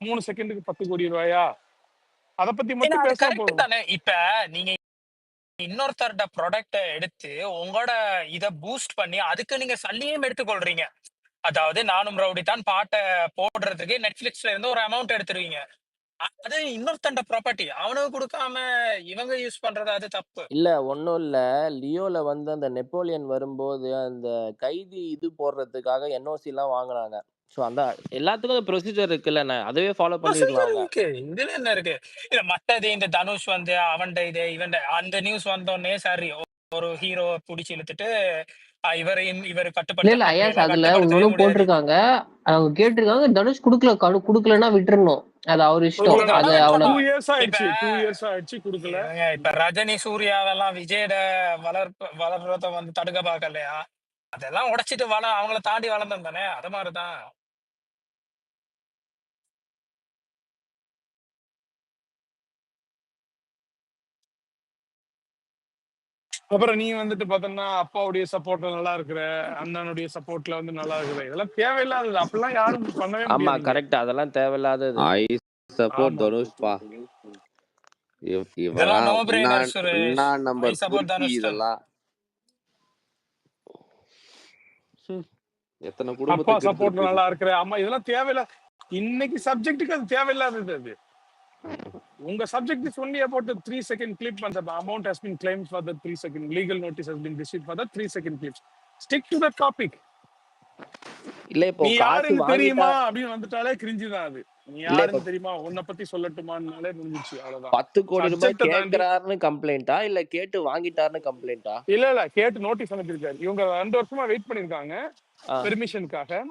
3 செகண்டுக்கு 10 கோடி ரூபாயா? அத பத்தி ஏன்னா மட்டும் அது பேசினா கரெக்ட் போதும். தானே. இப்ப நீங்க இன்னொருத்தரோட ப்ராடக்ட எடுத்து உங்களோட இத பூஸ்ட் பண்ணி அதுக்கு நீங்க சல்லியும் எடுத்துக்கொள்றீங்க. அதாவது நானும் ரவுடி தான் பாட்டை போடுறதுக்கு நெட்ஃபிளிக்ஸ்ல இருந்து ஒரு அமௌண்ட் எடுத்துருவீங்க. அது இன்னொருத்தண்ட ப்ராப்பர்ட்டி அவனுக்கு கொடுக்காம இவங்க யூஸ் பண்றது அது தப்பு. இல்ல ஒன்றும் இல்லை. லியோல வந்து அந்த நெப்போலியன் வரும்போது அந்த கைதி இது போடுறதுக்காக என்ஓசிலாம் வாங்கினாங்க. ஸோ அந்த எல்லாத்துக்கும் ப்ரொசீஜர் இருக்குல்ல, அதுவே ஃபாலோ பண்ணியிருக்கலாம் அவங்க. இருக்கு இதுல என்ன இருக்கு? இல்ல மத்தது இந்த தனுஷ் வந்து அவன்ட இது இவன் அந்த நியூஸ் வந்தோடனே சரி ஒரு ஹீரோ புடிச்சு இழுத்துட்டு இவரையும் இவர் இல்ல கட்டுப்படுத்த இல்ல ஐயாஸ், முடியல, அதுல கட்டுப்படுத்தவே இன்னொன்னு முடியாது. போட்டிருக்காங்க. அவங்க கேட்டிருக்காங்க, தனுஷ் குடுக்கலன்னா விட்டுறணும். அது அவர் இஷ்டம். அது அவனை 2 இயர்ஸ் இப்ப ஆயிடுச்சு 2 இயர்ஸ் ஆயிடுச்சு கொடுக்கல. இப்ப ரஜினி சூர்யாவெல்லாம் விஜயோட வளர்றத வந்து தடுக்க பார்க்கலையா? அதெல்லாம் உடைச்சிட்டு அவங்கள தாண்டி வளர்ந்தோம் தானே. அது மாதிரிதான். அப்புறம் நீ வந்துட்டு பார்த்தோம்னா அப்பாவுடைய சப்போர்ட்ல நல்லா இருக்கிற, அண்ணனுடைய சப்போர்ட்ல வந்து நல்லா இருக்கிற, இதெல்லாம் தேவையில்லாதது. அப்படிலாம் யாரும் பண்ணவே ஆமா முடியாது. கரெக்ட், அதெல்லாம் தேவையில்லாதது. ஐ சப்போர்ட் ஆமா. தனுஷ்பா. இதெல்லாம் நோ இவெல்லாம் பிரெய்னர் சுரேஷ். ஐ நம்பர் சப்போர்ட் துருக்கி தனுஷ் தான். இதெல்லாம் எத்தனை அப்பா குடும்பத்துக்கு சப்போர்ட்ல எடுத்திருக்கு. நல்லா இருக்கிற, அம்மா, இதெல்லாம் தேவையில்ல. இன்னைக்கு சப்ஜெக்ட்டுக்கு அது தேவையில்லாதது. அது உங்க subject is only about 3 second clip and the amount has been claimed for the 3 second legal notice has been received for the 3 second clips. Stick to the topic. இல்ல இப்போ நீ காசு யாருன்னு வாங்கிட்டா தெரியுமா அப்படின்னு வந்துட்டாலே கிரிஞ்சு தான் அது. நீ இல்ல இப்போ யாருன்னு தெரியுமா, உன்னை பத்தி சொல்லட்டுமான்னாலே முடிஞ்சிச்சு, அவ்வளவுதான். 10 கோடி ரூபாய் சப்ஜெக்ட தாண்டி கேட்கிறாருன்னு கம்ப்ளைண்டா இல்ல கேட்டு வாங்கிட்டாருன்னு கம்ப்ளைண்டா? இல்ல கேட்டு நோட்டீஸ் அனுப்பியிருக்காரு. இவங்க 2 வருஷமா வெயிட் பண்ணிருக்காங்க பெர்மிஷனுக்காக.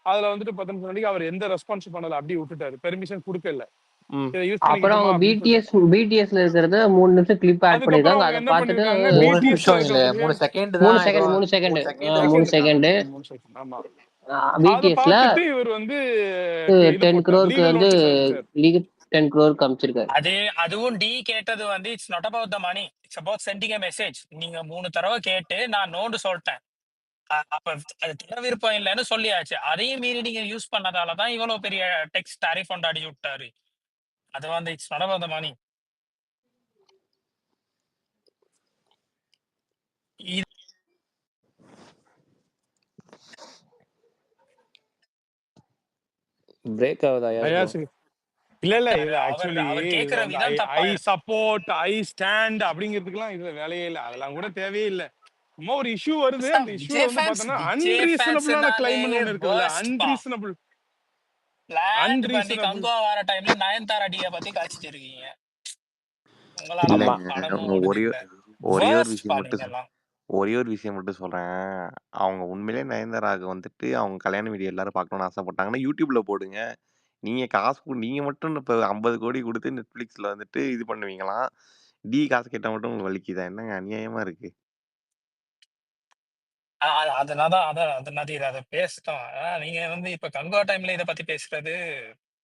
அதுல வந்துட்டு 15 மணிக்கு அவர் எந்த ரெஸ்பான்ஸ் பண்ணல, அப்படியே விட்டுட்டாரு. பெர்மிஷன் கொடுக்கல. இதை யூஸ் அப்புறம் அவங்க பண்ணிக்கிட்டுமா பிடிஎஸ்ல இருக்கிறத 3 நிமிஷம் கிளிப் ஆட் அதுக்கப்புறம் பண்ணிருக்காங்க. அவங்க அதை என்ன பார்த்துட்டு பண்ணிருக்காங்க, 3 BTS நிமிஷம் இல்ல, இருக்கிறதுலயே 3 செகண்ட் 3 தான். செகண்ட் ஏதோ 3 செகண்ட் 3 செகண்ட் 3 செகண்ட் 3 செகண்ட் ஆமா. அதை பிடிஎஸ்ல பார்த்துட்டு இவர் வந்து 10 crore வந்து நோட்டீஸ் அனுப்பிச்சாரு. லீக் 10 crore காமிச்சிருக்காரு. அதுவும் டி கேட்டது வந்து it's not about the money, it's about sending a message. நீங்க 3 தடவை கேட்டு நான் நோண்டு சொல்லிட்டேன். அப்ப அது தர விருப்பம் இல்லைன்னு சொல்லியாச்சு. அதையும் மீறி நீங்க யூஸ் பண்ணதாலதான் இவ்வளவு பெரிய டெக்ஸ்ட் டாரிஃப் கொண்டாடி விட்டாரு. அது வந்து it's not about the money. Break ஆகுதா? இல்ல இது ஆக்சுவலி அவர் கேக்குற விதம் தப்பா ஐ சப்போர்ட் ஐ ஸ்டாண்ட் அப்படிங்கிறதுக்குலாம் இதுல வேலையே இல்லை. அதெல்லாம் கூட தேவையே இல்லை. சும்மா ஒரு இஷ்யூ வருது, அந்த இஷ்யூ வந்து பார்த்தோம்னா அன்ரீசனபிளான கிளைம்னு ஒண்ணு இருக்குல்ல, அன்ரீசனபிள் கங்கோ வர டைம்ல நயன்தாரா டிய பத்தி காய்ச்சிட்டு இருக்கீங்க. உங்களால ஒரே ஒரு விஷயம் மட்டும் சொல்றேன். அவங்க உண்மையிலே நயன்தாராக வந்துட்டு அவங்க கல்யாண வீடியோ எல்லாரும் பார்க்கணும்னு ஆசைப்பட்டாங்கன்னா யூடியூப்ல போடுங்க. நீங்க காசு நீங்க மட்டும் இப்ப 50 கோடி கொடுத்து நெட்ஃபிளிக்ஸ்ல வந்துட்டு இது பண்ணுவீங்களாம். டி காசு கேட்டா மட்டும் உங்களுக்கு வலிக்குதா? என்னங்க அநியாயமா இருக்கு. அதனாலதான் அதை பேசட்டும். நீங்க வந்து இப்ப கங்கோ டைம்ல இதை பத்தி பேசுறது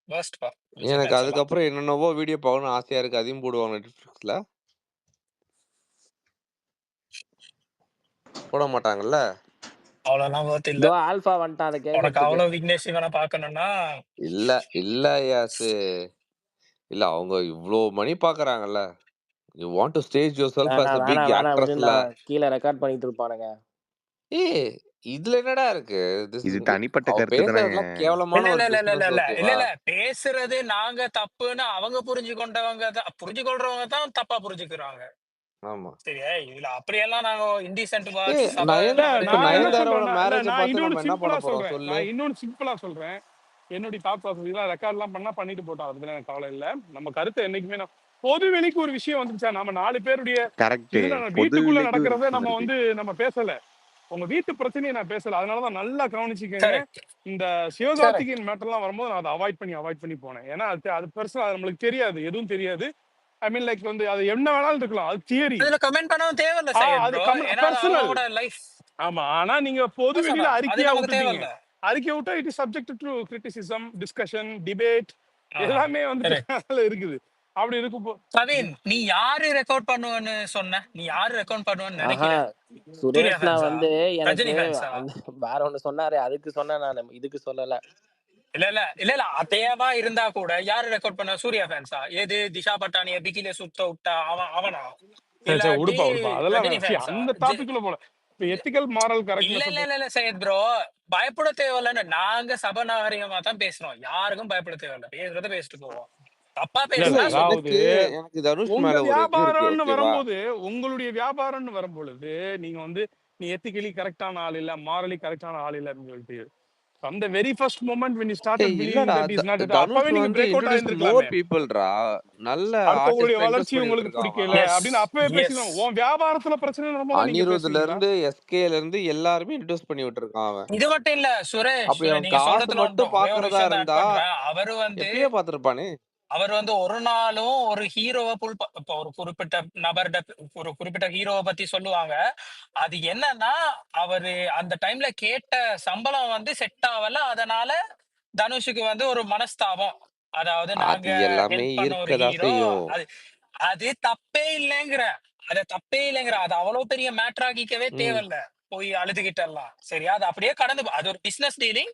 worst பா. எனக்கு அதுக்கப்புறம் என்னென்னவோ வீடியோ பார்க்கணும்னு ஆசையா இருக்கு. அதையும் போடுவாங்க நெட்ஃபிளிக்ஸ்ல. போட மாட்டாங்கல்ல. அவ்வளவுலாம் worth இல்ல. ஆல்பா வந்துட்டான் அதை உனக்கு கேக்குறதுக்கு. அவ்வளவு விக்னேஷ் இவனை பார்க்கணும்னா இல்ல யாஸ். இல்ல அவங்க இவ்ளோ மணி பாக்குறாங்கல்ல. You want to stage yourself as a big actressல. கீழ ரெக்கார்ட் பண்ணிட்டு இருப்பானுங்க. இதுல என்னடா இருக்கு? இது தனிப்பட்ட கருத்து பேசுறதெல்லாம் கேவலமான ஒரு இல்ல பேசுறது நாங்க தப்புன்னு அவங்க புரிஞ்சு கொள்றவங்க தான் தப்பா புரிஞ்சுக்கிறாங்க. ஆமா சரியா? இதுல அப்படியெல்லாம் நாங்க இன்டிசென்ட் நயன்தாராவோட மேரேஜ் பார்த்து நம்ம என்ன பண்ண போறோம் சொல்லு. நான் இன்னொன்னு சிம்பிளா சொல்றேன். என்னுடைய தாட் ப்ராசஸ் இதெல்லாம் ரெக்கார்ட் எல்லாம் பண்ணா பண்ணிட்டு போட்டோம். அதுல எனக்கு கவலை இல்ல. நம்ம கருத்து என்னைக்குமே பொது வெளிக்கு ஒரு விஷயம் வந்துச்சா, நம்ம 4 பேருடைய வீட்டுக்குள்ள நடக்கிறத நம்ம வந்து நம்ம பேசல. உங்க வீட்டு பிரச்சனையை நான் பேசல. அதனாலதான் நல்லா கவனிச்சுக்கங்க. இந்த சிவகார்த்திகேயன் மேட்டர்லாம் வரும்போது நான் அதை அவாய்ட் பண்ணி போனேன். ஏன்னா அது பெருசா நம்மளுக்கு தெரியாது, எதுவும் தெரியாது. ஐ மீன் லைக் வந்து அது என்ன வேணாலும் இருக்கலாம், அது தியரி. அதுல கமெண்ட் பண்ணவும் தேவையில்ல சார். அது பர்சனல் லைஃப். ஆமா, ஆனா நீங்க பொது வெளியில அறிக்கையா விட்டுட்டீங்க. அறிக்கை விட்டா it is subject to criticism, discussion, debate எல்லாமே வந்து இருக்குது. அப்படி இருக்கு. பிரவீன், நீ யாரு ரெக்கார்ட் பண்ணுவேன்னு சொன்ன? நீ யாரு ரெக்கார்ட் பண்ணுவேன்னு நினைக்கிறேன்? சுரேஷ் நான் வந்து எனக்கு வேற ஒண்ணு சொன்னாரு, அதுக்கு சொன்னேன். நான் இதுக்கு சொல்லல. இல்ல அதேவா இருந்தா கூட யாரு ரெக்கார்ட் பண்ண? சூர்யா ஃபேன்ஸா? ஏது திஷா பட்டானிய பிகில சுத்த விட்டா அவனா? சரி சரி இல்லாட்டி உடுப்பா அதெல்லாம் ரஜினி see, ஃபேன்ஸா? அந்த டாபிக்ல போல. இப்ப எத்திக்கல் மாரல் இல்ல கரெக்ட்னஸ் இல்ல இல்ல இல்ல சையத் ப்ரோ, பயப்பட தேவையில்லன்னு நாங்க சபநாகரிகமா தான் பேசுறோம். யாருக்கும் பயப்பட தேவையில்ல, பேசுறத பேசிட்டு போவோம். தப்பா இல்ல இல்ல பேசினா அதாவது எனக்கு தனுஷ் உங்க மேல ஒரு இது இருக்கு, வியாபாரம்னு ஓகேவா? வரும்போது உங்களுடைய வியாபாரம்னு வரும்பொழுது நீங்க வந்து நீ எத்திக்கலி கரெக்டான ஆள் இல்ல, மாரலி கரெக்டான ஆள் இல்ல அப்படின்னு சொல்லிட்டு அந்த very first moment when you started believing இல்லடா that is not it, Dhanush அப்பவே நீங்க வந்து பிரேக் அவுட் இன்ட்ரோடியூஸ் மோர் ஆயிருந்திருக்கலாமே. பீப்புள்ரா, நல்ல அடுத்தவங்களுடைய ஆர்டிஸ்ட் இன்ட்ரோடியூஸ் வளர்ச்சி பண்ணி உங்களுக்கு விட்டுருக்கான் பிடிக்கல அவன். எஸ் அப்படின்னு அப்பவே எஸ் பேசிக்கலாம். உன் வியாபாரத்துல பிரச்சனை நம்ம தான் நீங்க அனிருத்ல பேசுறீங்களா? இருந்து எஸ்கேல இருந்து எல்லாருமே இன்ட்ரோடியூஸ் பண்ணி விட்டுருக்கான் அவன். இது மட்டும் இல்ல சுரேஷ், அப்படி அவன் நீங்க காசு சொல்றதுல மட்டும் ஒரே ஒரு பாக்குறதா விஷயம் ஆட் இருந்தா பண்றேன். அவரு வந்து எப்பயே பாத்திருப்பானே. ஒரு நாளும் ஒரு ஹீரோவை இப்போ ஒரு குறிப்பிட்ட நபர்கிட்ட ஒரு குறிப்பிட்ட ஹீரோவை பத்தி சொல்லுவாங்க. அது என்னன்னா, அவரு அந்த டைம்ல கேட்ட சம்பளம் வந்து செட் ஆகல, அதனால தனுஷுக்கு வந்து ஒரு மனஸ்தாபம். அதாவது நாங்க அது எல்லாமே ஹெல்ப் பண்ண ஒரு இருக்கதான் ஹீரோ, செய்யும். அது அது தப்பே இல்லைங்கிற, அது அவ்வளவு பெரிய மேட்டர் ஆகிக்கவே தேவையில்ல. போய் அழுதுகிட்டு எல்லாம் சரியா, அது அப்படியே அது ஒரு பிசினஸ் டீலிங்,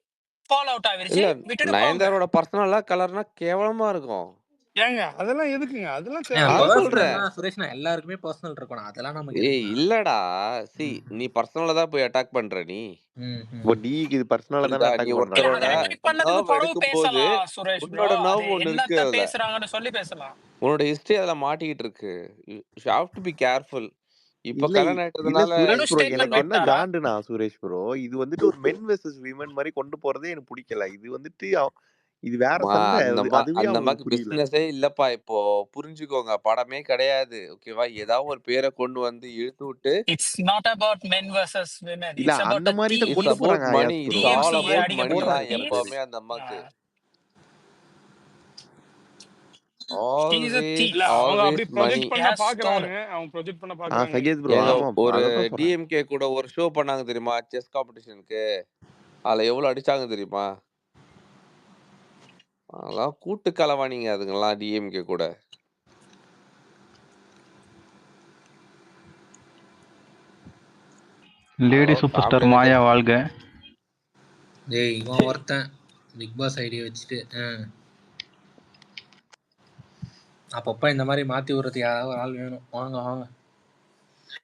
ஃபாலோ அவுட் ஆயிருச்சு, இல்ல விட்டுட்டு போங்க. நயன்தாரோட பர்சனலா கலர்னா கேவலமா இருக்கும். ஏங்க அதெல்லாம் எதுக்குங்க? அதெல்லாம் ஏன் அது தேவையில்ல. சொல்றேன். பர்சனல்னா சுரேஷ்னா எல்லாருக்குமே பர்சனல் இருக்கணும். அதெல்லாம் நமக்கு எதுக்குண்ணா? இல்லடா ம், நீ பர்சனலா தான் போய் அட்டாக் பண்ற நீ. ம், இப்போ ம். டிக்கு இது பர்சனலா தானே புரியுதா? நீ அட்டாக் இல்ல பண்றாங்க. அதை ஒருத்தரோட அட்டாக் பண்ணதுக்கு நர்வ் பிறகு எடுக்கும்போது பேசலாம் சுரேஷ் ப்ரோ. உன்னோட அது நர்வ் ஒண்ணு இருக்கு என்னத்த அதுல. பேசுறாங்கன்னு சொல்லி பேசலாம். உன்னோட ஹிஸ்டரி அதுல மாட்டிக்கிட்டு இருக்கு. You have to be careful. இப்ப இல்ல கல்யாணம் இல்ல ஆயிட்டதுனால சுரேஷ் தனுஷ் ப்ரோ, ஸ்டேட்மெண்ட் எனக்கு என்ன விட்டாரா? காண்டுனா சுரேஷ் ப்ரோ, இது வந்துட்டு ஒரு மென் வெர்சஸ் விமன் மாதிரி கொண்டு போறதே எனக்கு பிடிக்கல. இது வந்துட்டு இது வேற சண்டை. அதுவே அந்த அவங்களுக்கு மாதிரி புரியல. பிசினஸே இல்லப்பா இப்போ. புரிஞ்சுக்கோங்க, படமே கிடையாது, ஓகேவா? ஏதாவது ஒரு பேரை கொண்டு வந்து இழுத்து விட்டு it's not about men versus women, இல்ல இட்ஸ் அபவுட் அந்த அ மாதிரி தான் தீம். கொண்டு இட்ஸ் அபவுட் போறாங்க money. Ayaz bro. It's all TMC about money அடிக்கப்பட்ட போடுறாங்க ஒரு தான் சில பேரு. எப்பவுமே அந்த அம்மாக்கு. She is a always theme. இல்ல அவங்க அப்படி ஆல்வேஸ் மணி. ப்ரொஜெக்ட் பண்ண ஸ்டோன். பாக்குறாங்க. அவங்க ப்ரொஜெக்ட் பண்ண பாக்குறாங்க. சையத் ப்ரோ, ஏங்க ஆமா ப்ரோ, ஒரு அததான் சொல்றேன். டிஎம்கே கூட ஒரு ஷோ பண்ணாங்க தெரியுமா, செஸ் காம்படிஷனுக்கு? அதுல எவ்வளவு அடிச்சாங்க தெரியுமா? அதெல்லாம் கூட்டு களவாணிங்க அதுங்கெல்லாம் டிஎம்கே கூட. லேடி அதெல்லாம் சூப்பர் ஸ்டார் ஃபேமிலியில மாயா வாழ்க. டேய் இவன் ஒருத்தன் பிக் பாஸ் ஐடியா வச்சுட்டு அப்பப்ப இந்த மாதிரி மாத்தி விடுறது யாராவது ஒரு ஆள் வேணும். வாங்க வாங்க.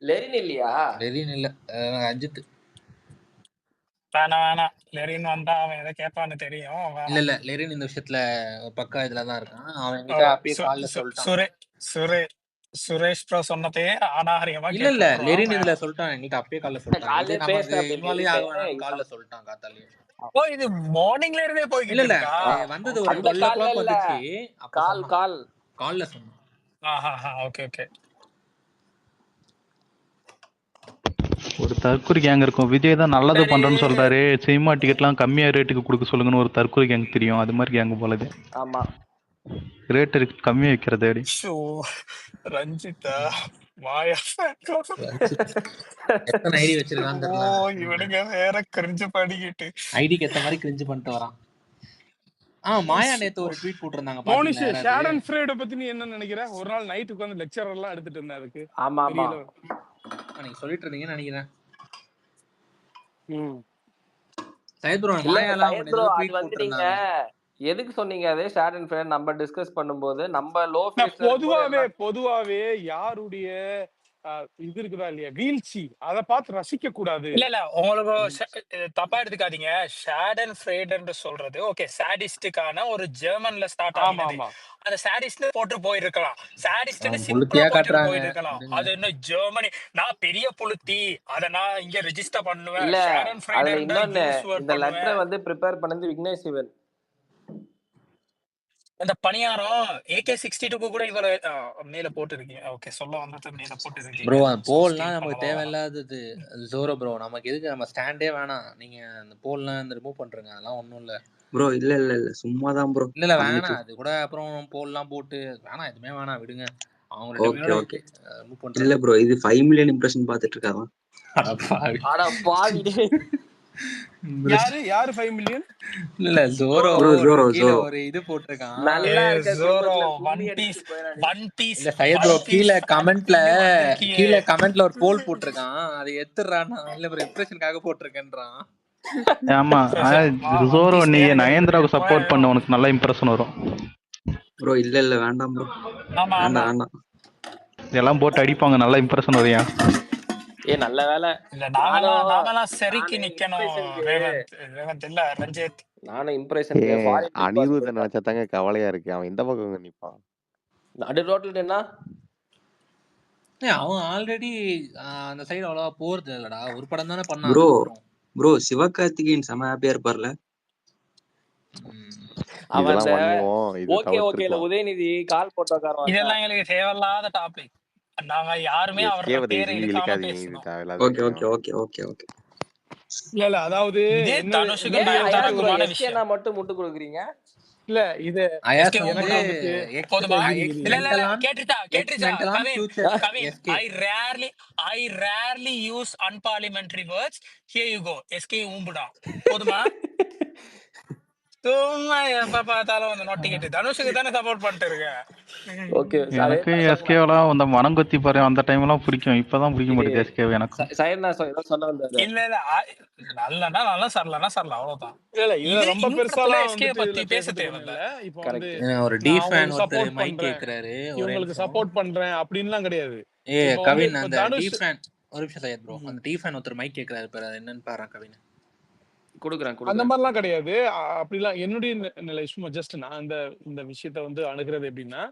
லெரின் இல்லையா? லெரின் இல்ல, அஜித். வேணாம் லெரின் வந்தா அவன் எதை கேட்பான்னு தெரியும். இல்ல வேணாம். இல்ல லெரின் இந்த விஷயத்துல பக்கா இதுலதான் இருக்கான். அவன் ஓ, கிட்ட அப்பயே கால்ல சொல்லிட்டான். சுரேஷ் ப்ரோ சொன்னதையே அநாகரிகமா இல்ல கேட்டு இல்ல விட்டுருவான். லெரின் இதுல வேணாம். சொல்லிட்டான், என்கிட்ட அப்பயே கால்ல சொல்லிட்டான். இது காலையிலே நமக்கு பேசுறேன் அப்படி இன்வால்வே ஆக வேணாம்னு கால்ல லெரின். சொல்லிட்டான் காத்தாலே. ஓ, இது மார்னிங்ல இருந்தே இல்ல போய்கிட்டு இல்ல இருக்கா? வந்தது ஒரு அந்த 12 கால்ல o'clock இல்ல, வந்துச்சு. அப்ப கால் சொன்னான், கால் கால்ல சொன்னான். Okay okay. ஒரு தற்கொலை கேங் இருக்கும். விஜய் தான் நல்லது சரி. பண்றேன்னு சொல்றாரு, சினிமா டிக்கெட்லாம் கம்மியா ரேட்டுக்கு கொடுக்க சொல்லுங்கன்னு ஒரு தற்கொலை கேங் தெரியும். அது மாதிரி கேங் போலது. ஆமா. ரேட்டு கம்மியா வைக்கிறது அடி. ஷோ, ரஞ்சிதா மாயா எத்தனை ஐடி வச்சிருக்கான்னு ஓ, தெரியல. இவனுங்க வேற கிரிஞ்சு படிக்கிட்டு ஐடிக்கு ஏத்த மாதிரி கிரிஞ்சு பண்ணிட்டு வரான். மாயா நேத்து ஒரு ட்வீட் போட்டிருந்தாங்க மோனிஷ், பாத்தீங்களா? ஷேடன் ஃப்ரேட பத்தி நீ என்ன நினைக்கிற? ஒரு நாள் நைட் உட்கார்ந்து லெக்சர் எல்லாம் எடுத்துட்டு இருந்தேன் அதுக்கு. ஆமா ஆமா. தெரியல. நீங்க சொல்லிட்டு இருந்தீங்கன்னு நினைக்கிறேன். ம். சையத் ப்ரோ இல்ல மாயாலாம் சையத் ப்ரோ, ஏதோ அது ட்வீட் வந்து நீங்க போட்டிருந்தாங்க. எதுக்கு சொன்னீங்க? அது ஷேடன் ஃப்ரேட் நம்ம டிஸ்கஸ் பண்ணும்போது நம்ம லோ ஃபேஸ்ல பொதுவாவே யாருடைய இது இருக்குதா இல்லையா வீழ்ச்சி, அதை பார்த்து ரசிக்க கூடாது. இல்ல உங்களுக்கு தப்பா எடுத்துக்காதீங்க. ஷேடன் ஃப்ரேடன்னு சொல்றது ஓகே, சாடிஸ்டுக்கான ஒரு ஜெர்மன்ல ஸ்டார்ட் ஆமா ஆகினது. ஆமா. அந்த சாடிஸ்ட் போட்டு போயிருக்கலாம், சாடிஸ்ட்னு சிம்பிளா புளுத்தியா போட்டு காட்டுறாங்க. போயிருக்கலாம். அது என்ன ஜெர்மனி, நான் பெரிய புளுத்தி, அத நான் இங்க ரெஜிஸ்டர் பண்ணுவேன், இல்ல. ஷேடன் அதுல ஃப்ரைடன் இன்னொன்னு, யூஸ் இந்த பண்ணுவேன். லெட்டரை வந்து ப்ரிப்பேர் பண்ணது விக்னேஷ் சிவன். அந்த பணியாரம் AK-62 கூட இவ்வளவு மேல போட்டு இருக்கீங்க. ஓகே, சொல்ல வந்தது மேல போட்டு இருக்கீங்க. ப்ரோ அந்த போல்லாம் நமக்கு தேவையில்லாதது. ஜோரோ ப்ரோ, நமக்கு எதுக்கு? நம்ம ஸ்டாண்டே வேணாம். நீங்க அந்த போல்லாம் இந்த ரிமூவ் பண்றீங்க, அதெல்லாம் ஒண்ணும் இல்ல ப்ரோ. இல்ல இல்ல இல்ல சும்மா தான் ப்ரோ. இல்ல வேணாம். அது கூட அப்புறம் போல்லாம் போட்டு வேணாம், எதுவுமே வேணாம், விடுங்க. அவங்க ரெண்டு ஓகே பேரும் ஓகே. ரிமூவ் பண்றாங்க. இல்ல ப்ரோ, இது 5 மில்லியன் இம்ப்ரெஷன் பார்த்துட்டு இருக்காங்க. அட பாவி. யாரு 5 மில்லியன்? இல்ல ஜோரோ ப்ரோ ஜோரோ கீழ ஜோரோ ஒரு இது போட்டிருக்கான். நல்லா இருக்க ஜோரோ குடும்பத்துல ஒன் கும்மி பீஸ் அடிச்சுட்டு போயிடாடி. ஒன் பீஸ் இல்ல சையத் ப்ரோ கீழ கமெண்ட்ல ஒரு போல் போட்டிருக்கான். அதை எடுத்துறான். இல்ல ப்ரோ இம்ப்ரெஷனுக்காக போட்டிருக்கேன்றான். ஆமா ஜோரோ நீ எனக்கு நயன்தாராவுக்கு சப்போர்ட் பண்ண உனக்கு நல்ல இம்ப்ரெஷன் வரும். ப்ரோ இல்ல வேண்டாம் ப்ரோ, ஆமா ஆமா வேண்டாம் வேண்டாம். எல்லாம் போட்டு அடிப்பாங்க, நல்ல இம்ப்ரெஷன் வரையா. நல்ல வேலை. இல்ல நாமெல்லாம் சரிக்கு நானும் நிக்கணும். இம்ப்ரெஷனுக்கு ரேவந்த் இல்ல ரஞ்சித். நானும் இம்ப்ரெஷனுக்கு ஃபாரின் பிக் பாஸ் அனிருத்த போயிட்டேன். நினைச்சா தாங்க கவலையா இருக்கு. அவன் இந்த பக்கம் நிப்பான். நடு ரோட்ல என்ன அவன் ஆல்ரெடி அந்த சைடு அவ்வளவா போறது இல்லடா. ஒரு படம் தானே பண்ணா. ப்ரோ ப்ரோ சிவகார்த்திகேயன் செம ஹாப்பியா இருப்பார்ல. அவன் இதெல்லாம் அந்த பண்ணுவோம். இது ஓகே ஓகேல தவிர்த்திருக்கலாம். உதயநிதி கால் போட்டோக்காரன் இதெல்லாம் எங்களுக்கு தேவையில்லாத டாபிக். நாங்க யாருமே அவரோட எஸ்கேவை பேரை தயவுசெய்து எடுக்காம இழுக்காதீங்க. இது பேசணும். தேவையில்லாத ஓகே ஓகே விஷயம். Okay okay okay. இல்ல அதாவது இதே என்ன தனுஷுக்கு என்னுடைய ஏன் அயாஸ் வந்துட்டு ப்ரோ நயன்தாராக்குமான எஸ்கே விஷயம். நான் மட்டும் முட்டு கொடுக்குறீங்க? இல்ல இது அயாஸ் எஸ்கே வந்து எனக்கு வந்துட்டு போதுமா? எக்ஸ் இல்ல மென்டல் ஆன் கேட்டுச்சா Kavin future Kavin SK. I rarely use unparliamentary words. Here you go. SK ஊம்புடா. போதுமா? சும்மா எப்ப பார்த்தாலும் வந்து நொட்டிக்கிட்டு தனுஷுக்கு தானே சப்போர்ட் பண்ணிட்டு இருக்க. ஓகே எனக்கு எஸ்கேவெல்லாம் அந்த மனங்கொத்தி பாரு அந்த டைம் எல்லாம் பிடிக்கும். இப்பதான் பிடிக்க மாட்டேங்குது எஸ்கேவை எனக்கு. சையத்னா ஏதோ சொல்ல வந்தாரு. இல்ல நல்லனா நல்லா சரலனா சரல அவ்வளவுதான். இல்ல இதுல ரொம்ப பெருசாலாம் எஸ்கே வந்துட்டு பத்தி இதுல பேச பேச தேவையில்ல. தேவையில்ல. இப்போ வந்து ஒரு டி நான் ஃபேன் உங்களுக்கு ஒருத்தர் சப்போர்ட் மைக் பண்றேன், கேக்குறாரு. இவங்களுக்கு சப்போர்ட் பண்றேன் அப்படின்லாம் கிடையாது. ஏ இப்போ வந்து கவின் இப்போ அந்த டி தனுஷ் ஃபேன் ஒரு நிமிஷம் சையத் ப்ரோ, அந்த டி ஃபேன் ஒருத்தர் மைக் கேக்குறாரு பாரு, அது என்னன்னு பாரு கவின். அந்த மாதிரிலாம் கிடையாது. அப்படிலாம் என்னுடைய நிலை சும்மா ஜஸ்ட் நான் இந்த விஷயத்த வந்து அணுகிறது எப்படின்னா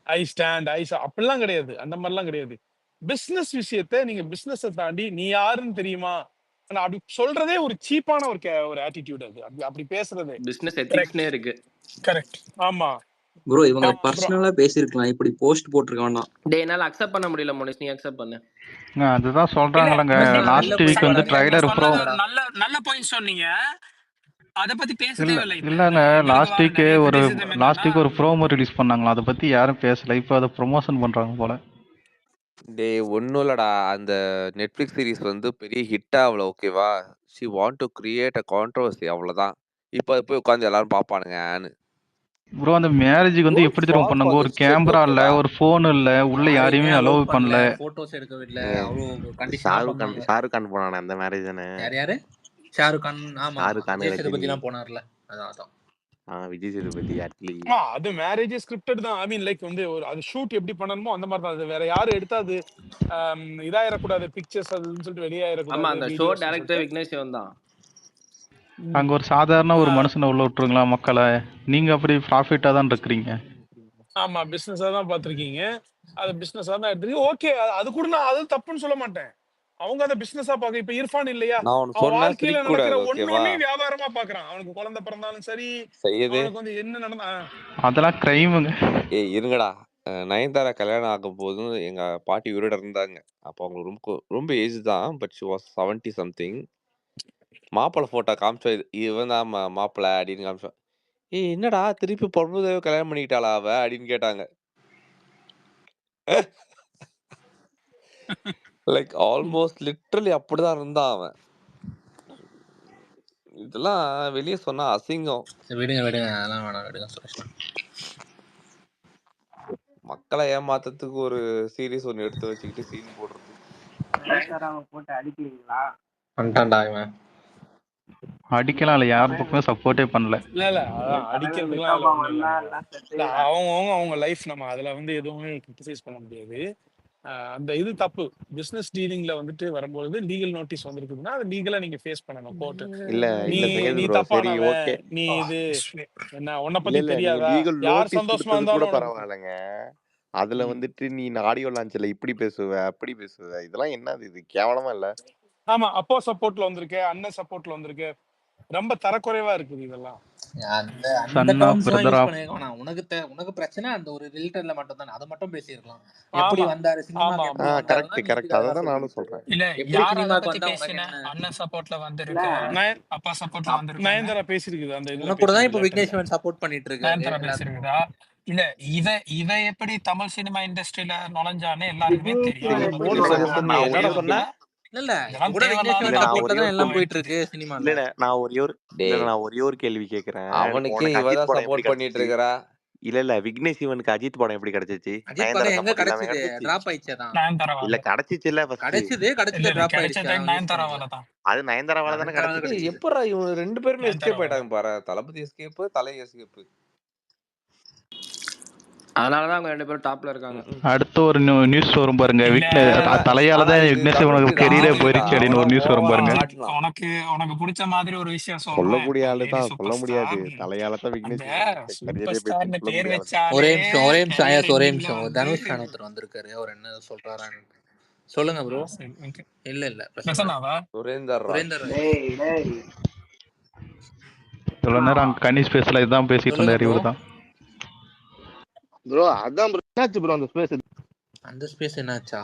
ஐ ஸ்டாண்ட் அப்படிலாம் கிடையாது. அந்த மாதிரிலாம் கிடையாது. பிசினஸ் விஷயத்த நீங்க பிசினஸ் தாண்டி நீ யாருன்னு தெரியுமா ஆனா அப்படி சொல்றதே ஒரு சீப்பான ஒரு ஆட்டிடியூட். அது அப்படி பேசுறதே பிசினஸ் எத்திக்ஸ்னே இருக்கு. கரெக்ட். ஆமா ப்ரோ இவங்க பர்சனலா பேசிருக்கலாம், இப்படி போஸ்ட் போட்டுருக்க வேண்டாம். டேய் என்னால அக்செப்ட் பண்ண முடியல மோனிஸ், நீ அக்செப்ட் பண்ணு. அதுதான் சொல்றாங்கலங்க லாஸ்ட் வீக் வந்து ட்ரைலர் ப்ரோ. நல்ல பாயிண்ட் சொன்னீங்க. அத பத்தி பேச இல்ல தேவையில்ல. இல்லங்க லாஸ்ட் வீக் ஒரு ப்ரோமோ ரிலீஸ் பண்ணாங்களா, அதை பத்தி யாரும் பேசல. இப்போ அதை ப்ரொமோஷன் பண்றாங்க போல. டேய் ஒன்றும் இல்லடா, அந்த நெட்ஃப்ளிக்ஸ் சீரிஸ் வந்து பெரிய ஹிட் ஆகல, ஓகேவா? She want to create a controversy, அவ்வளோதான். இப்போ அது போய் உட்காந்து எல்லாரும் பார்ப்பானுங்கன்னு. ப்ரோ அந்த மேரேஜுக்கு வந்து எப்படி தெரியும் பண்ணாங்க? ஒரு கேமரா இல்ல, ஒரு போன் இல்ல, உள்ள யாரையுமே அலோவ் பண்ணல, போட்டோஸ் எடுக்க விடல, அவ்வளவு கண்டிஷனா ஷாருக் பண்ணாங்க. ஷாருக் கான் போனானே அந்த மேரேஜ் தானே? யாரு ஷாருக் கான். ஆமா ஷாருக் கான், விஜய் ரஜினி. சேதுபதிலாம் போனார்ல, அதான் விஜய் சேதுபதி ஆக்சுவலி அது மேரேஜ் ஸ்கிரிப்டட் தான். ஐ மீன் லைக் வந்து ஒரு அது ஷூட் எப்படி பண்ணணுமோ அந்த மாதிரி தான். அது வேற யாரும் எடுத்தா அது இதாயிடக்கூடாது, பிக்சர்ஸ் அதுன்னு சொல்லிட்டு வெளியாயிடக்கூடாது. ஆமா அந்த ஷோ டைரக்டர் விக்னேஷ் சிவன் தான். அங்க ஒரு சாதாரண ஒரு மனுஷனை உள்ள விட்டுருங்களா மக்களை? நீங்க அப்படி ப்ராஃபிட்டா தான் இருக்கிறீங்க. ஆமா பிசினஸா தான் பாத்திருக்கீங்க, அது பிசினஸா தான் எடுத்துருக்கீங்க. ஓகே அது கூட நான் அது தப்புன்னு சொல்ல மாட்டேன். அவங்க அதை பிசினஸா பாக்க. இப்ப இர்ஃபான் இல்லையா, அவன் வாழ்க்கையில நடக்கிற ஒண்ணுமே வியாபாரமா பாக்குறான். அவனுக்கு குழந்தை பிறந்தாலும் சரி, அவனுக்கு வந்து என்ன நடந்தா அதெல்லாம் கிரைமுங்க. இருங்கடா, நயன்தாரா கல்யாணம் ஆகும் போதும் எங்க பாட்டி உயிரோட இருந்தாங்க. அப்போ அவங்க ரொம்ப ஏஜ் தான், பட் ஷி வாஸ் 70 சம்திங். மாப்பிள்ளை போட்டோ காமிச்சோம், இவன் தான் மாப்பிள்ளை அப்படின்னு காமிச்சோம். என்னடா திருப்பி பொண்ணு கல்யாணம் பண்ணிக்கிட்டாளா அவ அப்படின்னு கேட்டாங்க. லைக் ஆல்மோஸ்ட் லிட்டரலி அப்படிதான் இருந்தான் அவன். இதெல்லாம் வெளியே சொன்னா அசிங்கம். விடுங்க அதெல்லாம் வேணாம், விடுங்க சுரேஷ். மக்களை ஏமாத்தத்துக்கு ஒரு சீரிஸ் ஒன்னு எடுத்து வச்சுக்கிட்டு சீன் போடுறது. போட்டு அடிக்கிறீங்களா? பண்ணிட்டான்டா இவன். அடிக்கலாம் இல்ல, யார் பக்கமே சப்போர்ட்டே பண்ணல. இல்ல அதான் அடிக்கிறதுலாம் அவங்க லைஃப். நம்ம அதுல வந்து எதுவுமே கிரிட்டிசைஸ் பண்ண முடியாது. அந்த இது தப்பு. பிசினஸ் டீலிங்ல வந்துட்டு வரும்போது லீகல் நோட்டீஸ் வந்திருக்குதுன்னா அது லீகலா நீங்க ஃபேஸ் பண்ணணும். கோர்ட் நீ தப்பானவன், நீ இது என்ன உன்னை பத்தி தெரியாதா, யார் சந்தோஷமா இருந்தாலும் பரவாயில்லைங்க. அதுல வந்துட்டு நீ ஆடியோ லான்ச்ல இப்படி பேசுவ அப்படி பேசுவ, இதெல்லாம் என்னது? இது கேவலமா இல்ல? ஆமா அப்போ சப்போர்ட்ல வந்திருக்கு, அண்ணன் சப்போர்ட்ல வந்திருக்கு, ரொம்ப தரக்குறைவா இருக்குது இதெல்லாம். உனக்கு பிரச்சனை அந்த ஒரு ரிலேட்டட்ல மட்டும் தான், அத மட்டும் பேசியிருக்கலாம். எப்படி வந்தாரு சினிமாக்கு, எப்படி வந்தாரு? கரெக்ட் அதான் நானும் சொல்றேன். இல்ல யார் அத பத்தி பேசினா அண்ணன் சப்போர்ட்ல வந்திருக்கு, அப்பா சப்போர்ட்ல வந்திருக்கு. நயன்தாரா பேசிருக்குது அந்த இதுல. கூட தான் இப்ப விக்னேஷ் சிவன் சப்போர்ட் பண்ணிட்டு இருக்காரு. நயன்தாரா பேசிருக்குதா? இல்ல இவ எப்படி தமிழ் சினிமா இண்டஸ்ட்ரியில நுழைஞ்சானே எல்லாருக்குமே தெரியும். நான் ஒரே ஒரு கேள்வி கேக்குறேன். அவனுக்கே இவதான் சப்போர்ட் பண்ணிட்டு இருக்கறா. இல்ல விக்னேஷ் சிவனுக்கு அஜித் படம் எப்படி கிடைச்சிச்சு? அஜித் நயன்தாரா படம் எங்க சப்போர்ட் இல்லாம கிடைச்சது? கிடைச்சிச்சு. டிராப் ஆயிடுச்சேதான். நயன்தாரா இல்ல வரல. கிடைச்சிச்சுல்ல ஃபர்ஸ்ட். கிடைச்சது இல்ல டிராப் ஆயிடுச்சு. கிடைச்சது அவன் யூஸ் பண்ணல. நயன்தாராவால தான். அது நயன்தாராவால தானே நயன்தாரால கிடைச்சிச்சு. கிடைச்சது. எப்படா இவங்க 2 பேருமே எஸ்கேப் நயன்தாராவால. ஆயிட்டாங்க பாரு. தளபதி எஸ்கேப், தலை எஸ்கேப். அதனாலதான் அவங்க 2 பேரும் டாப்ல இருக்காங்க. அடுத்து ஒரு நியூஸ் வரும் பாருங்க. இல்ல தலையால ஆனா தான் இது விக்னேஷ் தமிழ் சிவனுக்கு இது கெரியரே ஆர்ஜி போயிருச்சு தான். அப்படின்னு ஒரு அவனா நியூஸ் வரும் ஓவரா பாருங்க. ஆடலாம். உனக்கு பிடிச்ச மாதிரி ஒரு விஷயம் சொல்ல சொல்றேன். முடியாது லேடி தான், சொல்ல சூப்பர் முடியாது. ஸ்டார் தலையால தான் அந்த விக்னேஷ் சிவனுக்கு சூப்பர் கரியரே ஸ்டார்னு போயிருச்சுன்னு சொல்ல பேர் முடியாது. வச்சாலே ஒரே நிமிஷம் கரியர் ஒரே எண்டிங்ல நிமிஷம். வந்து தனுஷ் ஃபேன் ஒருத்தர் வந்திருக்காரு. அவர் என்ன சொல்றாரான்னு சொல்லுங்க ப்ரோ. சரி, okay. இல்ல பிரச்சனை. பிரசன்னாவா? சுரேந்தர் ராஜ். சுரேந்தர் ராஜ். டேய் டேய் இவ்வளவு நேரம் அங்க கனி ஸ்பேஸ்ல இதான் பேசிட்டு சொல்லுங்க இருந்தாரு ப்ரோ. இவரு தான். ப்ரோ அதான் ப்ரோ என்னாச்சு ப்ரோ அந்த ஸ்பேஸ்? அந்த ஸ்பேஸ் என்னாச்சா?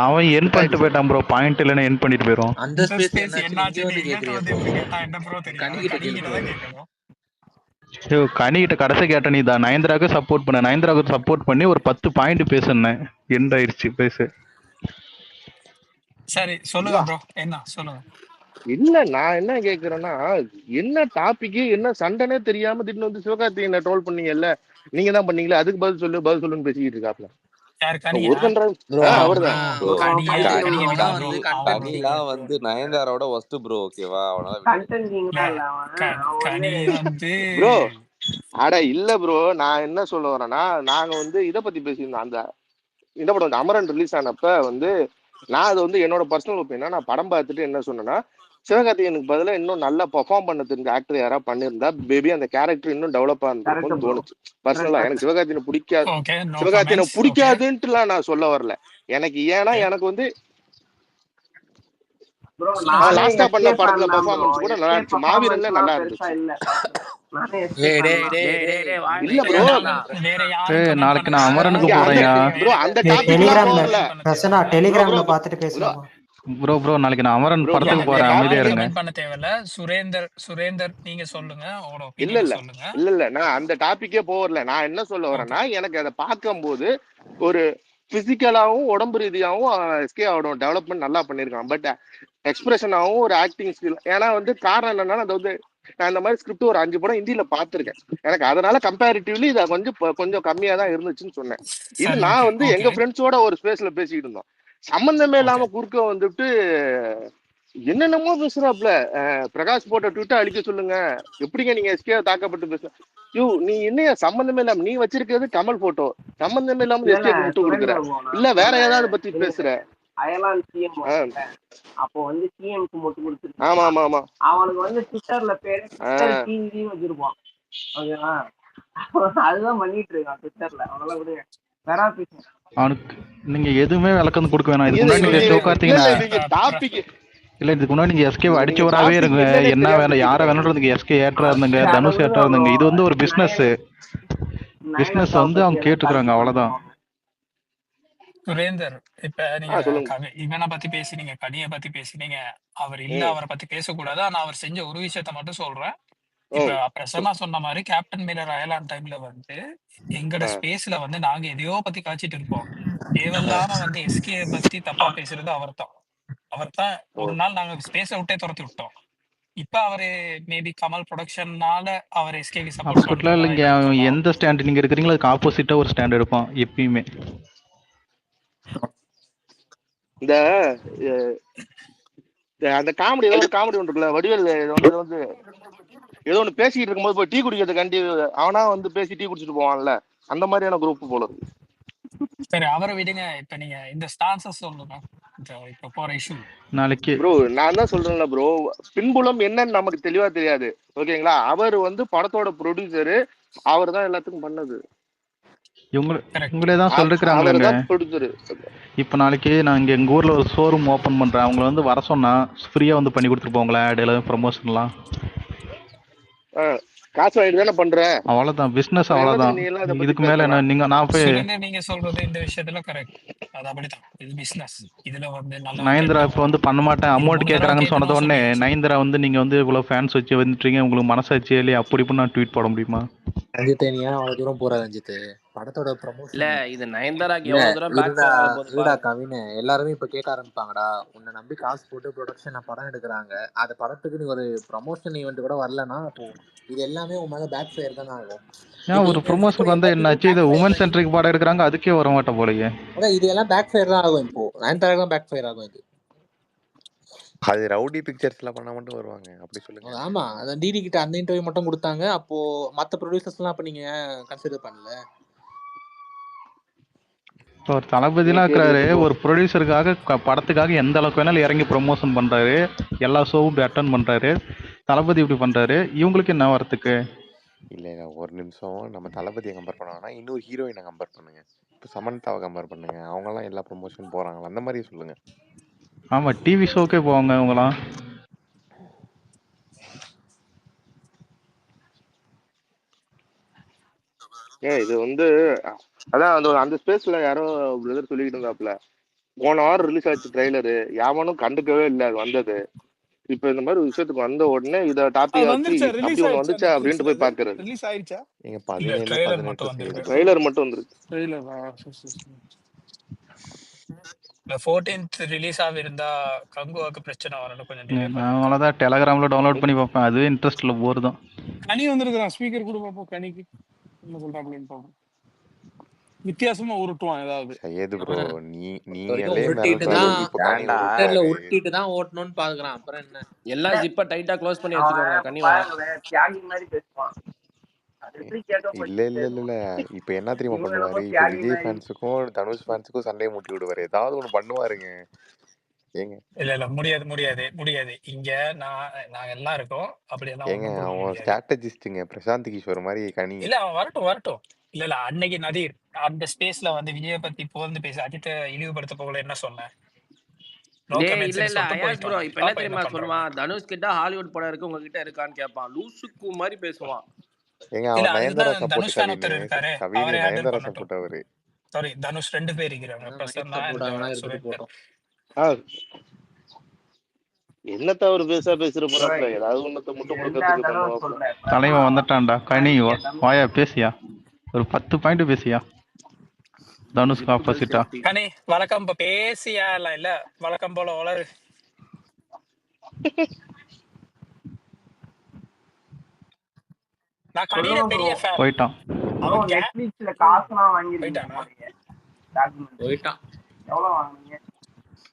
அவன் என் பண்ணிட்டு போயிட்டான் ப்ரோ. பாயிண்ட் இல்லைன்னா என் பண்ணிட்டு போயிடும். அந்த இந்த ஸ்பேஸ் ஸ்பேஸ் என்னாச்சு? இங்க என்னாச்சுன்னு வந்து எங்கிட்ட கேக்குறியா வந்து ப்ரோ? இப்படி கேட்டா என்ன ப்ரோ தெரியும்? கனி அது கிட்ட கனிகிட்ட கேளு தான் ப்ரோ. கேட்கணும். கனிகிட்ட கடைசி கேட்ட நீ தான் நயன்தாராவுக்கு சப்போர்ட் பண்ண. நயன்தாராவுக்கு சப்போர்ட் பண்ணி ஒரு 10 பாயிண்ட் பேசுனேன். எண்ட் ஆயிடுச்சு பேசு. சரி சொல்லுங்க ப்ரோ, என்ன சொல்லுங்க. இல்ல நான் என்ன கேக்குறேன்னா, என்ன டாபிக் என்ன சண்டைனே தெரியாம திடீர்னு வந்து சிவகார்த்திகேயனை ட்ரோல் பண்ணீங்கல்ல, நீங்க தான் பண்ணீங்களா? அதுக்கு பதில் சொல்லுன்னு பேசிக்கிட்டு இருக்காப்ல. யார் கனியா? ஒரு கண்டா ப்ரோ அவர்தான். ப்ரோ கனிய கனி விடுங்க தான் ப்ரோ. வந்து அவன் கண்டென்ட் ஒரு கனிலாம் வந்து நயன்தாரோட ஒஸ்ட் ப்ரோ. ஓகேவா? அவனால விடு. கண்டென்ட் கிங்ல இல்ல அவன் கனி வந்து ப்ரோ அட இல்ல ப்ரோ, நான் என்ன சொல்ல வரேன்னா, நாங்க வந்து இதை பத்தி பேசியிருந்தோம். அந்த இந்த படம் வந்து அமரன் ரிலீஸ் ஆனப்ப வந்து நான் அது வந்து என்னோட பர்சனல் ஒப்பீனியன். நான் படம் பார்த்துட்டு என்ன சொன்னேன்னா, சிவகார்த்திகேயனுக்கு பதிலாக இன்னும் நல்லா பெர்ஃபார்ம் பண்ண தெரிஞ்ச ஆக்டர் யாராவது பண்ணியிருந்தா மேபி அந்த கேரக்டர் இன்னும் டெவலப் ஆயிருக்கும்னு தோணுச்சு. பர்சனலா எனக்கு சிவகார்த்திகேயனை பிடிக்காது, ஓகே, நோ சிவகார்த்திகேயனை கமெண்ட்ஸ். ஓகே, பிடிக்காதுன்ட்டுலாம் நான் சொல்ல வரல. எனக்கு ஏன்னா எனக்கு வந்து ப்ரோ நானே லாஸ்டா பண்ண எஸ்கே படத்துல ஃபேன் தான் ப்ரோ. பெர்ஃபார்மன்ஸ் கூட நல்லா எஸ்கே இருந்துச்சு. மாவீரன்ல நல்லா பெர்ஃபார்மன்ஸ்லாம் பெருசா இருந்துச்சு. இல்ல படத்துல. நானே எஸ்கே டேய் ஃபேன் டேய் தான். டேய் இல்ல ப்ரோ, வேற யாரும் கமெண்ட் நாளைக்கு நான் பண்ணுங்க. அமரனுக்கு இங்க அந்த போறேன்யா. ப்ரோ அந்த டாபிக்லாம் டெலிகிராம்ல போகல பிரசன்னா ப்ரோ. டெலிகிராம்ல ப்ரோ பார்த்துட்டு ப்ரோ பேசலாமா? ப்ரோ நாளைக்கு நான் அமரன் ப்ரோ படத்துக்கு அந்த போறேன். அமைதியா டாபிக் இருங்க. கமெண்ட் பண்ண தேவையில்ல. சுரேந்தர் நீங்க சொல்லுங்க, உங்களோட இல்ல ஒப்பீனியன் இல்ல சொல்லுங்க. இல்ல இல்ல நான் அந்த டாபிக்கே போகல. நான் என்ன சொல்ல ஓகே, வரேன்னா, எனக்கு அதை பார்க்கும்போது ஒரு பிசிக்கலாவும் உடம்பு ரீதியாவும் எஸ்கே அவரோட டெவலப்மெண்ட் நல்லா பண்ணியிருக்கான். பட் எக்ஸ்பிரஷனாவும் ஒரு ஆக்டிங் ஸ்கில். ஏன்னா வந்து காரணம் என்னன்னா, அது வந்து நான் இந்த மாதிரி ஸ்கிரிப்ட் ஒரு 5 படம் ஹிந்தியில பார்த்துருக்கேன். எனக்கு அதனால கம்பேரிட்டிவ்லி இதை கொஞ்சம் கம்மியா தான் இருந்துச்சுன்னு சொன்னேன். இது சரி, நான் ஓகே, வந்து எங்க ஓகே, ஃப்ரெண்ட்ஸோட ஒரு ஸ்பேஸ்ல பேசிக்கிட்டு இருந்தோம். சம்பந்தமே ஓகே. இல்லாம குறுக்க வந்துட்டு என்னென்னமோ பேசுறாப்ல. பிரகாஷ் போட்ட ட்விட்டை அழிக்க சொல்லுங்க, எப்படிங்க நீங்க எஸ்கே தாக்கப்பட்டு பேச. யூ நீ என்னைய சம்பந்தமே இல்லாம நீ வச்சிருக்கிறது கமல் போட்டோ, சம்பந்தமே இல்லாம இல்ல எஸ்கேக்கு முட்டு கொடுக்குற, சுரேந்தர் ப்ரோ, இல்ல நான் வேற சொல்றேன் ஏதாவது பத்தி இருங்க. பேசுற. அயலான் சிஎம் ஆ, அப்போ வந்து சிஎம்க்கு மட்டும் ஆமா கொடுத்துருக்கான். ஆமா ஆமா. அவனுக்கு வந்து ட்விட்டர்ல பேரு ஆ, ட்விட்டர் டிவி வச்சிருப்பான். ஓகேவா? அதுதான் பண்ணிட்டு இருக்கான் ட்விட்டர்ல. அவனால விடுங்க. வேற பேசுங்க. அவனுக்கு நீங்க எதுவுமே விளக்கம் கொடுக்க வேணாம். இதுக்கு இது முன்னாடி நீங்க நீங்க இல்ல சிவகார்த்திகேயனை இல்ல நீங்க டாபிக் இல்ல இதுக்கு முன்னாடி நீங்க எஸ்கே நீங்க அடிச்சவராவே டாபிக் இருங்க. என்னன்னே என்ன தெரியாம வேலை யார பேசிட்டு வேணுன்றதுக்கு எஸ்கே ஏற்றா இருந்துங்க, அதை தனுஷ் ஏற்றா விடுங்க ப்ரோ. இருந்துங்க. இது வந்து ஒரு பிசினஸ். பிசினஸ் நயனத்தாவை வந்து பத்தி அவங்க எல்லாம் கேட்டுக்கிறாங்க, கருத்து அவ்வளவுதான். சொல்லுவாங்க. சுரேந்தர், இப்ப நீங்க சொல்லுங்க. இவனை பத்தி பேசினீங்க, கனியை பத்தி பேசினீங்க. அவர் இல்ல, ம் அவரை பத்தி பேசக்கூடாது. ஆனா அவர் செஞ்ச ஒரு விஷயத்த மட்டும் சொல்றேன். இப்ப ம் பிரசன்னா சொன்ன மாதிரி கேப்டன் மில்லர் அயர்லாந்து டைம்ல வந்து எங்கட ஆ, ஸ்பேஸ்ல வந்து நாங்க எதையோ பத்தி காய்ச்சிட்டு இருப்போம். ஆ, தேவையில்லாம வந்து எஸ்கே பத்தி தப்பா பேசுறது அவர்தான் ஓ ஒரு நாள் நாங்க ஸ்பேஸ விட்டே துரத்தி விட்டோம். இப்ப அவரு மேபி கமல் ப்ரொடக்ஷன்னால அவர் எஸ்கேக்கு சப்போர்ட் அப்படிலாம் பண்றதா இல்லைங்க. அவன் இருக்கலாம். எந்த ஸ்டாண்ட் நீங்க இருக்கிறீங்களோ அதுக்கு ஆப்போசிட்டா ஒரு ஸ்டாண்ட் எடுப்பான் எப்பயுமே. இந்த அந்த காமெடி ஏதோ ஒரு காமெடி ஒன்று இருக்குல்ல, வடிவேல் ஏதோ வந்து ஏதோ ஒன்று பேசிக்கிட்டு இருக்கும்போது போய் டீ குடிக்கிறதுக்காண்டி அவனா வந்து பேசி டீ குடிச்சிட்டு போவான்ல, அந்த மாதிரியான குரூப் போல இருக்கு. சரி, அவரை விடுங்க. இப்ப நீங்க இந்த ஸ்டான்சஸ் சொல்லுங்க, இப்ப போற இஷ்யூ. நாளைக்கு ப்ரோ நான் தான் சொல்றேன்ல ப்ரோ, பின்புலம் என்னன்னு நமக்கு தெளிவா தெரியாது. ஓகேங்களா? அவர் வந்து படத்தோட ப்ரொடியூசரு, அவர் தான் எல்லாத்துக்கும் பண்ணது. உங்களே தான் அவர் சொல்லிருக்கிறாங்களேங்க. தான் ப்ரொடியூசரு. இப்போ நாளைக்கு நான் இங்கே எங்கள் ஊரில் ஒரு ஷோரூம் ஓப்பன் பண்ணுறேன். அவங்கள வந்து வர சொன்னால் ஃப்ரீயாக வந்து பண்ணி கொடுத்துட்டு போங்களேன். ஆட் எல்லாம் ப்ரமோஷன்லாம். காசு வாங்கிட்டு தானே பண்ற, அவ்வளோதான் பிஸ்னஸ், அப்புறம் அவ்வளோதான். என்னத்துக்கு நீ எல்லாம் இதை பத்தி இதுக்கு மேலே என்ன பேசலாம்? நீங்கள் நான் போய் சுரேந்தர், நீங்க சொல்றது இந்த விஷயத்துல கரெக்ட். அது அப்படித்தான். இது பிசினஸ். இதுல வந்து நல்ல நயன்தரா இப்போ வந்து பண்ண மாட்டேன் இது அமௌண்ட் முடிஞ்ச அளவுக்கு கேட்குறாங்கன்னு சொன்னது ஏத்தணும்னு உடனே சொல்லியாச்சு. நயன்தரா வந்து நீங்கள் வந்து இவ்வளோ ஃபேன்ஸ் வச்சு வந்துட்டீங்க, உங்களுக்கு மனசாட்சி இல்லையா அப்படி இப்படி நான் ட்வீட் போட முடியுமா? ரஞ்சித் நீ ஏன் அவ்வளவு தூரம் போற ரஞ்சித்? படத்தோட இல்ல ப்ரமோஷன். இது நயன்தாராக்கு இல்ல எவ்வளவு தூரம் பேக் இருடா ஃபயர் ஆக போகுது இருடா பாருங்க. கவின், எல்லாருமே இப்ப கேட்க ஆரம்பிப்பாங்கடா, உன்னை நம்பி காசு போட்டு ப்ரொடக்ஷன் படம் எடுக்கிறாங்க, அது படத்துக்கு நீ ஒரு ப்ரமோஷன் ஈவெண்ட் கூட வரலன்னா அப்போ இது எல்லாமே உன் மேல பேக் ஃபயர் தானே ஆகும். ஏன் இப்போ ஒரு இந்த ப்ரொமோஷனுக்கு வந்தா எல்லாத்துக்கும் என்னாச்சு? பேக் இது ஃபயர் உமன் தான். சென்ட்ரிக் படம் எடுக்கிறாங்க, அதுக்கே வர மாட்டேன் போலயே. அதான் இது எல்லாம் பேக் ஃபயர் தான் ஆகும். இப்போ நயன்தாரா தான் பேக் ஃபயர் ஆகும் இது. அது ரவுடி பிக்சர்ஸ்ல பண்ணா மட்டும் வருவாங்க, அப்படி சொல்லுங்க. ஆமா, அதான் டிடி கிட்ட அந்த இன்டர்வியூ மட்டும் கொடுத்தாங்க. அப்போ மத்த ப்ரொடியூசர்ஸ் எல்லாம் அப்ப நீங்க கன்சிடர் பண்ணல. இப்போ ஒரு தளபதிலாம் இருக்கிறாரு, ஒரு ப்ரொடியூசருக்காக படத்துக்காக எந்த அளவுக்கு வேணாலும் இறங்கி ப்ரொமோஷன் பண்ணுறாரு, எல்லா ஷோவும் அட்டன் பண்ணுறாரு. தளபதி இப்படி பண்ணுறாரு, இவங்களுக்கு என்ன வரத்துக்கு? இல்லை இல்லை, ஒரு நிமிஷம். நம்ம தளபதியை கம்பேர் பண்ணோம்னா இன்னொரு ஹீரோயினை கம்பேர் பண்ணுங்க. இப்போ சமந்தாவை கம்பேர் பண்ணுங்க, அவங்கெல்லாம் எல்லா ப்ரொமோஷன் போகிறாங்களா, அந்த மாதிரி சொல்லுங்க. ஆமாம், டிவி ஷோக்கே போவாங்க அவங்களாம். இது வந்து அதான் அந்த ஸ்பேஸ்ல யாரோ பிரதர் சொல்லிட்டு இருந்தாப்ல, போன வாரம் ரிலீஸ் ஆச்சு ட்ரெய்லரு, யாவனும் கண்டுக்கவே இல்லை அது வந்தது. இப்ப இந்த மாதிரி ஒரு விஷயத்துக்கு வந்த உடனே இதை டாபிக் ஆக்கி அப்படி ஒண்ணு வந்துச்சா அப்படின்ட்டு போய் பாக்குறது. ரிலீஸ் ஆயிடுச்சா? எங்க இல்ல 17 ட்ரெய்லர் 18 மட்டும் வந்திருக்கு. ட்ரெய்லர் மட்டும் வந்துருக்கு. இந்த 14th ரிலீஸ் ஆகிருந்தா கங்குவாக்கு பிரச்சனை வரணும், கொஞ்சம் டிலே நான் பண்ணிருக்காங்க. அவ்வளோதான் டெலகிராமில் டவுன்லோட் பண்ணி பார்ப்பேன், அதுவே இன்ட்ரெஸ்ட் இல்லை, போர் தான். கனி வந்திருக்கிறான், ஸ்பீக்கர் கூட பார்ப்போம். கனிக்கு என்ன சொல்றாப்லன்னு பார்ப்போம். வித்தியாசமா உருட்டுவான் ஏதாவது. சையது ப்ரோ, நீங்களே உருட்டிட்டு மிரட்டுற தான் அளவுக்கு இப்போ கனி ட்விட்டர்ல உருட்டுறாரு. உருட்டிட்டு தான் ஓட்டணும்னு பாக்குறான். அப்புறம் என்ன, எல்லாம் ஜிப்பை டைட்டா க்ளோஸ் பண்ணி வச்சுக்கோங்க. கனி பாருங்களேன், தியாகி மாதிரி பேசுவான். அது எப்படி கேட்க இல்ல இல்ல இல்ல இல்ல, இப்போ என்ன தெரியுமா பண்ணுவாரு? இப்போ விஜய் ஃபேன்ஸுக்கும் தனுஷ் ஃபேன்ஸுக்கும் சண்டையை மூட்டி விடுவாரு, ஏதாவது ஒண்ணு பண்ணுவாருங்க. ஏங்க இல்ல இல்ல, முடியாது முடியாது முடியாது. இங்க நாங்க எல்லாம் இருக்கோம், அப்படி எல்லாம் ஏங்க ஒண்ணும் புடுங்க அவன் முடியாது. ஸ்ட்ராட்டஜிஸ்ட்டுங்க, பிரசாந்த் கிஷோர் மாதிரி கனி. இல்ல அவன் வரட்டும். இல்ல இல்ல, அன்னைக்கு நதீர் அந்த ஸ்பேஸ்ல வந்து விஜய பத்தி புகழ்ந்து பேசி அஜித்தை இழிவுபடுத்த போகல, என்ன சொன்னேன்? நோ டேய் கமெண்ட்ஸ் இல்ல இல்ல சொல்லிட்டு அயாஸ் ப்ரோ, போயிட்டான். இப்ப என்ன பாப்பா என்ன தெரியுமா பண்றாங்க. சொல்லுவான்? தனுஷ் கிட்ட ஹாலிவுட் படம் இருக்கு, உங்ககிட்ட இருக்கான்னு கேட்பான். லூசுக்கு மாதிரி பேசுவான். ஏங்க இல்ல அவன் நயன்தாரா அதுக்குதான் சப்போர்ட் தனுஷ் ஃபேன் ஒருத்தர் கவினு இருக்காரு, கவினு அவரே ஹேண்டில் நயன்தாரா பண்ணட்டும். சப்போர்ட் அவரு. சாரி, தனுஷ் 2 பேர் இருக்கிறாங்க, பிரசன்னா அண்ட் போட்டாங்கன்னா எடுத்துட்டு சுரேந்தர். போட்டோம். என்ன தவறு பேசுற போறாப்ல, ஏதாவது ஒண்ணத்தை மட்டும் கொடுக்கறதுக்கு பண்ணுவாப்ல. தலைவன் வந்துட்டான்டா. கனி வாயா பேசியா, ஒரு 10 பாயிண்ட் பேசியா தனுஷ்க்கு ஆப்போசிட்டா. கனி வழக்கம் பேசியா இல்ல வழக்கம் போல வளரு. நான் கனியில பெரிய ஃபேன். போயிட்டான். அவன் நெட்ஃபிளிக்ஸ்ல காசுலாம் வாங்கிருக்கீங்க போயிட்டானா? போலயே. டாக்குமெண்ட் போயிட்டான். எவ்வளவு வாங்குனீங்க?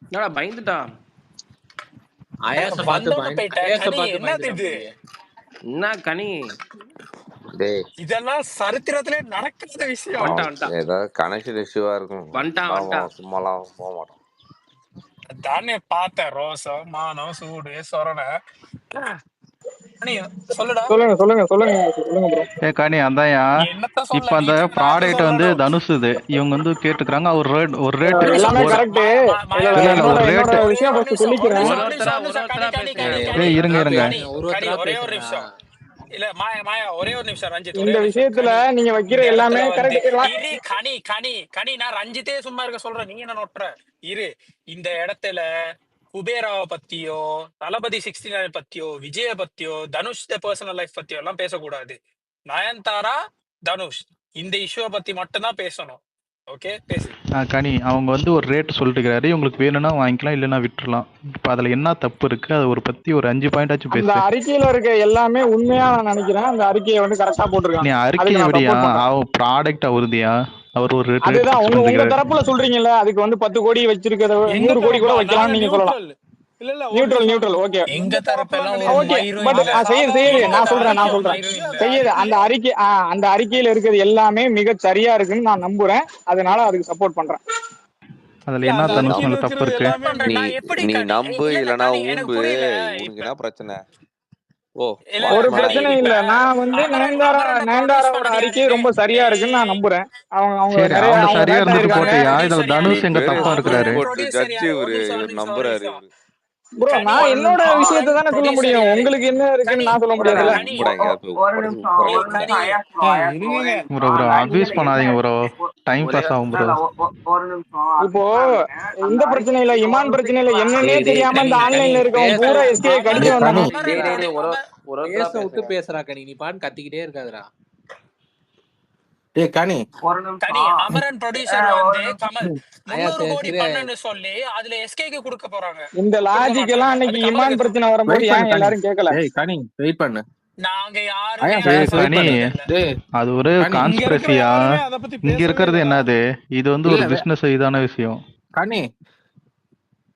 என்னடா பயந்துட்டான்? அயாச பார்த்து வந்தோன்னு போயிட்டேன். அயாச கனி பார்த்து என்னது இது? என்ன கனி? டேய் இதெல்லாம் சரித்திரத்திலே நடக்காத விஷயம். வந்துட்டான். ஏதாவது கனெக்ஷன் இஷ்யூவா இருக்கும், வந்துட்டான். சும்மாலாம் போக மாட்டோம். தானே பார்த்தேன், ரோசம் மானம் சூடு சொரணை. கனி சொல்லுடா. சொல்லுங்க ப்ரோ. ஏ கனி அதான்யா, என்னத்த சொல்ல, இப்போ அந்த வீட்டுக்கு நான் ப்ராடக்ட் வந்து சொல்லணும். தனுஷ் இது, இவங்க வந்து கேட்டுக்கிறாங்க. அவர் ஒரு ரேட் எல்லாமே ஒரு கரெக்ட். மாயா, இல்ல இல்ல ஒரு ரேட். என்னோட விஷயம் ஃபர்ஸ்ட் சொல்லிக்கிறேன். ஒரு நிமிஷம், ஏய் இருங்க ஒரே ஒரு நிமிஷம். இல்ல மாயா ஒரே ஒரு நிமிஷம். ரஞ்சித் இந்த விஷயத்துல நீங்க வைக்கிற எல்லாமே கரெக்ட். இரு கனி நான் ரஞ்சித்தே சும்மா இருக்க சொல்றேன், நீங்க என்ன நோட்டுற இரு. இந்த இடத்துல குபேராவை பத்தியோ, தளபதி 69 பத்தியோ, விஜய பத்தியோ, தனுஷ் பர்சனல் லைஃப் பத்தியோ எல்லாம் பேசக்கூடாது. நயன்தாரா தனுஷ் இந்த இஷ்யூவை பத்தி மட்டும்தான் பேசணும். ஓகே பேசு. கனி அவங்க வந்து ஒரு ரேட் சொல்லிட்டுக்கிறாரு, உங்களுக்கு வேணும்னா வாங்கிக்கலாம், இல்லைன்னா விட்டுறலாம். இப்போ அதுல என்ன தப்பு இருக்கு? அதை ஒரு பத்தி ஒரு 5 பாயிண்ட் ஆச்சு பேசு. அந்த அறிக்கையில இருக்க எல்லாமே உண்மையா நான் நினைக்கிறேன். அந்த அறிக்கையை வந்து கரெக்டா போட்டுருக்காங்க. நீ அறிக்கை எப்படியா? அவ ப்ராடக்ட் அவருதியா, அவர் ஒரு ரேட் அதுதான் உங்க தரப்புல சொல்றீங்கல்ல, அதுக்கு வந்து 10 கோடி வச்சிருக்கிறத 100 கோடி கூட வைக்கலாம் நீங்க சொல்லலாம். Neutral okay. எங்க தரப்பெல்லாம் ஒரு ஓகே மயிரும் பட் இல்ல. செய்யுது நான் சொல்றேன் செய்யுது. அந்த அறிக்கையில இருக்கிறது எல்லாமே மிக சரியா இருக்குன்னு நான் நம்புறேன். அதனால அதுக்கு சப்போர்ட் பண்றேன். அதுல என்ன தனுஷ் மேல தப்பு இருக்கு? நீ நம்பு இல்லனா ஊம்பு, உனக்கு என்ன பிரச்சனை? ஒரு பிரச்சனை இல்ல. நான் வந்து நயன்தாராவோட அறிக்கை ரொம்ப சரியா இருக்குன்னு நான் நம்புறேன். அவங்க சரி, நிறைய அவங்க சரியா இருந்துட்டு போட்டியா? இருக்காங்க. இதுல தனுஷ் எங்க தப்பா இருக்கிறாரு? ஜட்ஜ் இவரு நம்புறாரு. ப்ரோ நான் என்னோட விஷயத்தை தானே சொல்ல முடியும், உங்களுக்கு என்ன இருக்குன்னு நான் சொல்ல முடியாதுல்ல. ப்ரோ அபியூஸ் பண்ணாதீங்க ப்ரோ, டைம் பாஸ் ஆகும் ப்ரோ. இப்போ இந்த பிரச்சனையில இமான் பிரச்சனையில என்னன்னே தெரியாம இந்த ஆன்லைன்ல இருக்கவங்க பூரா எஸ்கே கடிச்சு வந்தானே. பேச விட்டு பேசுறா கனி, நீ பாட்டு கத்திக்கிட்டே இருக்காதுடா. டேய் கனி ஒரு கனி நிமிஷம் அமரன் ப்ரொடியூசர் ஒரு வந்து நிமிஷம் கமல் ஐயா 300 கோடி சரி பண்ணுன்னு சொல்லி அதுல எஸ்கேக்கு கொடுக்க போறாங்க, இந்த கொடுக்க லாஜிக் எல்லாம் மாட்டாங்க. அன்னைக்கு அது இமான் கமலுக்கு தான். பிரச்சனை வரும்போது வெயிட் பண்ணு ஏன் கனி. எல்லாரும் கேட்கல? டேய் கனி வெயிட் பண்ணு. நாங்க ஐயா யாருமே சரி அதை வெயிட் கனி பண்ணு. பண்றது இல்ல. டேய் அது ஒரு கனி இங்க இருக்கிற கான்ஸ்பிரசியா? யாருமே அதை பத்தி இங்க பேசவே இருக்கிறது இல்லடா. என்னது? இது வந்து இல்ல ஒரு பிசினஸ் இதான விஷயம். கனி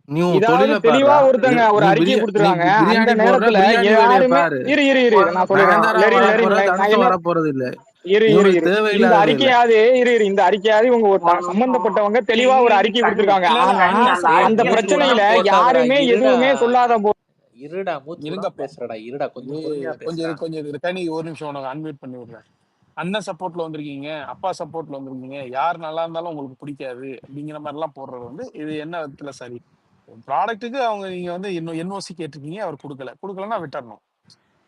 நீ உன் இதாவது தொழில தெளிவா பாருடா. ஒருத்தங்க ஒரு நீ அறிக்கையை கொடுத்துருக்காங்க. அந்த பிரியாணி போடுற, நேரத்துல பிரியாணி வேலையை யாருமே பாரு. இரு ஒரு நான் சொல்லிடுறேன். நயன்தாரா லெரின் வரப்போற, நான் தனுஷும் என்ன வரப்போறது இல்ல. இரு இவங்களுக்கு இந்த தேவையில்லாத வேலை. அறிக்கையாவது இந்த அறிக்கையாவது இவங்க ஒரு நிமிஷம் சம்பந்தப்பட்டவங்க தெளிவா ஒரு அறிக்கை கனி கொடுத்திருக்காங்க. இல்ல இல்ல ஆனா கனி அதான் அந்த அந்த அறிக்கையை பிரச்சனையில போட்டாங்கடா. யாருமே இருடா எதுவுமே சொல்லாத போது இருடா மூச்சு விடாம இருங்கப்பா, பேசுறடா. இருடா கொஞ்சம் பொறுமையா கொஞ்சம் பேசுறா. கொஞ்சம் கனி ஒரு நிமிஷம் உனக்கு அன்மியூட் பண்ணி விடுறேன். அண்ணன் சப்போர்ட்ல வந்திருக்கீங்க, அப்பா சப்போர்ட்ல வந்திருக்கீங்க, யார் நல்லா இருந்தாலும் உங்களுக்கு பிடிக்காது அப்படிங்கிற மாதிரி எல்லாம் போடுறது வந்து இது என்ன விதத்துல சரி? ப்ராடக்ட்டுக்கு அவங்க நீங்க வந்து இன்னும் என்ஓசி கேட்டிருக்கீங்க, அவர் கொடுக்கலன்னா விட்டுறணும்.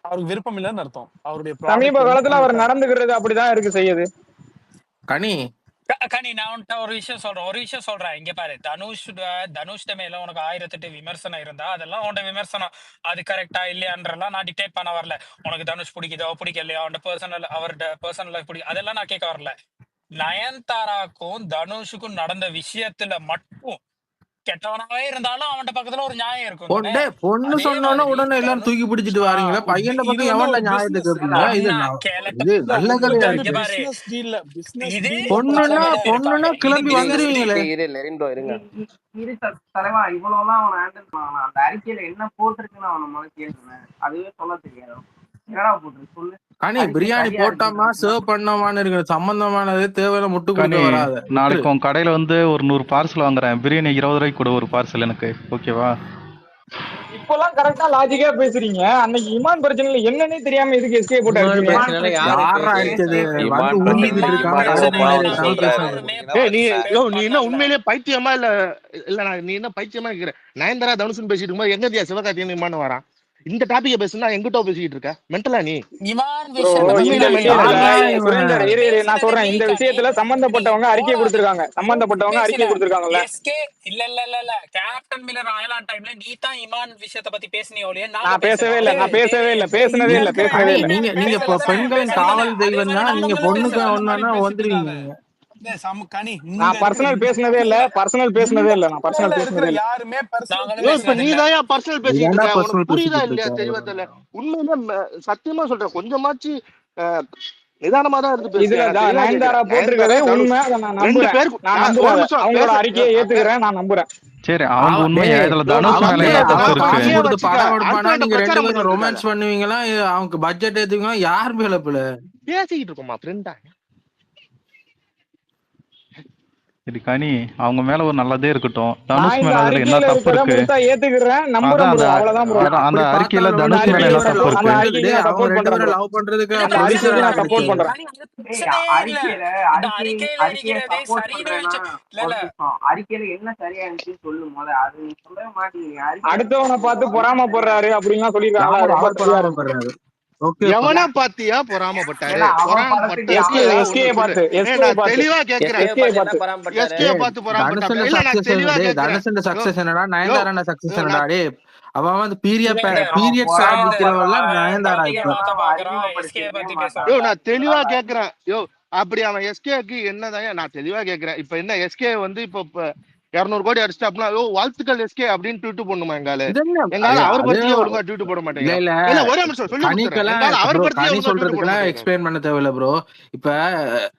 அவருக்கு விருப்பம் இல்லைன்னு அர்த்தம். அவருடைய சமீப ப்ராடக்ட் வந்து காலத்துல உங்க அவர் நடந்துக்கிறது அப்படிதான் இருக்கு செய்யுது. கனி கனி நான் உன்கிட்ட ஒரு விஷயம் சொல்றேன். இங்க பாரு, தனுஷ் மேல உனக்கு 1008 விமர்சனம் இருந்தா அதெல்லாம் உன்ட விமர்சனம். அது கரெக்டா இல்லையான்றலாம் நான் டிக்டேட் பண்ண வரல. உனக்கு தனுஷ் பிடிக்குதோ பிடிக்கலையா, அவர்கிட்ட பர்சனல் அதெல்லாம் நான் கேட்க வரல. நயன்தாராக்கும் தனுஷுக்கும் நடந்த விஷயத்துல மட்டும் கெட்டவனாவே இருந்தாலும் அவன்கிட்ட பக்கத்துல ஒரு நியாயம் இருக்கும் தானே. டேய் பொண்ணு அதே சொன்னோன்னு மாதிரி உடனே எல்லாரும் தூக்கி பிடிச்சிட்டு வாரீங்களா? பையன் இது பக்கம் வந்து எவன்டா ஒரு நியாயத்தை பிசினஸ் கேட்பீங்க? இது அண்ணா இது இல்ல, நல்ல உங்களுக்கு கதையா வந்து இங்க இருக்கு. பாரு, பிசினஸ் இது டீல்ல பொண்ணுன்னா பிரச்சனை ஒருத்தவங்க தான். இருப்பாங்க. பொண்ணுன்னா இது கிளம்பி பிசினஸ் டீல். வந்துருவீங்களே. லெரின் ப்ரோ இருங்க. இரு தலைவா இவ்வளவுலாம் அவனை ஹேண்டில் பண்ணலாம். அந்த அறிக்கையில என்ன போட்டிருக்குன்னு அவனை முதல்ல கேட்குறேன். அதுவே சொல்ல தெரியாது. என்னடா போட்டிருக்கு சொல்லு. கனி அறிக்கை பிரியாணி சரியா போட்டாமா இருக்குன்னு சர்வ் பண்ணமான்னு இருக்கு. சம்பந்தமானது தேவையில்ல முட்டு கனி கொடுக்க வராத. விட்டுரு. நாளைக்கு உன் கடையில வந்து ஒரு 100 பார்சல் வாங்குறேன். பிரியாணி 20 ரூபாய்க்கு கொடு ஒரு பார்சல் எனக்கு, ஓகேவா? இப்பெல்லாம் கரெக்டா லாஜிக்கா பேசுறீங்க. அன்னைக்கு இமான் பிரச்சனையில என்னன்னே தெரியாம எதுக்கு எஸ்கே போட்டு இமான் அடிச்சீங்க? இமான் பிரச்சனைல பிரச்சனை யாரு யாரா பேசு? அடிச்சது? வந்து இமான் ஊம்பிக்கிட்டு பிரச்சனை இமான் இருக்காங்க. இமான் அதுக்கு ஒரு முன்னாடி பிரச்சனையில பாவம் தமிழ் நான் சொல்றாரு. பேசுவாங்க. யாருமே நீங்க நீ பார்ட்டிசிபேட் நீ என்ன பண்ணல. உண்மையிலேயே பைத்தியமா இல்ல நான் நீ என்ன பைத்தியமா இருக்கிற? நயன்தாரா தனுஷன் பேசிட்டு இருக்கும்போது எங்கதியா சிவகார்த்திகேயன் இமான் வரான்? இந்த டாபிக்க பேசுனா எங்கிட்ட பேசிக்கிட்டு இருக்க? மென்டலா நீ? இமான் ப்ரோ விஷயத்தை பத்தி இந்த உண்மையிலே நாங்க மென்டலா விஷயத்துல நீ? யாரா யாருமே இவன்? சுரேந்தர் நீ நான் பேசினது சொல்றேன். நீ இந்த கனி விஷயத்துல கனி சம்பந்தப்பட்டவங்க அறிக்கை போடாது. கொடுத்திருக்காங்க. நீ சம்பந்தப்பட்டவங்க அறிக்கை பேசின கொடுத்திருக்காங்கல்ல. எஸ்கே இல்ல கேப்டன் மில்லர் அயலான் டைம்ல நீ தான் இமான் விஷயத்தை பத்தி பேசினியோ இல்லையா? நாங்க நான் பேசவே பேசல. இல்ல டேய் பேசினதே இங்க இல்ல இருக்கிற கனி இல்ல. நீங்க நீங்க பேசல தானே, பெண்களின் பேசல தானே. காவல் அதே தெய்வம் மாதிரி தான். நீங்க நாங்களும் பொண்ணுக்கு பேசல. அந்த மாதிரி ஒண்ணுன்னா பேசிட்டு இருக்காத. வந்துருவீங்க. கனி இங்க நான் இருக்கிற பர்சனல் இந்த பேசினதே இல்ல. இந்த பேனல்ல இருக்கிற யாருமே பர்சனல் நாங்களும் யோ இப்ப பேசினது நீ இல்ல. தான் பர்சனல் பேசிக்கிட்டு ஏன்டா இருக்க. உனக்கு பர்சனல் புரியுதா பேசிக்கிட்டு இல்லையா? இருக்க? தெளிவா தெரியல. உண்மையிலே சத்தியமா சொல்றேன், கொஞ்சமாச்சு நிதானமா தான் இருந்து பேசு. இதுல நான் தெளிவா நயன்தாரா கேக்குறேன். போட்டிருக்கிறது நயன்தாரா தனுஷ் உண்மை. அதை நான் ரெண்டு நம்புறேன். பேருக்கு நான் ஒரு நம்புறேன். நிமிஷம் அவங்களோட அறிக்கையை ஏத்துக்கிறேன். நான் நம்புறேன். சரி, அவங்க உண்மையா? டேய் இதுல யோ நீ தனுஷ் மேல நம்பு. என்ன தப்பு அவன் இருக்கு? காசு அப்படியே கொடுத்து வச்சுக்க. படம் எடுப்பானா? அடுத்தவன்ட்ட நீங்க ரெண்டு பிரச்சாரம் பேரும் பண்ணிட்டு இருக்காத. ரொமான்ஸ் பண்ணுவீங்களா? அவனுக்கு பட்ஜெட் ஏத்துவீங்களா? யார் மேலப்புல? பேசிக்கிட்டு இருக்கோமா ஃப்ரெண்டா? சரி கனி, அவங்க மேல ஒரு நல்லதே இருக்கட்டும். நான் தனுஷ் இந்த மேல அதுல என்ன அறிக்கையில தப்பு இருக்கிறத இருக்கு? முழுசா ஏத்துக்கிறேன். நம்புறேன் அதான் அந்த ப்ரோ. அவ்வளவுதான் ப்ரோ. அந்த அப்படி அறிக்கையில பார்த்தா அந்த தனுஷ் மேல அறிக்கைக்கு என்ன நான் தப்பு சப்போர்ட் இருக்கு? அந்த அறிக்கைக்கு டேய் நான் அவங்க சப்போர்ட் ரெண்டு பண்றேன் பேரும் ப்ரோ. லவ் பண்றதுக்கு அந்த அது ப்ரொடியூசர் அறிக்கைக்கு ஆட நான் சப்போர்ட் அடிச்சது. பண்றேன். கனி, அது ஏய் பிரச்சனையே இல்ல. அந்த அறிக்கையில அறிக்கையில அறிக்கையை இருக்கிறதே சப்போர்ட் சரின்னு பண்றேன்னா இல்ல ஒரு இல்ல நிமிஷம். அறிக்கையில என்ன சரியா இருந்துச்சுன்னு சொல்லு முதல்ல. அது நீ சொல்லவே மாட்டேங்கிறீங்க. அறிக்கையில அடுத்தவனை பார்த்து பொறாமப்படுறாரு அப்படின்லாம் சொல்லியிருக்காங்களா? யார் ரொம்ப அவர் சரியா இருந்துச்சு. பொறாமப்படுறாரு? ஓகே எவனா பாத்தியா பொறாமப்பட்டாரு? ஏன்னா அவன் படத்துக்கு பொறாமப்பட்டதுக்கு ஏதாவது ஒண்ணு எஸ்கே சொல்லு. பார்த்து நான் தெளிவா கேக்குறேன். எஸ்கே பார்த்து என்ன பராமப்பட்டாரு? எஸ்கே பார்த்து பொறாமப்பட்டாப்ல. தனுஷன் இல்ல நான் சக்சஸ் தெளிவா டேய் கேக்குறேன். தனுஷன் யோ சக்சஸ் என்னடா? யோ நயன்தாரா சக்சஸ் யோ என்னடா? டேய் அவன் வந்து பீரியட் சுரேந்தர் பீரியட் சுரேந்தர் சாதிக்கிறவன்ல பொறாமப்படுறவன் நயன்தாரா பௌதிக இப்ப. பலத்தை பாக்குறான், எஸ்கே அறிமுகப்படுத்திருக்கவே பத்தி மாட்டான். யோ பேசுறான். நான் தெளிவா கேக்குறேன். யோ அப்படி அவன் எஸ்கேக்கு என்னதான் நான் தெளிவா கேக்குறேன். இப்ப என்ன எஸ்கே வந்து இப்ப 200 கோடி அடிச்சுட்டு அப்படின்னா யோ வாழ்த்துக்கள் எஸ்கே அப்படின்னு ட்வீட் பண்ணுமா? எங்கால இது என்ன எங்கால அவர் அது பத்தியே ஒழுங்கா ட்வீட் போட இல்ல மாட்டேங்கிறான். இல்ல இல்ல ஒரே நிமிஷம் சொல்லி கொடுத்துறேன். கணிக்கெல்லாம் எங்கால அவர் ப்ரோ பத்தியே கனி ஒழுங்கா ட்வீட் போட சொல்றதுக்கெல்லாம் மாட்டேங்கிறாரு. எக்ஸ்பிளைன் பண்ண தேவையில்ல ப்ரோ. இப்ப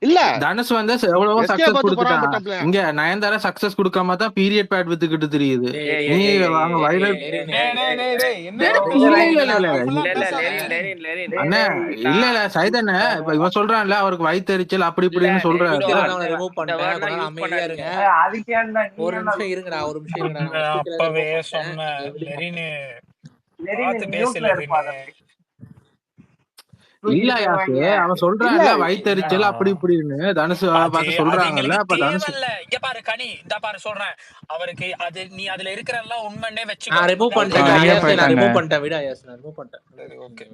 இல்ல தனுஷ் வந்து எவ்வளவோ எஸ்கே சக்சஸ் பார்த்து கொடுத்துட்டான். பொறாமப்பட்டாப்ல. இங்க நயன்தாரா சக்சஸ் கொடுக்காம தான் பீரியட் பேட் வித்துக்கிட்டு தெரியுது. நீ வாங்க வைரல் என்ன இல்ல இல்ல இல்ல இல்ல அப்படிலாம் பேசாத. அண்ணே இல்ல இல்ல சைதண்ண இப்ப இவன் சொல்றான்ல அவருக்கு வயித்தெரிச்சல் அப்படி இப்படின்னு சொல்றாரு. ரிமூவ் பண்ணிட்டேன். அமைதியா இருங்க. அதுக்கேண்டா நீ ஒரு என்ன நிமிஷம் இருங்கடா. ஒரு நிமிஷம் இருங்கடா. நான் நான் ஸ்பீக்கர்ல அப்பவே ரிமூவ் பண்ணிட்டேன். சொன்னேன் நீங்க விடுங்க. லெரினு லெரின் பார்த்து மியூட்ல பேசல இருப்பா. லெரினு. இல்ல யாக்கு அவன் இல்ல சொல்றான்ல வயித்தெரிச்சல் அப்படி இப்படின்னு தனுஷ் அது பார்த்து அது சொல்றாங்கல்ல. எங்களுக்கு அப்ப தனுஷ் தேவையில்ல. இங்க பாரு கனி, இந்த பாரு சொல்றேன். அவருக்கு அது நீ அதுல இருக்கிறதெல்லாம் உண்மைன்னே வச்சுக்கோ. நான் ரிமூவ் அதாவது பண்ணிட்டேன். நீயே ஐயாஸ் நான் போயிட்டாங்க. ரிமூவ் பண்ணிட்டேன். விடு ஐயாஸ் நான் ரிமூவ் பண்ணிட்டேன். சரி, ஓகே.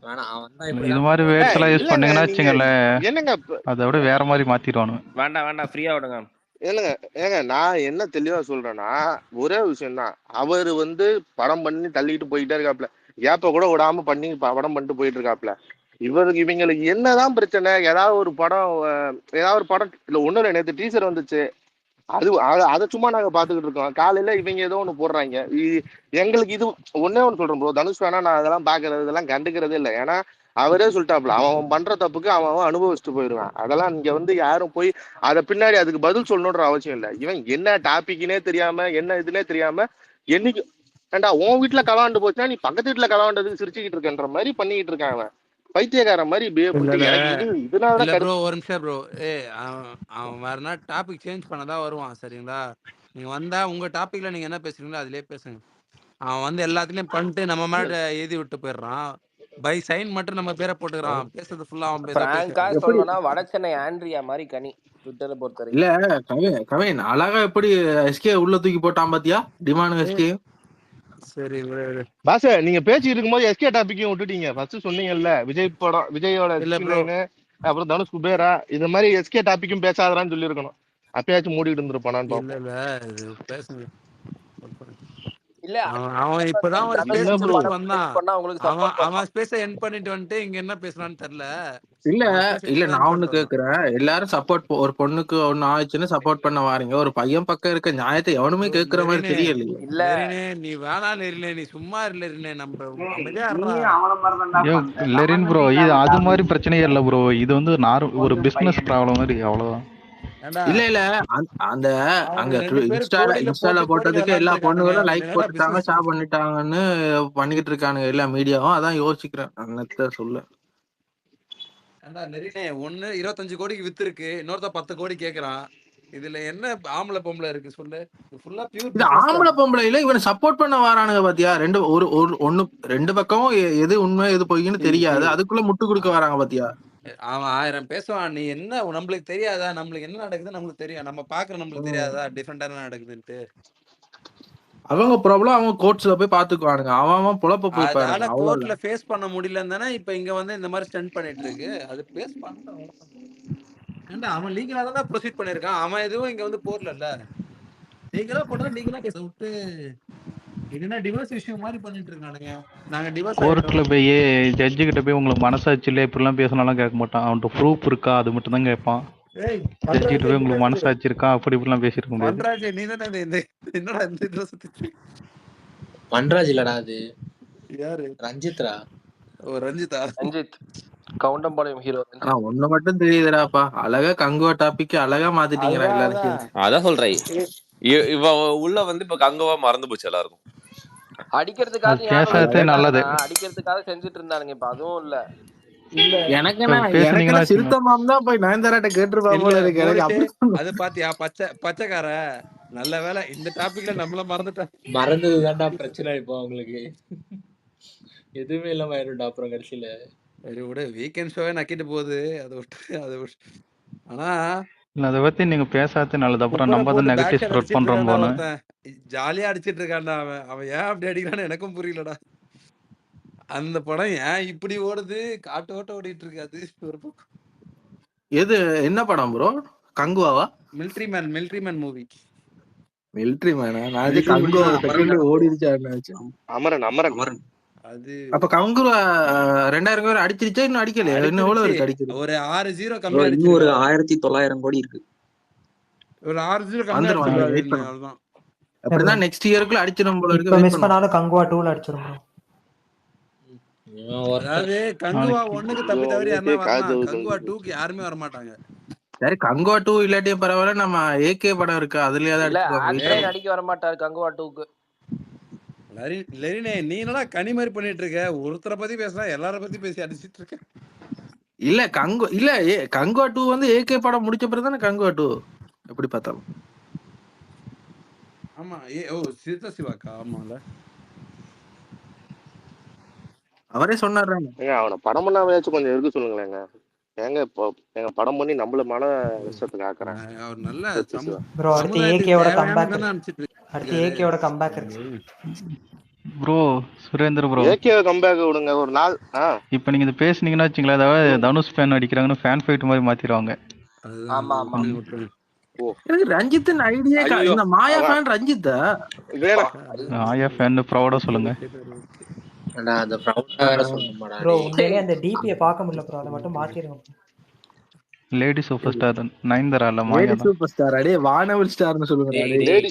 வேணாம் அவன் தான் இது இப்படிதான் மாதிரி பண்ணுவான். வேர்ட்ஸ் எல்லாம் யூஸ் இல்லங்க பண்ணீங்கன்னா நீங்க வச்சுங்களேன், என்னங்க அதை விட வேற மாதிரி மாத்திடுவானு. வேண்டாம் ஃப்ரீயா விடுங்க. என்னங்க ஏங்க நான் என்ன தெளிவா சொல்றேன்னா ஒரே விஷயம் தான். அவரு வந்து படம் பண்ணி தள்ளிட்டு போயிட்டே இருக்காப்ல. ஏப்ப கூட விடாம பண்ணி படம் பண்ணிட்டு போயிட்டு இருக்காப்ல. இவங்களுக்கு என்னதான் பிரச்சனை? ஏதாவது ஒரு படம் இல்ல ஒண்ணும் இல்லை, நேற்று டீசர் வந்துச்சு, அதை சும்மா நாங்க பாத்துக்கிட்டு இருக்கோம். காலையில இவங்க ஏதோ ஒண்ணு போடுறாங்க. எங்களுக்கு இது ஒன்னே ஒண்ணு சொல்றேன் ப்ரோ, தனுஷ் வேணா நான் அதெல்லாம் பாக்குறது இதெல்லாம் கண்டுக்கிறதே இல்லை. ஏன்னா அவரே சொல்லிட்டாப்ல, அவன் பண்ற தப்புக்கு அவன் அனுபவிச்சுட்டு போயிடுவான். அதெல்லாம் இங்க யாரும் போய் அதை பின்னாடி அதுக்கு பதில் சொல்லணுன்ற அவசியம் இல்லை. இவன் என்ன டாபிக்னே தெரியாம என்ன இதுன்னே தெரியாம என்னைக்கு ஏண்டா உன் வீட்டுல கலாண்டு போச்சுன்னா நீ பக்கத்து வீட்டுல கலாண்டதுக்கு சிரிச்சுக்கிட்டு இருக்கன்ற மாதிரி பண்ணிக்கிட்டு இருக்கான் அவன். பைத்தியக்காரன் மாதிரி பிஹேவ் பண்ணிட்டு எனக்கு இதனால ப்ரோ ஒரு நிமிஷம் ப்ரோ. அவன் வேறனா டாபிக் சேஞ்ச் பண்ணதான் வருவான் சரிங்களா? நீங்க வந்தா உங்க டாபிக்ல நீங்க என்ன பேசுறீங்களோ அதுலயே பேசுங்க. அவன் எல்லாத்துலயும் பண்ணிட்டு நம்ம மேல எழுதி விட்டு போயிடுறான். பை சைன் மட்டும் நம்ம பேரை போட்டுக்கிறான். பேசுறது ஃபுல்லா அவன் பிராங்கா சொல்லணும்னா வடச்சென்னை ஆண்ட்ரியா மாதிரி கனி ட்விட்டரை பொறுத்தவரைக்கும். இல்ல கவின் அழகா எப்படி எஸ்கே உள்ள தூக்கி போட்டான் பாத்தியா? Demand SK. சரி பாச, நீங்க பேச்சு இருக்கும்போது எஸ்கே டாபிக்கையும் விட்டுட்டீங்க. ஃபர்ஸ்ட் சொன்னீங்கல்ல விஜய் படம், விஜயோட அப்புறம் தனுஷ் குபேரா, இது மாதிரி எஸ்கே டாபிக்கும் பேசாதான்னு சொல்லி இருக்கணும். அப்பயாச்சும் மூடிட்டு இருந்திருப்பானான்னு. இல்ல அவன் இப்பதான் ஒரு ஸ்பேஸ் வந்தான். அவன் ஸ்பேஸ எண்ட் பண்ணிட்டு வந்துட்டு இங்க என்ன பேசுறான்னு தெரியல. இல்ல நான் ஒண்ணு கேக்குறேன். எல்லாரும் சப்போர்ட், ஒரு பொண்ணுக்கு ஒண்ணு ஆயிடுச்சுன்னு சப்போர்ட் பண்ண வாரீங்க. ஒரு பையன் பக்கம் இருக்க நியாயத்தை எவனுமே கேக்குற மாதிரி தெரியல. இல்ல நீ வேணா லெரினே, நீ சும்மா லெரினே. நம்ம லெரின் ப்ரோ, இது அது மாதிரி பிரச்சனையே இல்ல ப்ரோ. இது வந்து ஒரு பிசினஸ் ப்ராப்ளம் மாதிரி, அவ்வளவுதான். இல்ல அந்த அங்க இன்ஸ்டால போட்டதுக்கு எல்லா பொண்ணுகளும் லைக் போட்டுட்டாங்க, ஷேர் பண்ணிட்டாங்கன்னு பண்ணிக்கிட்டு இருக்கானுங்க எல்லா மீடியாவும். அதான் யோசிக்கிறேன் அன்னத்த சொல்ல. ஒண்ணு 25 கோடிக்கு வித்து இருக்கு, இன்னொருத்த 10 கோடி கேக்குறான். இதுல என்ன ஆம்பளை பொம்பளை இருக்கு சொல்லு? ஃபுல்லா பியூர். இது ஆம்பளை பொம்பளை இல்ல, இவனை சப்போர்ட் பண்ண வரானுங்க பாத்தியா? ரெண்டு பக்கமும் எது உண்மை எது பொய்ன்னு தெரியாது, அதுக்குள்ள முட்டு கொடுக்க வராங்க பாத்தியா? அவன் 1000 பேசுவான். நீ என்ன நம்மளுக்கு தெரியாதா? நம்மளுக்கு என்ன நடக்குது நம்மளுக்கு தெரியும். நம்ம பாக்குற நம்மளுக்கு தெரியாதா டிஃபரெண்டா என்ன நடக்குதுன்ட்டு? அவங்க ப்ராப்ளம் அவங்க கோர்ட்ஸ்ல போய் பாத்துக்குவானுங்க. அவன் பொழப்ப போய் பாருங்க. அதனால கோர்ட்ல ஃபேஸ் பண்ண முடியலன்னு தானே இப்ப இங்க இந்த மாதிரி ஸ்டண்ட் பண்ணிட்டு இருக்கு. அது ஃபேஸ் பண்ண ஏன்டா அவன் லீகலா தான் ப்ரொசீட் பண்ணிருக்கான். அவன் எதுவும் இங்க போர்ல லீகலா போட்டா லீகலா கேஸ் விட்டு என்ன டிவோர்ஸ் இஷ்யூ மாதிரி பண்ணிட்டு இருக்கானுங்க. நாங்க டிவோர்ஸ் கோர்ட்ல போய் ஜட்ஜு கிட்ட போய் உங்களுக்கு மனசாட்சி இல்ல இப்படிலாம் பேசினாலும் கேட்க மாட்டான். அவன்கிட்ட ப்ரூஃப் இருக்கா அது மட்டும் தான் கேட்பான். ஜட்ஜு கிட்ட போய் உங்களுக்கு மனசாட்சி இருக்கா அப்படி இப்படிலாம் பேசிருக்க முடியாது. நீ தானே என்னடா இந்த இதுல சுத்திட்டு? மன்ராஜ் இல்லடா அது. யாரு? ரஞ்சித்ரா. ஓ ரஞ்சித் கவுண்டம்பாளையம் ஹீரோ. ஒண்ணு மட்டும் தெரியுதுடாப்பா, அழகா கங்குவா டாபிக் அழகா மாத்திட்டீங்க எல்லாரும். அதான் சொல்றேன், இவ உள்ள இப்ப கங்குவா மறந்து போச்சு எல்லாருக்கும். அடிக்கிறதுக்காக நல்லது, அடிக்கிறதுக்காக செஞ்சுட்டு இருந்தானுங்க. இப்ப அதுவும் இல்ல. எனக்கு சிறுத்தமாம் தான் போய் நயன்தாராட்ட கேட்டுருப்பாங்க. அது பாத்தியா பச்சைக்கார நல்ல வேலை இந்த டாபிக்ல நம்மள மறந்துட்டேன். மறந்ததுதான்டா பிரச்சனை. இப்போ அவங்களுக்கு எதுவுமே இல்லாம ஆயிடும்டா அப்புறம் கடைசியில. சரி விட, வீக்கெண்ட் ஷோவே நக்கிட்டு போகுது. அதை விட்டு ஆனா அதை பத்தி நீங்க பேசாத நல்லது. அப்புறம் நம்ம தான் நெகட்டிவ் ஸ்ப்ரெட் பண்றோம் போல. ஜாலியா அடிச்சிட்டு இருக்கான்டா அவன். அவன் ஏன் அப்படி அடிக்கிறான்னு எனக்கும் புரியலடா. அந்த படம் ஏன் இப்படி ஓடுது? காட்டு ஓட்ட ஓடிட்டு இருக்காது ஒரு பக்கம். எது என்ன படம் ப்ரோ? கங்குவாவா? Military man movie. மிலிட்டரி மேனா? நான் கங்குவா செகண்ட் ஓடிடுச்சு. அமரன். அது அப்ப கங்குவா 2000 பேர் அடிச்சிருச்சா? இன்னும் அடிக்கல. இன்னும் எவ்வளவு இருக்கு அடிக்கிறது? ஒரு 6-0 கம்மி அடிச்சு. இன்னும் ஒரு 1900 கோடி இருக்கு. ஒரு 6-0 கம்மி அடிச்சு. அவ்வளவுதான். அப்படிதான் நெக்ஸ்ட் இயர்க்குள்ள அடிச்சிரும் போல இருக்கு. இப்ப மிஸ் பண்ணாலும் கங்குவா 2ல அடிச்சிரும் ப்ரோ. அதாவது கங்குவா 1க்கு தவிர யாருமே வரமாட்டாங்க. கங்குவா 2க்கு யாருமே வர மாட்டாங்க. சரி கங்குவா 2 இல்லாட்டியும் பரவாயில்ல, நம்ம ஏகே படம் இருக்கு அதுலயாவது அடிக்க வர மாட்டாரு கங்குவா 2க்கு. லெரினே நீ என்னடா கனி மாதிரி பண்ணிட்டு இருக்க? ஒருத்தரை பத்தி பேசினா எல்லார பத்தி பேசி அடிச்சிட்டு இருக்க. இல்ல கங்குவா 2 ஏகே படம் முடிச்ச பிறகு தானே கங்குவா 2 எப்படி பார்த்தாலும். ஆமா. சிறுத்தை சிவாக்கா? ஆமால அவரே சொன்னாரு. அவனை படம் பண்ணாமையாச்சும் கொஞ்சம் இருக்க சொல்லுங்களேங்க. ஏங்க இப்போ எங்க படம் பண்ணி நம்மள மன விஷயத்துக்கு ஆக்குறேன். அவர் நல்ல ப்ரோ. அடுத்து ஏகேவோட கம்பேக் இருக்கு bro. Surender bro, AK comeback விடுங்க ஒரு நாள். இப்போ நீங்க இது பேசுனீங்கன்னா வச்சுங்களேன், அதாவது தனுஷ் ஃபேன் அடிக்கிறாங்கன்னு ஃபேன் ஃபைட் மாதிரி மாத்திடுவாங்க. ஆமா ஆமா. ரஞ்சித்தின் ஐடியா இந்த மாயா ஃபேன் ரஞ்சித். மாயா ஃபேன் ப்ரௌடா சொல்லுங்க. அந்த ப்ரௌனா வேற சொல்லணுமாடா ப்ரோ டேய். உண்மையிலேயே அந்த டிபியை பார்க்க முடியல ப்ரோ, அதை மட்டும் மாத்திருங்க bro. Lady super star Nayanthara இல்ல லேடி மாயா தான். சூப்பர் ஸ்டார் அடே வானவில் ஸ்டார்னு சொல்லுங்கடா டேய் டேய். லேடி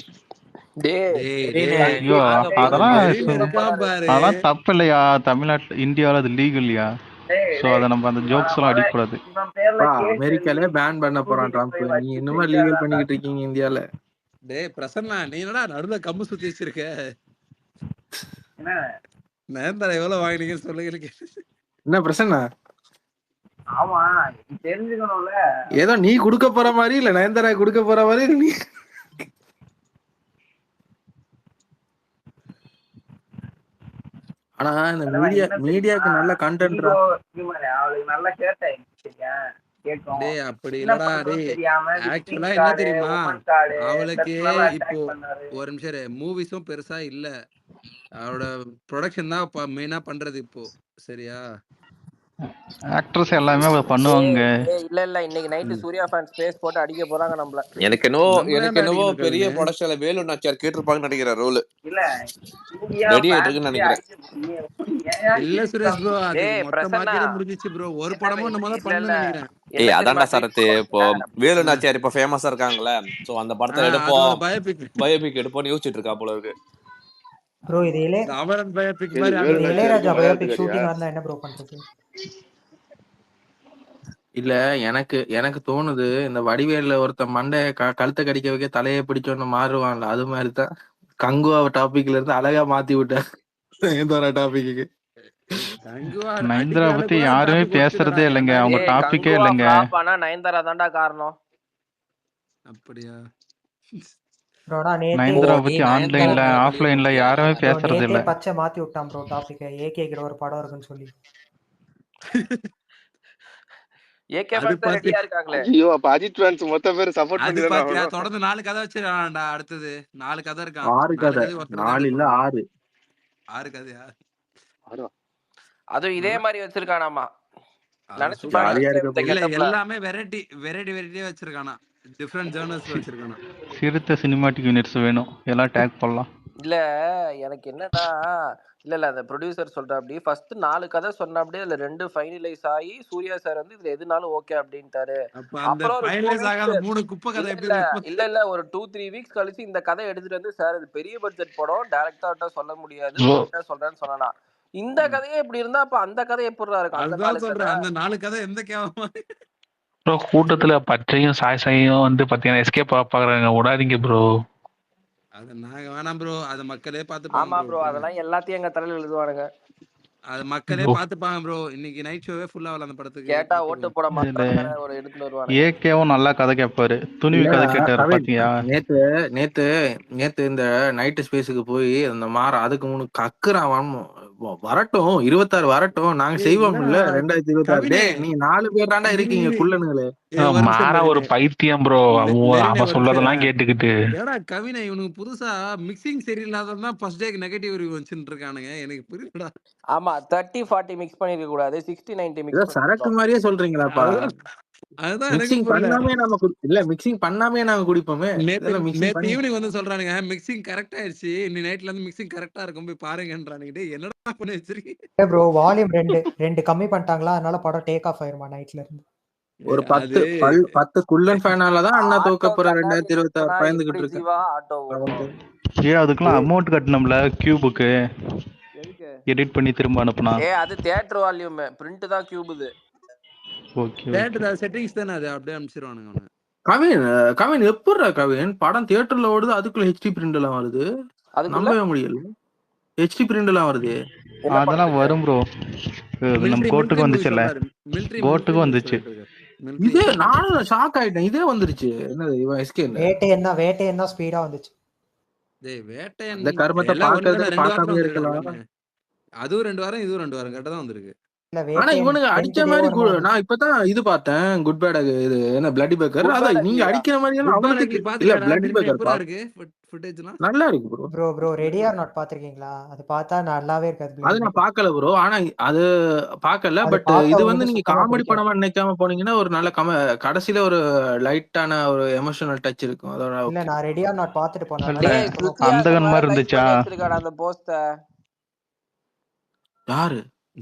டேய் டேய் டேய் டேய் ஐயோ அதெல்லாம் வெறின்னு இருக்கான் பாரு. அதெல்லாம் தப்பு இல்லையா? தமிழ்நாட்டுல இந்தியாவில் அது லீகல் இல்லையா? ஸோ அதை நம்ம அந்த ஜோக்ஸ் எல்லாம் அடிக்கக்கூடாது. இவன் பேர்ல பா கேஸ் அமெரிக்காலே எழுதி பேன் பண்ண போறான் கூட்டிட்டு ட்ரம்ப். போய் நீ வச்சு இன்னுமா லீகல் செஞ்சாதான் பண்ணிக்கிட்டு இருக்கீங்க இந்தியால? டேய் பிரசன்னா, நீ என்னடா நடுவுல கம்பு சுத்தி வச்சிருக்க? என்ன நயன்தாரா எவ்வளவு வாங்கினீங்கன்னு சொல்லுங்க எனக்கு. என்ன பிரச்சனை? ஆமா தெரிஞ்சுக்கணும்ல. ஏதோ நீ குடுக்க போற மாதிரி இல்ல நயன்தாரா குடுக்க போற மாதிரி நீ. ஆனா இந்த மீடியாக்கு நல்ல கண்டென்ட். அவளுக்கு நல்லா கேட்டேன் சரியா கேட்கும். டேய் அப்படி என்ன இல்லடா பண்றதுன்னு டேய். தெரியாம ஆக்சுவலா visiting என்ன card, தெரியுமா, woman card, அவளுக்கு dress எல்லாம் இப்போ attack பண்ணாரு. ஒரு நிமிஷம் மூவிஸும் பெருசா இல்ல. அவளோட ப்ரொடக்ஷன் தான் மெயினா பண்றது இப்போ. சரியா? ஆக்ட்ரஸ் எல்லாமே பண்ணுவாங்க. இல்ல இல்ல இன்னைக்கு நைட்டு சூர்யா ஃபேன் ஸ்பேஸ் போட்டு அடிக்க போறாங்க நம்மள. எனக்கு நம்மள ஏன்டா என்னவோ அடிக்கணும் பெரிய கவினு? ப்ரொடக்ஷன்ல வேலு நாச்சியார் கேட்டிருப்பாங்கன்னு நினைக்கிறேன் ரோல். இல்ல இந்தியா ரெடி ஆயிட்டு இருக்குன்னு நினைக்கிறேன். இல்ல சுரேஷ் ப்ரோ, அது டேய் மொத்த பிரசன்னா, மார்க்கெட்டே முடிஞ்சிச்சு ப்ரோ. ஒரு படமும் நம்ம தான் இல்ல பண்ணணும்னு இல்ல நினைக்கிறேன். என்ன அதான்டா தெரியுமா சரத்து, இப்போ வேலு நாச்சியார் இப்ப ஃபேமஸா இருக்காங்கல்ல, சோ அந்த படத்தை அது எடுப்போம், ஒரு பயோபிக். பயோபிக் எடுப்போம்னு யோசிச்சுட்டு இருக்கா போல இருக்கு. ப்ரோ இது அமரன் பயோபிக் எது மாதிரி வேலு இது ஆகணும். இளையராஜா நாச்சியாருக்கு பயோபிக் மலையாளத்துக்காரியா? ஷூட்டிங் இருந்தா என்ன ப்ரோ பண்றது? இல்ல எனக்கு தோணுது இந்த வடிவேல்ல ஒருத்த மண்டைய கழுத்தை கடிக்க வைக்க தலையை பிடிச்சோன்னு மாறுவான்ல, அது மாதிரிதான் கங்குவா டாபிக்ல இருந்து அழகா மாத்தி விட்டார் நயன்தாரா டாபிக்கு. கங்குவா நயன்தாரா அடிக்கிற பத்தி அளவுக்கு யாருமே டாபிக் பேசுறதே கொடுத்துடா. இல்லைங்க. ஏன்டா அவங்க இப்படி? டாபிக்கே கங்குவா இல்லைங்க. ஃப்ளாப் ஆனா நயன்தாரா தான்டா காரணம். அப்படியா? ப்ரோடா நேத்தே நயன்தாரா நீ பத்தி நயன்தாரா ஆன்லைன்ல மேல பழிய ஆஃப்லைன்ல போட்டியா? யாருமே ப்ரோ பேசுறது நேத்தே இல்ல. பச்சை மாத்தி விட்டான் ப்ரோ டாபிக். ஏகே கிட்ட ஒரு படம் இருக்குன்னு சொல்லி. ஏகே அது ஃபேன்ஸ் பாத்து ரெடியா இருக்காங்களே. ஐயோ அப்ப அஜித் fans மொத்த பேர் சப்போர்ட் அது பண்ணி தானே பாத்தியா, ஆகணும். தொடர்ந்து 4 கதை வச்சிருக்கான்டா. அடுத்தது 4 கதை இருக்கான். 6 4 கதை, கதை ஒருத்தர் 4 டைரக்ட் இல்ல பண்ணணும். 6. 6 கதையா? ஆடுவா. அதுவும் இதே மாதிரி வச்சிருக்கானாமா. அது நினைச்சு சூப்பரா. பாருங்க ஜாலியா இந்த இருக்க இந்த இல்ல கெட்டப்ல. எல்லாமே வெரைட்டியா வச்சிருக்கானா. டிஃபரெண்ட் ஜர்னல்ஸ்ல வச்சிருக்கானா. சிறுத்தை சினிமாட்டிக் யூனிட்ஸ் வேணும், எல்லாம் டேக் பண்ணலாம். இல்ல எனக்கு என்னன்னா, இல்ல அந்த ப்ரொடியூசர் சொல்றாப்படி ஃபர்ஸ்ட் 4 கதை சொன்னாப்படி அதுல 2 ஃபைனலைஸ் ஆகி சூர்யா சார் வந்து இதுல எதுனாலும் ஓகே அப்படின்ட்டாரு. அப்ப அந்த அப்புறம் ஒரு 2 ஃபைனலைஸ் ஆகாத வீக்ஸ் 3 குப்பை கதை இல்ல எப்படி இல்ல இருக்கும்? இல்ல ஒரு 2-3 வீக்ஸ் கழிச்சு இந்த கதை எடுத்துட்டு வந்து சார் இது பெரிய பட்ஜெட் படம் டைரக்டா சொல்ல முடியாது ப்ரோ உங்ககிட்ட சொல்றேன்னு சொன்னா. இந்த கதையே இப்படி இருந்தா அப்ப அந்த கதை எப்படிடா இருக்கும்? அந்த அதுதான் 4 கதை சொல்றேன். அந்த 4 கதை எந்த கேவலமா? ப்ரோ கூட்டத்துல பச்சையும் சாய்ஸையும் வந்து பாத்தீங்கன்னா எஸ்கேப் பாக்குறாங்க, விடாதீங்க ப்ரோ. அது நாங்க வேணாம் ப்ரோ. அது மக்களே பாத்துப்பாங்க ஆமா ப்ரோ. ப்ரோ அதெல்லாம் எல்லாத்தையும் எங்க தலையில எழுதுவானுங்க. அது மக்களே ப்ரோ பாத்துப்பாங்க ப்ரோ. இன்னைக்கு நைட் ஷோவே ஃபுல்லா வரல அந்த படத்துக்கு. கேட்டா ஓட்டு பாத்துக்கோ. போட இதுல மாட்டானுங்க ஒரு எடுத்துட்டு வருவானுங்க. ஏகேவும் நல்லா கதை கேட்பாரு. துணிவு இல்ல கதை கேட்டாரு கவின், பாத்தியா? நேத்து நேத்து நேத்து இந்த நைட்டு ஸ்பேஸுக்கு போய் அந்த அதுக்கு 3 கக்குறான் வரட்டும் 26 வரட்டும், நாங்க செய்வோம் இல்ல என்னடா 2026. கவினே, டேய் நீ 4 பேர் தாண்டா நீ இருக்கீங்க குள்ளனுங்களே. ஒரு நிமிஷம் மாறா ஒரு மெரினே. பைத்தியம் ப்ரோ. மெரினே அவன் ஒரு சொல்லதெல்லாம் நிமிஷம். கேட்டுக்கிட்டு ஏடா கவினை இவனுக்கு புதுசா மிக்சிங் சரியில்லாதான் ஃபர்ஸ்ட் டேக்கு நெகட்டிவ் ரிவ்யூ வச்சுட்டு இருக்கானுங்க. எனக்கு புரியலடா. ஆமா 30-40 மிக்ஸ் பண்ணிருக்க கூடாது, 60-90 ஏதோ மிக்ஸ் சரக்கு பண்ணிருக்கோம். மாதிரியே சொல்றீங்களாப்பா? அதுதான் எனக்கு மிக்சிங் புரியல. பண்ணாமே நம்ம இல்ல மிக்சிங் பண்ணாமே நாங்க குடிப்போமே. இதெல்லாம் மிக்சிங் நேத்து பண்ணி ஈவினிங் வந்து சொல்றானுங்க மிக்சிங் கரெக்ட் ஆயிடுச்சு, இன்னி நைட்ல இருந்து மிக்சிங் கரெக்டா இருக்கும் போய் பாருங்கன்றானுங்க. டேய் என்னடா பண்ணி வச்சிருக்கீங்க ப்ரோ வால்யூம் 2 கம்மி பண்ணிட்டாங்களா, அதனால படம் டேக் ஆஃப் ஆயிருமா நைட்ல இருந்து. ஒரு அது 10 குள்ளன் ஃபேனால தான் அண்ணா தோக்க ஆட்டோ போற கண்ணாடி 2026 போனா பயந்துகிட்டு எப்படி இருக்கேன். ஜீவா ஆட்டோ ஓட்டும்? அதுக்கெல்லாம் அமௌண்ட் கட்டணும்ல கியூபுக்கு எதுக்கு? எடிட் பண்ணி திரும்ப அனுப்புனா. அது தியேட்டர் வால்யூம், பிரிண்ட் தான் கியூப் இது. ஓகே தேட்டர் செட்டிங்ஸ் தானே, அது அப்படியே அனுப்பிச்சிருவானுங்க அவனுங்க. கவின் எப்படிடா கவின் படம் தியேட்டர்ல ஓடுது, அதுக்குள்ள ஹெச்டி பிரிண்ட் எல்லாம் வருது? நம்பவே முடியல. ஹெச்டி பிரிண்ட் எல்லாம் வருது. அதெல்லாம் வரும் ப்ரோ. நம்ம கோட்டுக்கு வந்துச்சுல்ல, கோட்டுக்கு வந்துச்சு. இதே நானும் ஷாக் ஆயிட்டேன். இதே வந்துருச்சு. என்னது இவன் எஸ்கே வேட்டையன் தான் ஸ்பீடா வந்துச்சு. டேய் வேட்டையன் இந்த கர்மத்தை எல்லாம் பார்க்கறதுக்கு 2 பார்க்காம வாரம் இருக்கலாம். வந்திருக்கு. அதுவும் 2 வாரம் இதுவும் 2 வாரம் கரெக்டா தான் வந்திருக்கு. ஆனா இவனுங்க அடிச்ச மாதிரி நான் இப்பதான் இது பார்த்தேன். குட் பேட் இது என்ன பிளட்டி பேக்கர். அதான் நீங்க அடிக்கிற மாதிரி எல்லாம் அவனுக்கு இல்ல பிளட்டி பேக்கர் நல்லா இருக்கு bro. Bro ready or not பாத்திருக்கீங்களா? அது பார்த்தா நல்லாவே இருக்காது. அது நான் பார்க்கல ப்ரோ. ஆனா அது பார்க்கல. பட் இது வந்து நீங்க காமெடி படமா நினைக்காம போனீங்கன்னா ஒரு நல்ல கடைசியில ஒரு லைட்டான ஒரு எமோஷனல் டச் இருக்கும். அதோட இல்ல நான் ரெடி ஆர் நாட் பார்த்துட்டு போனேன். அந்தகன் மாதிரி இருந்துச்சா? அந்த போஸ்டர் யாரு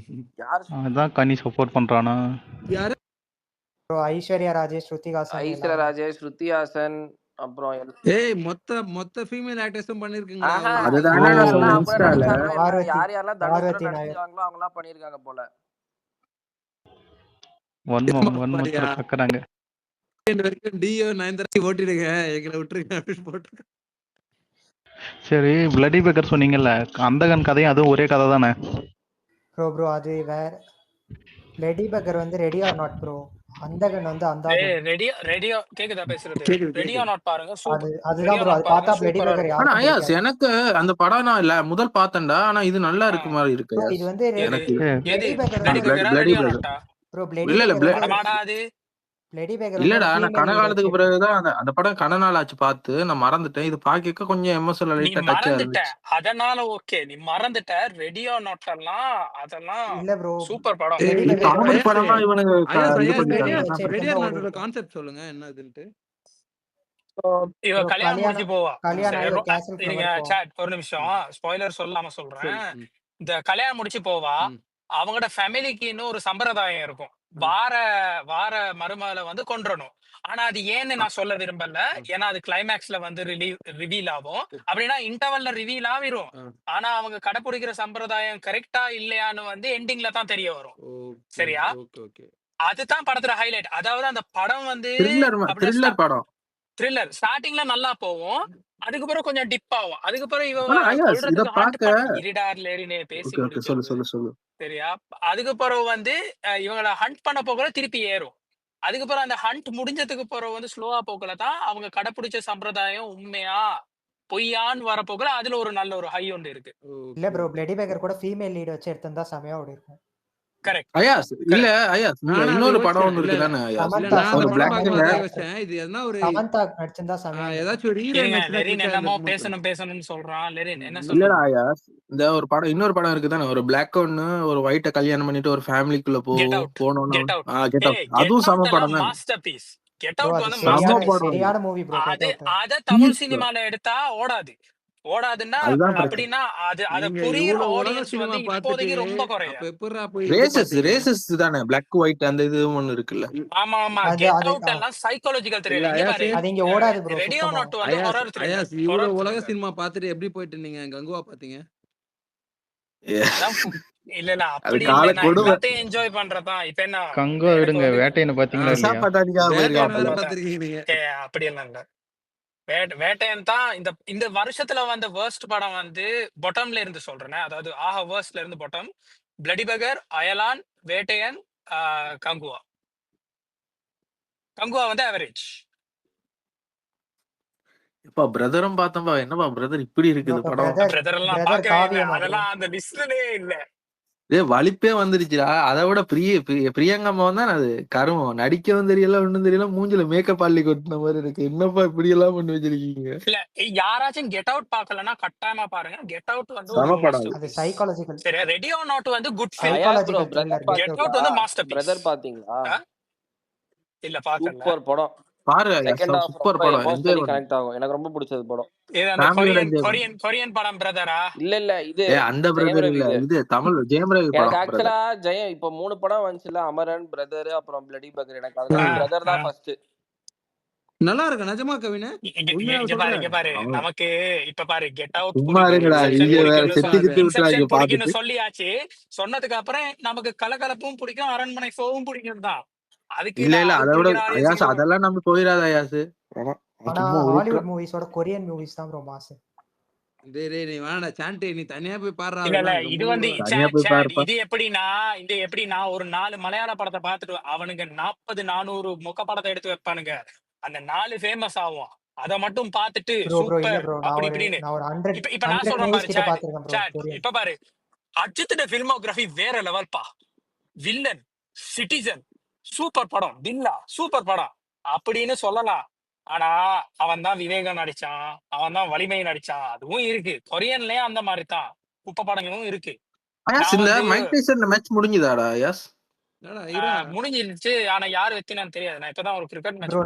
யார் அதான் கனி சப்போர்ட் பண்றானா? யாரு ப்ரோ ஐஸ்வர்யா ராஜேஷ், ஸ்ருதிஹாசன் ஐஸ்வர்யா எல்லாரும். ராஜேஷ், ஸ்ருதிஹாசன், அப்புறம் ஏய் மொத்த ஃபீமேல் ஆக்டர்ஸும் பண்ணிருக்கீங்களா ஆஹா அதுதானே யார் நான் யாரெல்லாம் சொன்னேன் அவங்க இன்ஸ்டால. நடிச்சாங்களோ எல்லாம் பார்வதி யார் யாரெல்லாம் தனுஷோட பார்வதி நாயர். நடிச்சாங்களோ அவங்களாம் பண்ணியிருக்காங்க போல. வன்மத்தை கக்குறாங்க. வரைக்கும் டியோ நயன்தாரா ஓட்டிடுங்க எங்களை விட்டுருங்க அப்படின்னு போட்டு. சரி, பிளடி பேக்கர் சொன்னீங்கல்ல, அந்தகன் கதையும் அதுவும் ஒரே கதை தானே? ப்ரோ அது வேற. லேடி பக்கர் வந்து ரெடி ஆர் நாட் ப்ரோ. அந்தகன் வந்து அந்தாகன். ரெடியோ கேக்குதா பேசுறது? கேக்குது, ரெடியோ கேக்குது. நாட் பாருங்க, அது சூப்பர். அதுதான் ரெடியோ ப்ரோ. அது நாட் பாருங்க, பார்த்தா லேடி சூப்பரா பக்கர் இருக்கும். ஆனா யாருக்கும் ஐயாஸ் பிடிக்காது. எனக்கு அந்த படம் நான் இல்ல முதல் பார்த்தேன்டா. ஆனா இது நல்லா இருக்கு மாதிரி இருக்கு ப்ரோ ஐயாஸ். இது வந்து எது எனக்கு எது லேடி பக்கர் பிளடி வந்து பேக்கரா பிளடி ரெடியோ பிரதர் நாட்டா? ப்ரோ லேடி இல்ல இல்ல பக்கர் வந்து படமாடா அது? லேடி பக்கர் வந்து இல்லடா ஒரு நான் ஃபீமேல் லீட் கனகாலத்துக்கு வச்சு. பிறகுதான் அந்த படம் கன நாள் ஆச்சு பார்த்து நான் மறந்துட்டேன். இது பாக்க கொஞ்சம் எமோஷனல் நீ லைட்டா டச்சா மறந்துட்ட, இருந்துச்சு. அதனால ஓகே. நீ மறந்துட்ட. ரெடியோ நாட் எல்லாம் அதெல்லாம் இல்ல ப்ரோ சூப்பர் படம். லேடி இது பக்கர் காமெடி ஐயாஸ் படமா இவனுங்க இது ஃபீமேல் லீட் பண்ணிட்டாங்க. வச்சு ரெடியோ எடுத்திருந்தா ஓடி நாட்டோட இருக்கும். கான்செப்ட் சொல்லுங்க என்னதுன்ட்டு. இவ ப்ரோ கல்யாணம் முடிச்சு கல்யாணம் போவா. கல்யாணம் ஆகி சரி, ஒரு கேசல் நீங்க ஃப்ளவர் இருக்கும். சாட் ஒரு நிமிஷம் ஸ்பாய்லர் சொல்லாம சொல்லு. சொல்றேன். இந்த கல்யாணம் முடிச்சு போவா, அவங்களோட ஃபேமிலிக்கு இன்னும் ஒரு சம்பிரதாயம் இருக்கும். வார வார மருமகளை வந்து கொன்றணும். ஆனா அது ஏன்னு நான் சொல்ல விரும்பல. ஏன்னா அது கிளைமேக்ஸ்ல வந்து ரிவீல் ஆகும். அப்படின்னா இன்டர்வல்ல ரிவீல் ஆகிரும். ஆனா அவங்க கடைபிடிக்கிற சம்பிரதாயம் கரெக்டா இல்லையான்னு வந்து எண்டிங்ல தான் தெரிய வரும். சரியா? அதுதான் படத்துல ஹைலைட். அதாவது அந்த படம் வந்து த்ரில்லர் படம். த்ரில்லர் ஸ்டார்டிங்ல நல்லா போகும். அதுக்கப்புறம் கொஞ்சம் டிப் ஆகும். அதுக்கப்புறம் இவ ஆனா ஐயாஸ் இத கொல்றதுக்கு ஹண்ட் பாக்க இருடார் லேரினே பேசி ஓகே ஓகே சொல்லு முடிக்கிறது. சொல்லு சொல்லு. சரியா? அதுக்கப்புறம் வந்து இவங்கள ஹண்ட் பண்ண போகல திருப்பி ஏறும். அதுக்கப்புறம் அந்த ஹண்ட் முடிஞ்சதுக்கு பிறகு வந்து ஸ்லோவா போகல தான் அவங்க கடைபிடிச்ச சம்பிரதாயம் உண்மையா பொய்யான்னு வர போகல. அதுல ஒரு நல்ல ஒரு ஹை ஒன்று இருக்கு. இல்ல ப்ரோ லேடி பக்கர் கூட ஃபீமேல் லீட் வச்சு எடுத்திருந்தா செமையா ஓடி இருக்கும். கரெக்ட். ஐயாஸ் இல்ல ஐயாஸ் இங்க இன்னொரு படம் ஒன்னு இருக்கு தானே ஐயாஸ். சமந்தா ஒரு பிளாக் அண்ட் இது என்ன ஒரு சமந்தா நடிச்சிருந்தா செமையா ஏதாச்சும் ஒரு ஹீரோயின் லெரின் என்னமோ பேசணும்னு சொல்றான். லெரின் என்ன இல்லடா சொல்றான்? ஐயாஸ் இந்த ஒரு படம் இன்னொரு படம் இருக்கு தானே. ஒரு பிளாக் ஒன்னு ஒரு ஒயிட்ட கல்யாணம் பண்ணிட்டு ஒரு ஃபேமிலிக்குள்ள கெட் அவுட். போனோம்னா கெட் அவுட். கெட் அவுட் அதுவும் சம படம் தான். மாஸ்டர்பீஸ். கெட் ப்ரோ அவுட் அது வந்து சம மாஸ்டர்பீஸ். படம். சரியான மூவி ப்ரோ கெட் அவுட். அத தமிழ் சினிமால எடுத்தா ஓடாதுன்னா அதுதான் பிரச்சனை. அப்படின்னா அத நீங்க புரியுற இவ்வளவு உலக ஆடியன்ஸ் சினிமா வந்து பார்த்துட்டு இப்போதைக்கு ரொம்ப குறையும். அப்ப எப்படிடா போய் இது பாத்தீங்க? ரேசஸ் தானே பிளாக் ஒயிட் அந்த இது ஒன்னு இருக்குல்ல. ஆமா அது கெட் அது அவுட் எல்லாம் சைக்காலஜிக்கல் இல்ல த்ரில்லர். இங்க பாரு, அது இங்க ஓடாது ப்ரோ ரெடியோ சுத்தமா. நாட் வந்து ஹாரர் த்ரில்லர். ஐயாஸ் இவ்வளவு உலக சினிமா பார்த்துட்டு எப்படி போயிட்டு நீங்க கங்குவா பாத்தீங்க? அதான் இல்ல அது அப்படி கால இல்ல, நான் கொடுமை. எல்லாத்தையும் என்ஜாய் பண்றதான். இப்ப என்ன கங்கோ எனக்கு விடுங்க, வந்து வேட்டையனை பாத்தீங்களா திசா இல்லையா? பட்டாணிக்காக வேட்டையன் போயிருக்காப்ல. வேலை பார்த்திருக்கீங்க நீங்க. அப்படி எல்லாம் இல்ல. வேட்டையன் தான் இந்த வருஷத்துல வந்த வேர்ஸ்ட் படம் வந்து பொட்டம்ல இருந்து சொல்றேன். அதாவது வேர்ஸ்ட்ல இருந்து பொட்டம், பிளடி பகர், அயலான், வேட்டையன், கங்குவா. கங்குவா வந்து ஆவரேஜ். இப்ப பிரதரும் பார்த்தம்பா. என்னப்பா பிரதர் இப்படி இருக்குது படம். பிரதர் எல்லாம் பார்க்கவே இல்லை. அதெல்லாம் அந்த லிஸ்ட்லயே இல்ல. வலிப்பே வந்துருச்சுடா. அதை விட பிரியங்கம்மா தான் அது கருமம். நடிக்கவும் தெரியல ஒண்ணும் தெரியல. மூஞ்சில மேக்கப் அள்ளி கொட்டின மாதிரி இருக்கு. என்னப்பா இப்படி எல்லாம் பண்ணி வச்சிருக்கீங்க. இல்ல யாராச்சும் கெட் அவுட் பார்க்கலன்னா கட்டாயமா பாருங்க. கெட் அவுட் வந்து சம படம். அது சைக்காலஜிக்கல். சரி, ரெடி ஆர் நாட் வந்து good film. Psychological thriller. Get out வந்து மாஸ்டர்பீஸ். பிரதர் பாத்தீங்களா? இல்ல பாக்கல. சூப்பர் படம். பாரு செகண்ட் ஹாஃப் சூப்பர் ரொம்ப படம். எமோஷனலி கனெக்ட் ஆகும். எனக்கு ரொம்ப பிடிச்சது படம். இது அந்த கொரியன் படம் பிரதரா? இல்ல இது அந்த பிரதர் இல்ல, இது தமிழ் ஜெயம் ரவி படம். எனக்கு ஆக்சுவலா ஜெயம் இப்ப 3 படம் வந்துச்சுல, அமரன், பிரதர், அப்புறம் பிளடி பகர். எனக்கு அதுல பிரதர் தான் ஃபர்ஸ்ட். நல்லா இருக்கு நிஜமா கவினே. இங்க பாரு நமக்கு இப்ப பாரு கெட் அவுட் சொல்லியாச்சு. சொன்னதுக்கு அப்புறம் நமக்கு கலகலப்பும் பிடிக்கும், அரண்மனை ஷோவும் பிடிக்கும் தான். அதுக்கு இல்ல அதோட ஐயாஸ் அதெல்லாம் நம்ம போயிடாத ஐயாஸ். ஆனா ஹாலிவுட் மூவிஸோட கொரியன் மூவிஸ் தான் ப்ரோ மாஸ். டேய் நீ வேணா சாண்டி நீ தனியா போய் பாறா. இல்ல இது வந்து இது எப்படின்னா ஒரு 4 மலையாள படத்தை பார்த்துட்டு அவனுங்க 40-400 மொக்க படத்தை எடுத்து வைப்பானுங்க. அந்த 4 ஃபேமஸ் ஆகும். அத மட்டும் பார்த்துட்டு சூப்பர் அப்படி இப்படின்னு. இப்ப நான் சொல்றேன் பாரு, இப்ப பாரு அஜித்தோட ஃபில்மோகிராஃபி வேற லெவல்பா. வில்லன், சிட்டிசன் சூப்பர் படம், பில்லா சூப்பர் படம் அப்படின்னு சொல்லலாம். ஆனா அவன் தான் விவேகம் நடிச்சான், அவன் தான் வலிமை நடிச்சான். அதுவும் இருக்கு. கொரியன்லயே அந்த மாதிரி தான் குப்பை படங்களும் இருக்கு. முடிஞ்சுதாடா ஐயாஸ்? முடிஞ்சிருச்சு. ஆனா யாரு வெத்தினான்னு தெரியாது. நான் இப்பதான் ஒரு கிரிக்கெட் மேட்ச்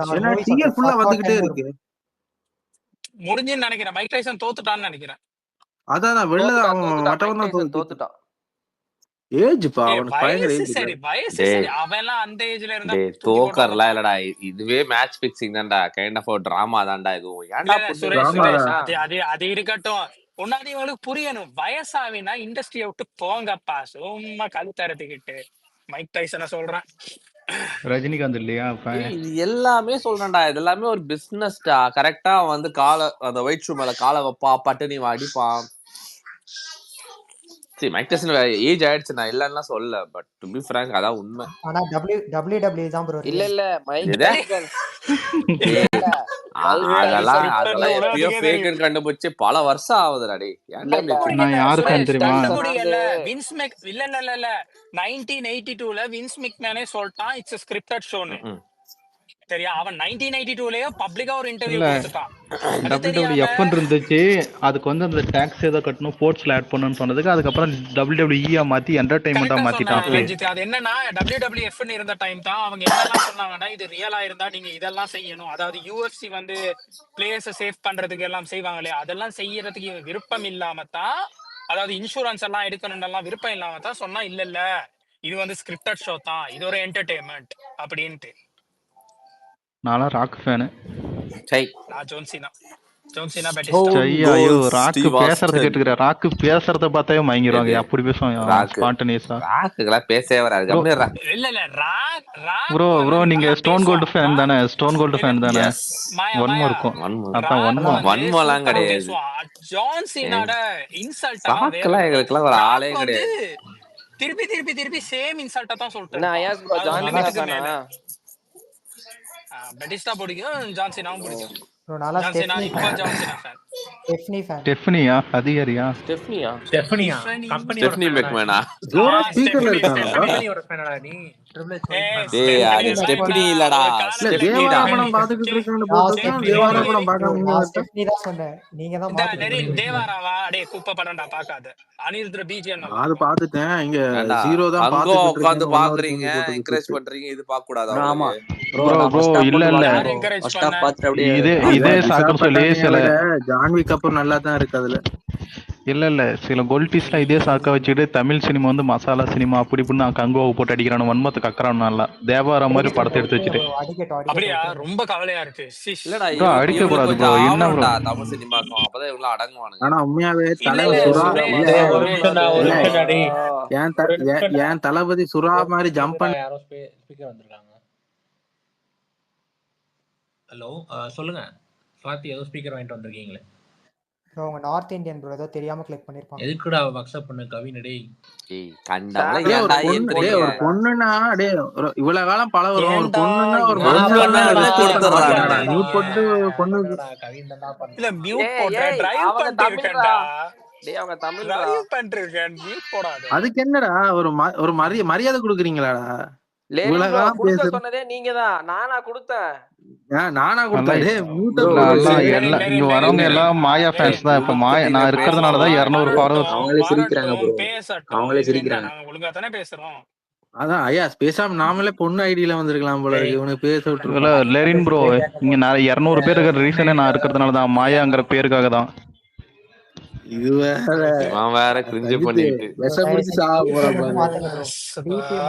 முடிஞ்சுன்னு நினைக்கிறேன். மைக் டைசன் தோத்துட்டான்னு நினைக்கிறேன். அதான் வெளில அவன் தோத்துட்டான். ஏஜ்ப்பா ஏய் அவனுக்கு பயங்கர வயசு ஏஜ் இல்ல. சரி வயசு டேய் சரி அவன் எல்லாம் அந்த ஏஜ்ல இருந்தா டேய் தூக்கி போட்டாலும் தோக்கர்லாம் இல்லடா. இதுவே மேட்ச் ஃபிக்ஸிங் தான்டா. கைண்ட் ஆஃப் ஒரு டிராமா தான்டா இதுவும். இல்ல ஏன்டா இல்ல புட்டு சுரேஷ் வைக்கிற? சுரேஷ் டிராமாதான். அது அது அது இருக்கட்டும். ஒன்னாவது இவங்களுக்கு புரியணும் வயசாவினா இண்டஸ்ட்ரியை விட்டு போங்கப்பா சும்மா கழுத்தறத்துக்கிட்டு மைக் டைசனை சொல்றேன். ரஜினிகாந்த் இல்லையா அப்ப? ஏய் இது எல்லாமே சொல்றேன்டா. இது எல்லாமே ஒரு பிசினஸ்டா. கரெக்டா வந்து அந்த ஒயிட் ஷூ மேல காலை வைப்பா, பட்டு நீ அடிப்பான். சரி மைக் டைசன் ஏஜ் ஆயிடுச்சு, நான் இல்லன்னா சொல்லல. பட் டு பி ஃப்ராங்க் அதான் உண்மை. ஆனா WWE தான் ப்ரோ இல்ல ரியல். இல்ல மைக் எது? டைசன் டேய் இல்ல மைக் அதெல்லாம் டைசன் அதெல்லாம் வந்து எப்பயோ உலகத்துக்கே தெரியும். ஃபேக்குன்னு கண்டுபிடிச்சு பல வருஷம் ஆகுதுடா. டேய் ஏன்டா இப்படி இல்லடா கண்டுபிடிக்கல நான் யாரு ஃபேன் சுரேஷ் தெரியுமா? டைசன் கண்டுபிடிக்கல. வந்து வின்ஸ் மெக் இல்ல இல்ல இல்ல இல்ல 1982ல வின்ஸ் மெக்மேனே சொல்லிட்டான் இட்ஸ் ஸ்கிரிப்டட் ஷோன்னு. ம். சரியா அவன் 1992லயே பப்ளிக்கா ஒரு இன்டர்வியூ இல்ல கொடுத்துட்டான். அது தெரியாம WWF இருந்துச்சு, அதுக்கு வந்து அந்த டாக்ஸ் ஏதோ கட்டணும், போர்ட்ஸ்ல ஆட் பண்ணணும்னு சொன்னதுக்கு அதுக்கப்புறம் WWE மாத்தி என்டர்டைன்மெண்டா கரெக்டா மாத்திட்டான் சொன்ன அப்பயே. ரஞ்சித். அது என்னன்னா WWF இருந்த டைம் தான் அவங்க என்னெல்லாம் சொன்னாங்கன்னா இது ரியலா இருந்தா நீங்க இதெல்லாம் செய்யணும். அதாவது UFC வந்து பிளேயர்ஸை சேவ் பண்றதுக்கு எல்லாம் செய்வாங்களே அதெல்லாம் செய்யறதுக்கு இவன் விருப்பம் இல்லாம தான், அதாவது இன்சூரன்ஸ் எல்லாம் எடுக்கணும் எல்லாம் விருப்பம் இல்லாம தான் சொன்னா இல்ல இல்ல இது வந்து ஸ்கிரிப்டட் ஷோ தான், இது ஒரு என்டர்டைன்மெண்ட் அப்படின்ட்டு. நான்லாம் ராக் ஃபேனு. சை நான் ஜோன்சினா பெட்டிஸ்டா. ஐயோ ராக்கு ஸ்டீவ் பேசுறது ஆஸ்டன். கேட்டுக்கிற, ராக்கு பேசுறத பார்த்தாவே மயங்கிடுவாங்க. எது? அப்படி பேசுவாங்க ராக்கு ஸ்பான்டனியஸா. ராக்குக்கெல்லாம் பேசவே வராது. கம்மிடுறா. இல்ல இல்ல ராக் ப்ரோ வந்து நீங்க நல்லா ஸ்டோன் கோல்டு பேசுவான். ஃபேன் தானே? ஸ்டோன் கோல்டு ஃபேன் தானே? எஸ் மாயா ஒன்மோ மாயா இருக்கும், வன்மம் அதான் ராக் ஒன்மோ. வந்து வன்மம்லாம் சூப்பரா கிடையாது. பேசுவான். ஜான்சினோட இன்சல்ட் எல்லாம் வேற ராக்கெல்லாம் level. எங்களுக்கெல்லாம் ஒரு ஆளே ராக் வந்து கிடையாது. திருப்பி திருப்பி திருப்பி சேம் இன்சல்ட்டா தான் சொல்லிட்டு என்ன இருப்பான். ஐயாஸ் ப்ரோ அது ஜான்சினா லிமிட்டுக்கு ஃபேனா? மேல. பெட்டிஸ்டா பிடிக்கும், ஜான்சினாவும் பிடிக்கும். ப்ரோ நான்லாம் ஜான்சினா ஸ்டெஃப்னி இப்போ fan. John Cena fan. Stephanie fan. ஸ்டெஃபனியா? அதிகாரியா? ஸ்டெஃப்னியா? ஸ்டெஃபனியா கம்பெனியோட ஸ்டெஃப்னி ஃபேனடா மெக்மேனா? ஜோரா ஆ ஸ்பீக்கர்ல ஸ்டெஃபனி இருக்கானப்பா. ஸ்டெஃபனி கம்பெனியோட ஃபேனடா நீ ட்ரிபிள் எச் ஏ ஃபேன். டேய் அது ஸ்டெஃபனி ஸ்டெப்னி வேண்டா. இல்லடா, ஒரு இல்ல காலத்துல ஸ்டெப்னிடா. தேவாரா ஸ்டெஃபனி படம் பாத்துக்கிட்டு இருக்கான்னு நான் போட்டிருக்கேன். ஸ்டெஃப்னி தேவாரா தான் படம் பார்க்காம ப்ரோ, இங்க நான் வந்துட்டேன். ஸ்டெஃப்னி தான் சொன்னேன். நீங்க தான் இந்த மாத்தி நெரின் சொல்றீங்க. தேவாராவா அடே குப்பை படம்டா பாக்காத. அனிருத்ர பிஜிஎம் நல்லா அது இருக்கும். பாத்துட்டேன். இங்க ஏன்டா ஜீரோ தான் அங்கோ பாத்துக்கிட்டு உட்காந்து இருக்கேன்னு இன்னொரு பாக்குறீங்க, கேள்வி போட்டு என்கரேஜ் விட்டுருக்கு. பண்றீங்க, இது பார்க்க கூடாதா ப்ரோ ஆமா உங்களுக்கு? ப்ரோ ப்ரோ நான் ஃபர்ஸ்ட் ஹாஃப் இல்ல மட்டும் இல்ல யார் பார்த்தேன் ப்ரோ. என்கரேஜ் ஃபர்ஸ்ட் பண்ண? ஹாஃப் பார்த்துட்டு அப்படியே இதே இல்ல சாக்குன்னு சொல்லி விசாகப்பட்டினத்தை சில விட ஜான்வி கபூர் நல்லா தான் இருக்கு அதுல. இல்ல சில கோல்டிஸ்லாம் இதே சாக்கா வச்சுட்டு தமிழ் சினிமா வந்து மசாலா சினிமா அப்படி இப்படின்னு கங்குவாவை போட்டு அடிக்கிறானு, வன்மத்துக்கு அக்கறான். நல்லா தேவாரா மாதிரி படத்தை எடுத்து வச்சுட்டு. அடிக்கட்டும் அப்படியா? அடிக்கட்டும். ரொம்ப கவலையா இருக்கு. சிஷ். இல்லடா ப்ரோ அடிக்க இவனுக்கு கூடாது கொஞ்சம் ப்ரோ, என்ன ப்ரோ? ஆவணும்டா தமிழ் சினிமாக்கும், அப்பதான் இவங்க அடங்குவானுங்க. ஆனா உண்மையாவே இல்ல தலைவர் இல்ல சுறா சுரா இல்ல மசாலா ஒரு நிமிஷம்டா ஒரு இல்ல நிமிஷம்டா டேய். ஒரு நிமிஷம்டா. என் தளபதி சுறா மாதிரி ஜம்ப் இருடா, பண்ணி யாரோ ஸ்பீக்கர் வந்திருக்காங்க. ஹலோ சொல்லுங்க. ஸ்வாதி ஏதோ ஸ்பீக்கர் வாங்கிட்டு வந்திருக்கீங்களே. ப்ரோ உங்க நார்த் இந்தியன் ப்ரோ ஏதோ தெரியாம கிளிக் பண்ணிருப்பாங்க. எதுக்குடா அக்செப்ட் பண்ண கவின் டேய். ஏய் கண்டவங்கள டேய் ஏன்டா ஒரு ஏத்துறீங்க? பொண்ணுனா டேய் இவ்வளவு காலம் பழகுறோம். ஒரு ஏன்டா பொண்ணுன்னா ஒரு இவ்வளவு நான் மனுஷன் பண்ணா பண்ணடா ரெஸ்பெக்ட் ரெஸ்பெக்ட் பண்ண கொடுத்துறாங்க. மாட்டீங்களா? பண்ணடா மியூட் போட்டு பொண்ணுக்கு பண்ணடா கவின் தான் இல்ல பண்ணா. மியூட் ஏய் போடுற ஏய் டிரைவ் அவங்க பண்ணிட்டு தமிழ்ரா. இருக்கேன்டா. டேய் அவங்க தமிழ்ரா. டிரைவ் பண்ணிட்டு இருக்கேன், மியூட் போடாத. அதுக்கு என்னடா ஒரு மரியாதை கொடுக்குறீங்களாடா? லேரின் இவ்வளவு ப்ரோ காலம் குடுக்க பேச சொன்னதே நீங்க தான். நானா கொடுத்தேன்? நானா நல்லா கொடுத்தேன். டேய் மியூட்ட ப்ரோ போட்டு நல்லா லேரின் எல்லாம் லேரின் இங்க வரவங்க லேரின் எல்லாம் மாயா லேரின் ஃபேன்ஸ் தான். இப்ப மாயா குடுத்துட்டீங்க நான் இருக்கிறதுனால தான் பேசுவோம். 200 ஃபாலோவர்ஸ். அவங்களே சிரிக்கிறாங்க வரட்டும் ப்ரோ. பேசட்டும். அவங்களே இதுல என்ன, சிரிக்கிறாங்க. நாங்க ஒழுங்கா தானே பேசுறோம். அதான் ஐயா பேசாம நாமளே பொண்ணு ஐடியில வந்திருக்கலாம் போல இருக்கு. இவனுக்கு பேச இல்ல விட்டுருக்கோம். லெரின் ப்ரோ, இங்க நான் 200 பேர் இருக்கிற ரீசனே நான் இருக்கிறதுனால தான், மாயாங்கிற பேருக்காக தான். இது வேற இவன் வேற கிரிஞ்சு சஜித் பண்ணிக்கிட்டு. விஷம் பிடிச்சு சாக போற பாரு. மாத்துங்க ப்ரோ. சபா.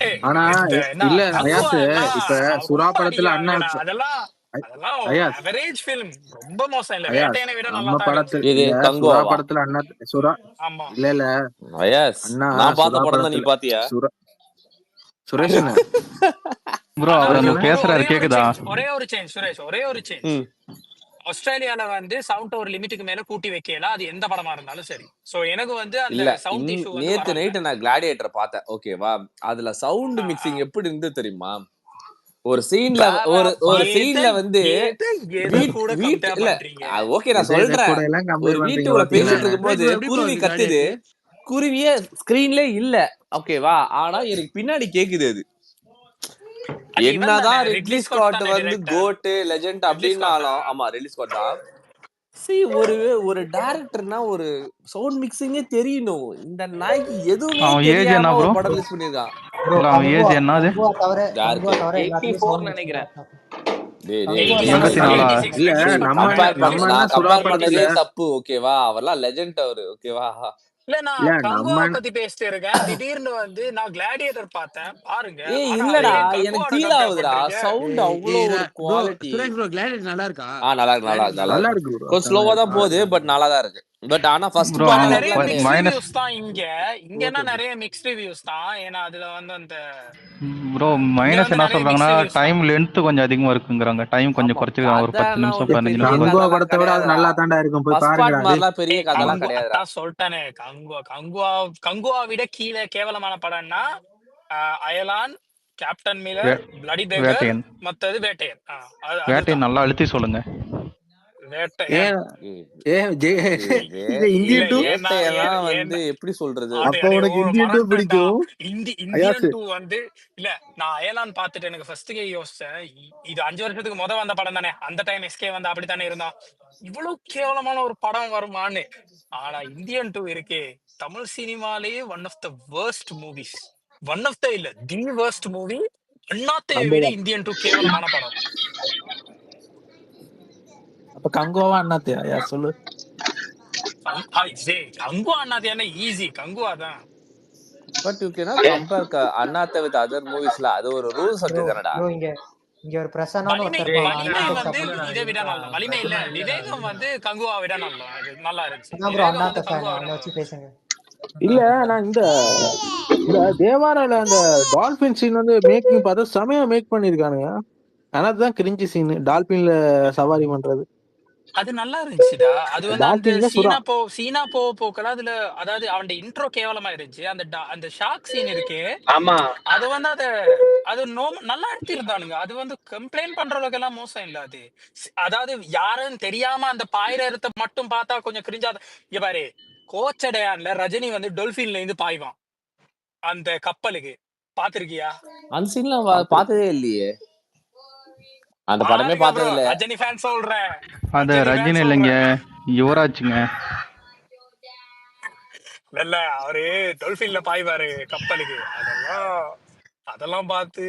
ஏய், ஆனா என்ன இல்ல கங்குவா ஐயாஸ் எல்லாம் இப்ப சுறா ரொம்ப படத்துல அண்ணா அடிக்கிறாங்கடா. அதெல்லாம் அதெல்லாம் ஐயாஸ் அவரேஜ் ஃபிலிம், ரொம்ப மோசம் இல்ல. ஐயாஸ் வேட்டையனை விட நல்லா நம்ம தான் இருந்துச்சு. படத்துல இது இல்ல சுறா கங்குவாவா? படத்துல அண்ணா சுறா ஆமா இல்ல ஐயாஸ் அண்ணா நான் பார்த்த சுறா படம் தான், நீ படத்துல பாத்தியா? சுரேஷன் ப்ரோ அவர் அங்க ஒரு பேசுறாரு ஒரே ஒரு கேக்குதா? சேஞ்ச், ஒரே ஒரு சேஞ்ச் சுரேஷ், ஒரே ஒரு சேஞ்ச். ம். ஆஸ்திரேலியால வந்து சவுண்ட் ஒரு லிமிட்டுக்கு மேல கூட்டி வைக்கல, அது எந்த படமா இருந்தாலும் சரி. சோ எனக்கு வந்து அந்த இல்ல சவுண்ட் இஷ்யூ வந்து நேத்து வரல. நைட்டு நான் கிளாடியேட்டர் பார்த்தேன், ஓகேவா? அதுல சவுண்ட் மிக்சிங் எப்படி இருந்து தெரியுமா? ஒரு சீன்ல ஒரு சீன்ல வந்து வீட் இல்ல ஓகே நான் சொல்றேன், ஒரு வீட்டுக்குள்ள பேசிட்டு இருக்கும்போது குருவி கத்துது, குருவியே ஸ்கிரீன்ல இல்ல, ஓகேவா? ஆனா எனக்கு பின்னாடி கேக்குது. அது என்னதான் ரிட்லி ஸ்காட் வந்து கோட் லெஜெண்ட் அப்படின்னாலும், ஆமா ரிட்லி ஸ்காட் தான். ஒரு டைரக்டர்னா ஒரு சவுண்ட் மிக்சிங்கே தெரியணும். இந்த நாய்க்கு எதுவுமே தெரியாம ஒரு படம் ரிலீஸ் பண்ணிருக்கான். அவன் ஏஜ் என்னது? 84 நினைக்கிறேன். டேய் டேய் கங்குவா டேய் தமிழ் டேய் 84 டேய். இல்ல டேய் நம்ம நான் சுறா கம்பேர் படத்துல பண்ணதே தப்பு ஓகேவா? அவர்லாம் லெஜெண்ட் அவரு ஓகேவா? இல்ல நான் இல்ல கங்குவா நம்ம பத்தி பேசிட்டு இருக்கேன். திடீர்னு வந்து நான் கிளாடியேட்டர் பார்த்தேன் பாருங்க. ஏய் ஆனா இல்லடா அதையே எனக்கு கங்குவாட ஃபீல் கம்பேர் ஆகுதுடா. பண்றீங்க. சவுண்ட் அவ்வளோ ஒரு bro quality. Suresh bro gladiator நல்லா இருக்கா? நல்லா இருக்கு நல்லா கிளாடியேட்டர் இருக்கு நல்லா நல்லா இருக்கு. இருக்கு ப்ரோ. கொஞ்சம் ஸ்லோவா தான் போகுது பட் நல்லா தான் இருக்கு. பட் ஆனா ஃபர்ஸ்ட் ப்ரோ ஆனா பார்ட் நிறைய அளவுக்குலாம் மிக்ஸ்ட் கிடையாது. மைனஸ் ரிவ்யூஸ் தான் இங்கன்னா ஓகே நிறைய மிக்ஸ்ட் ரிவ்யூஸ் தான். ஏன்னா அதுல வந்து அந்த ப்ரோ இங்க மைனஸ் வந்து என்ன நிறைய சொல்றாங்கன்னா மிக்ஸ்ட் ரிவ்யூஸ் தான். டைம் லென்த் கொஞ்சம் அதிகமா இருக்குங்கிறாங்க. டைம் கொஞ்சம் ஆமா குறைச்சிருக்காங்க ஒரு 10 கதைனா நிமிஷம் ஒன்றும் 15 பெரிய நிமிஷம் கங்குவா குறைச்சி. கதைலாம் படத்தை விட அது கிடையாதுடா. நல்லா தாண்டா இருக்கும், போய் ஃபர்ஸ்ட் பாருங்கடா. பார்ட் டேய் மாதிரிலாம் பெரிய கதைலாம் கங்குவா கிடையாதுடா. அதான் சொல்லிட்டானே. கங்குவா கங்குவா விட கீழே கேவலமான படம்னா அயலான், கேப்டன் மில்லர், பிளடி பெகர், வேட்டையன் மத்தது வேட்டையன். வேட்டையன் அதுதான் நல்லா அழுத்தி சொல்லுங்க. வேட்டையன். ஏன் ஏய், ஏன் இல்ல இது இந்தியன் டூ ஏன்னா வேட்டையெல்லாம் வந்து ஏன்னா எப்படி சொல்றது? அடே அப்ப அடே உனக்கு ஒரு இந்தியன் டூ மறந்துட்டா. பிடிக்கும் இந்தியன் அயாசு. 2 வந்து இல்ல நான் அயலான் பார்த்துட்டு எனக்கு ஃபர்ஸ்ட்டுக்கே யோசிச்சேன். இது 5 வருஷத்துக்கு முத வந்த படம் தானே. அந்த டைம் எஸ்கே வந்து அப்படித்தானே இருந்தான். இவ்வளவு கேவலமான ஒரு படம் வருமான்னு. ஆனா இந்தியன் 2 இருக்கே தமிழ் சினிமாலேயே one of the worst movies. One of the இல்ல தி வேர்ஸ்ட் மூவி. அண்ணாத்தையை விட நம்புதான். இந்தியன் 2 கேவலமான படம். அப்ப கங்குவாவா அண்ணாத்தியா யார் சொல்லு? கங்குவா அண்ணாத்தையா ஈஸி. கங்குவா தான். But you cannot compare Annaatthe with other மூவிஸ்ல. அது ஒரு ரூல்ஸ் ப்ரோ அப்படி தானடா. ப்ரோ இங்க இங்க ஒரு பிரசன்னான்னு வலிமை ஒருத்தர் இருப்பான். வலிமை அண்ணாத்த வந்து ஃபேன். இதை விட நல்லா. வலிமை இல்ல விவேகம் வந்து கங்குவா விட நல்லா இருந்துச்சு. அதான் ப்ரோ விவேகம் வந்து அண்ணாத்த ஃபேன். கங்குவா விட அவனை நல்லா வச்சு பேசுங்க. இல்ல நான் இந்த இந்த தேவாரால அந்த டால்பின் சீன் வந்து மேக்கிங் பார்த்தா செமையா மேக் பண்ணிருக்கானுங்க. ஆனா அதுதான் கிரிஞ்சி சீன், டால்பின்ல சவாரி பண்றது. அது நல்லா இருந்துச்சுடா. அது வந்து அந்த டால்பின்ல சுறா. சீனா போக்கல அதுல. அதாவது அவன் இன்ட்ரோ கேவலமா இருந்துச்சு. அந்த ஷாக் சீன் இருக்கே ஆமா அது வந்து அது நல்லா எடுத்திருந்தானுங்க. அது வந்து கம்ப்ளைண்ட் பண்ற அளவுக்கு எல்லாம் மோசம் இல்ல அது. அதாவது யாருன்னு தெரியாம அந்த பாயிரத்தை மட்டும் பார்த்தா கொஞ்சம் கிரிஞ்சா. இங்க பாரு கோச்சடையான்ல ரஜினி வந்து டொல்பின்ல இருந்து பாய்வான் அந்த கப்பலுக்கு. பாத்திருக்கியா? அந்த சீன்லாம் பார்த்ததே இல்லையே. அந்த படமே பாருங்க ப்ரோ. பார்த்தது இல்ல. ரஜினி ஃபேன் சொல்றேன். அது ரஜினி இல்லைங்க, யுவராஜுங்க. இல்ல அவரு டொல்பின்ல பாய்வாரு கப்பலுக்கு. அதெல்லாம் பார்த்து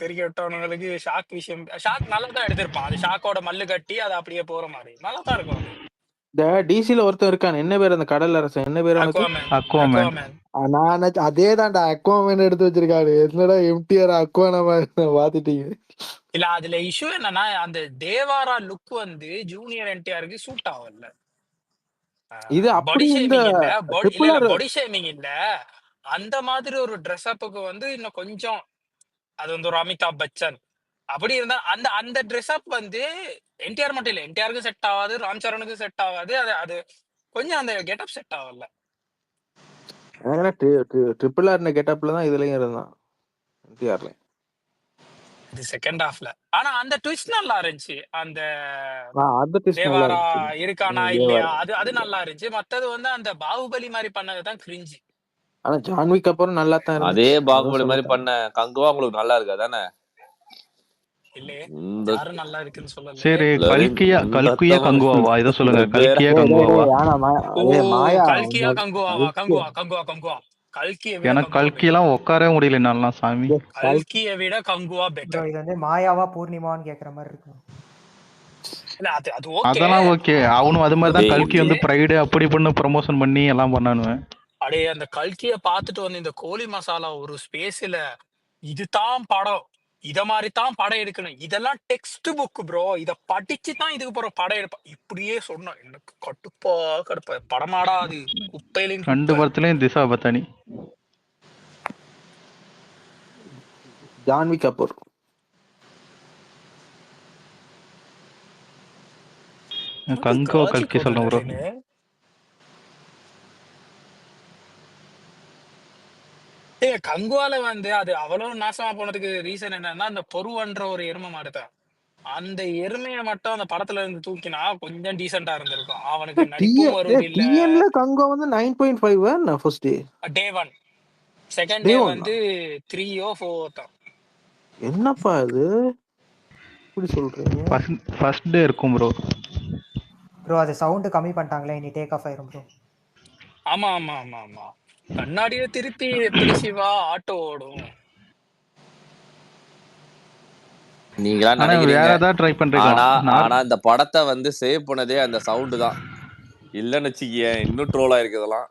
தெரிய விட்டவனுங்களுக்கு ஷாக் நல்லா தான் எடுத்திருப்பான். அது ஷாக்கோட மல்லு கட்டி அது அப்படியே போற மாதிரி நல்லா தான் இருக்கும் அது. இந்த டிசில ஒருத்தன் இருக்கான், என்ன பேர் அந்த கடல் அரசன், என்ன பேர் அவனுக்கு? அக்வாமேன். நான் அதே தான்டா அக்வாமேன் எடுத்து வச்சிருக்காரு. என்னடா எம்டிஆர் அக்வான பாத்துட்டீங்க. இல்ல அதுல இஷ்யூ என்னன்னா அந்த தேவாரா லுக் வந்து ஜூனியர் என்டிஆருக்கு சூட் ஆகல. இது பாடி அப்படி இந்த ஷேமிங் இல்ல. ட்ரிபிள் ஆர் பாடி ஷேமிங் இல்ல. அந்த மாதிரி ஒரு ட்ரெஸ் அப்புக்கு வந்து இன்னும் கொஞ்சம் அது வந்து ஒரு அமிதாப் பச்சன் அப்படி இருந்தா அந்த அந்த ட்ரெஸ் அப் வந்து என்டிஆர் மட்டும் இல்ல என்டிஆருக்கு செட் ஆகாது, ராம் சரணுக்கு செட் ஆகாது. அது கொஞ்சம் அந்த கெட்டப் செட் ஆகல. ட்ரிபிள் ஆர் கெட்டப்ல தான் இதுலயும் இருந்தான் என்டிஆர்ல. இது செகண்ட் ஹாஃப்ல. ஆனா அந்த ட்விஸ்ட் நல்லா இருந்துச்சு. அந்த தேவாரா இருக்கானா இல்லையா அது நல்லா இருந்துச்சு. மத்தது வந்து அந்த பாகுபலி மாதிரி பண்ணதுதான் கிரிஞ்சு. ஆனா ஜான்விக் அப்புறம் நல்லா தான் இருந்துச்சு. அதே பாகுபலி மாதிரி பண்ண கங்குவா உங்களுக்கு நல்லா இருக்கா தானே? இல்லையே யாரும் நல்லா இருக்குன்னு சொல்லல. சரி கல்கியா கங்குவாவா இத சொல்லுங்க. கல்கியா கங்குவா எனக்கு கல்கியெல்லாம் உட்காரவே முடியல நல்லா சாமி. கல்கியை விட கங்குவா பெட்டர். இது வந்து மாயாவா பூர்ணிமான்னு கேக்குற மாதிரி இருக்கும். அதெல்லாம் ஓகே. அவனும் அது மாதிரி தான் கல்கி வந்து பிரைடு அப்படி பண்ணு ப்ரமோஷன் பண்ணி எல்லாம் பண்ணானுவேன். அடே அந்த கல்கியை பார்த்துட்டு வந்து இந்த கோழி மசாலா ஒரு ஸ்பேஸ்ல இதுதான் படம், இத மாதிரி தான் படம் எடுக்கணும், இதெல்லாம் டெக்ஸ்ட் புக் ப்ரோ, இத படிச்சு தான் இதுக்கு போற படம் எடுப்பா இப்படியே சொன்னா எனக்கு கடுப்பா படமாடா அது. குப்பையிலும் 2 படத்துலயும் திசா பத்தானி. ஜான்வி கபூர் கங்கோ கல்கி சொல்றேன் ப்ரோ. கங்குவால வந்து அது அவ்வளவு நாசமா போனதுக்கு ரீசன் என்னன்னா அந்த பொருவன்ற ஒரு எருமை மாடுதான். அந்த எருமையை மட்டும் அந்த படத்துல இருந்து தூக்கினா கொஞ்சம் டீசென்டா இருந்திருக்கும். அவனுக்கு நடிப்பும் வரும் இல்ல. டிஎன்ல கங்கோ வந்து 9.5 ஃபர்ஸ்ட் டே 1 செகண்ட் டே வந்து 3 or 4 தான். என்னப்பா இது இப்படி சொல்றீங்க? ஃபர்ஸ்ட் டே இருக்கும் ப்ரோ. ப்ரோ அது சவுண்ட் கம்மி பண்ணிட்டாங்களே, இனி டேக் ஆஃப் ஆயிரும் ப்ரோ. ஆமா ஆமா ஆமா ஆமா. கண்ணாடியை திருப்பி எப்படி சிவா ஆட்டோ ஓடும்? நீங்களா ஆனா நினைக்கிறீங்க. வேற ஏதாவது ட்ரை ஆனா பண்ணிருக்கலாம். ஆனா இந்த படத்தை வந்து சேவ் பண்ணதே அந்த சவுண்டு தான். இல்லன்னு வச்சுக்கேன் இன்னும் ட்ரோல் ஆயிருக்குதெல்லாம்.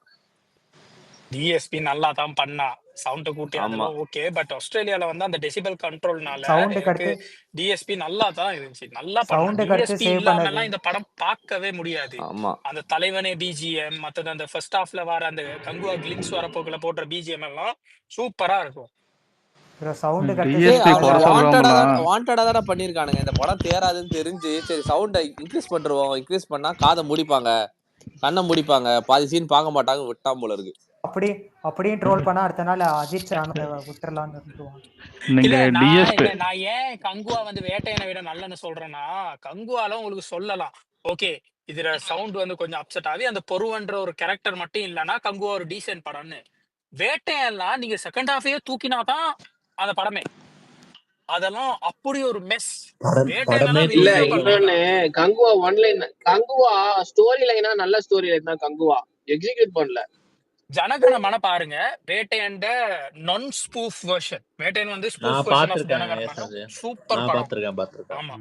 டிஎஸ்பி நல்லா தான் பண்ணா, சவுண்ட் கூட்டி ஆமா அதெல்லாம் ஓகே. பட் ஆஸ்திரேலியால வந்து அந்த டெசிபல் கண்ட்ரோல்னால சவுண்டுக்கு எனக்கு அடுத்து டிஎஸ்பி நல்லா தான் இருந்துச்சு, நல்லா பண்ணா. சவுண்டுக்கு அடுத்து டிஎஸ்பி சேவ் பண்ணது இல்லாமலாம் இந்த படம் பார்க்கவே முடியாது. ஆமா அந்த தலைவனே பிஜிஎம், மற்றது அந்த ஃபர்ஸ்ட் ஹாஃப்ல வர அந்த கங்குவா கிளிம்ஸ் வரப்போக்குள்ள போடுற பிஜிஎம் எல்லாம் சூப்பரா இருக்கும். ப்ரோ சவுண்டுக்கு அடுத்து டேய் சேவ் டிஎஸ்பி அவங்க குறை பண்ணது சொல்றவங்கலாம் வாண்டடா தானே பண்ணிருக்கானுங்க. இந்த படம் தேராதுன்னு தெரிஞ்சு சரி சவுண்டை இன்க்ரீஸ் பண்றோம், இன்க்ரீஸ் பண்ணா காதை முடிப்பாங்க, கண்ணை முடிப்பாங்க, பாதி சீன் பார்க்க மாட்டாங்க, விட்டாம் போல இருக்கு. அப்படியும் ட்ரோல் பண்ணா அடுத்த நாள் அஜித் சார் விட்டுறலான்னு இருந்துருவாங்க. நீங்க இல்ல டிஎஸ்பி நான் ஏன் கங்குவா வந்து வேட்டையனை விட நல்லன்னு சொல்றேன்னா, கங்குவால உங்களுக்கு சொல்லலாம் ஓகே இதுல சவுண்ட் வந்து கொஞ்சம் அப்செட் ஆகி அந்த பொருவன்ற ஒரு கேரக்டர் மட்டும் இல்லைன்னா கங்குவா ஒரு டீசென்ட் படம்னு. வேட்டையெல்லாம் நீங்க செகண்ட் ஹாஃபே தூக்கினாதான் அந்த படமே. அதெல்லாம் அப்படி ஒரு மெஸ். படமே வேட்டையெல்லாம் இல்ல வெளியவே தூக்கல. பண்ண இன்னொன்னு மாட்டான். கங்குவா ஒன்லைன், கங்குவா ஸ்டோரி லைனா நல்ல ஸ்டோரி லைன் தான், கங்குவா எக்ஸிக்யூட் பண்ணல. ஜனகணமன பாருங்க, வேட்டையண்ட நான் ஸ்பூஃப் வெர்ஷன். வேட்டையன் வந்து ஸ்பூஃப் நான் வெர்ஷன் ஆஃப் பாத்திருக்கேன் ஜனகணமன. சூப்பர் படம். பாத்திருக்கேன். ஆமா,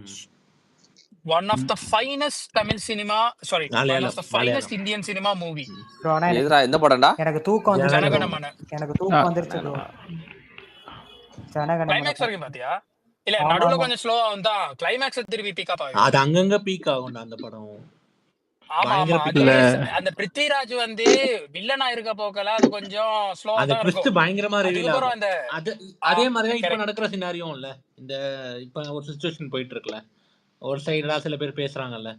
one of the finest Tamil cinema, sorry one of the finest Indian cinema movie. Bro ஆனா எதுடா எந்த படம்டா? எனக்கு தூக்கம் வந்துருச்சு bro. ஜனகணமன எனக்கு தூக்கம் வந்துருச்சு ப்ரோ. ஜனகணமன கிளைமேக்ஸ் வரைக்கும் பாத்தியா? இல்ல ஆமா நடுவுல ஆமா கொஞ்சம் ஸ்லோவா வந்தா கிளைமேக்ஸ் திருப்பி பிக்கப் ஆகும். அது அங்கங்க பீக் ஆகும் அந்த படம். ஆமா பயங்கர ஆமா, பீக் அது ஆகும். அந்த பிருத்விராஜ் வந்து வில்லனா இருக்க போக்கல அது கொஞ்சம் ஸ்லோவா அந்த தான் ட்விஸ்ட் இருக்கும். பயங்கரமா ரிவீல் அதுக்கப்புறம் ஆகும். அந்த அதே மாதிரிதான் இப்ப கரெக்ட். நடக்கிற சினாரியும் இல்ல. இந்த இப்ப ஒரு சிச்சுவேஷன் போயிட்டு இருக்குல்ல, ஒரு சைடுல சில பேர் பேசுறாங்கல்ல,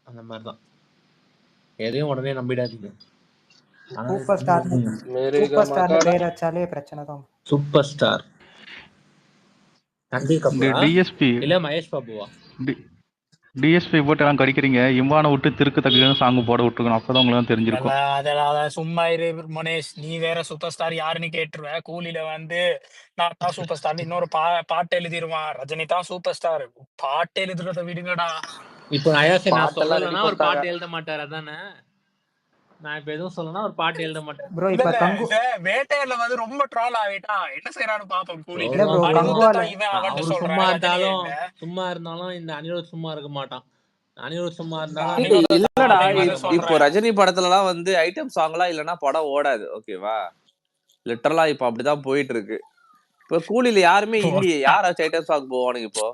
அந்த மாதிரிதான். எதையும் உடனே நம்பிடாதீங்க. சூப்பர் ஸ்டார்னு பேர் வச்சாலே பிரச்சனை தான். சூப்பர் ஸ்டார் ரன்பீர் கபூரா டிஎஸ்பி இல்ல மகேஷ் பாபுவா? டிஎஸ்பி போட்டு எல்லாம் கடிக்கிறீங்க. இம்பானை விட்டு திருக்கு தக்கு சாங் போட விட்டுருக்கணும். அப்பதான் உங்களுக்கு தெரிஞ்சிருக்கும். அதெல்லாம் சும்மா இரு மனேஷ், நீ வேற சூப்பர் ஸ்டார் யாருன்னு கேட்டுருவ. கூலில வந்து நான் தான் சூப்பர் ஸ்டார் இன்னொரு பாட்டு எழுதிருவான். ரஜினி தான் சூப்பர் ஸ்டார். பாட்டு எழுதுறத விடுங்கடா. இப்போ அயாசே நான் பாட்டெல்லாம் ரெடி சொல்லலைன்னா ஒரு பண்ணிட்டாங்க. பாட்டு எழுத மாட்டாரு அதானே? நான் இப்ப எதுவும் சொல்லனா ஒரு பாட்டு எழுத மாட்டாரு. ப்ரோ இல்ல இப்ப இல்ல கங்கு இந்த வேட்டையில வந்து ரொம்ப ட்ரால் ஆகிட்டான். என்ன செய்யறான்னு பாப்போம் கூலில. இல்ல ப்ரோ சொல்லுவான் கங்குவால அனிருத்தான் இவன் அவன்ட்டு அவரு சொல்றேன், சும்மா ரஜினியே இருந்தாலும் இல்ல. இந்த அனிருத் சும்மா இருக்க மாட்டான். அனிருத் சும்மா இருந்தாலும் அனிருத் இல்லடா அதையும் வந்து இப்போ சொல்றேன். ரஜினி படத்துலலாம் வந்து ஐட்டம் சாங்லாம் இல்லைன்னா படம் ஓடாது. ஓகேவா? லிட்டரலா இப்போ அப்படிதான் போயிட்டு இருக்கு. இப்போ கூலில யாருமே இல்லையே, யாராச்சும் ஐட்டம் சாங் போவானுங்க இப்போ?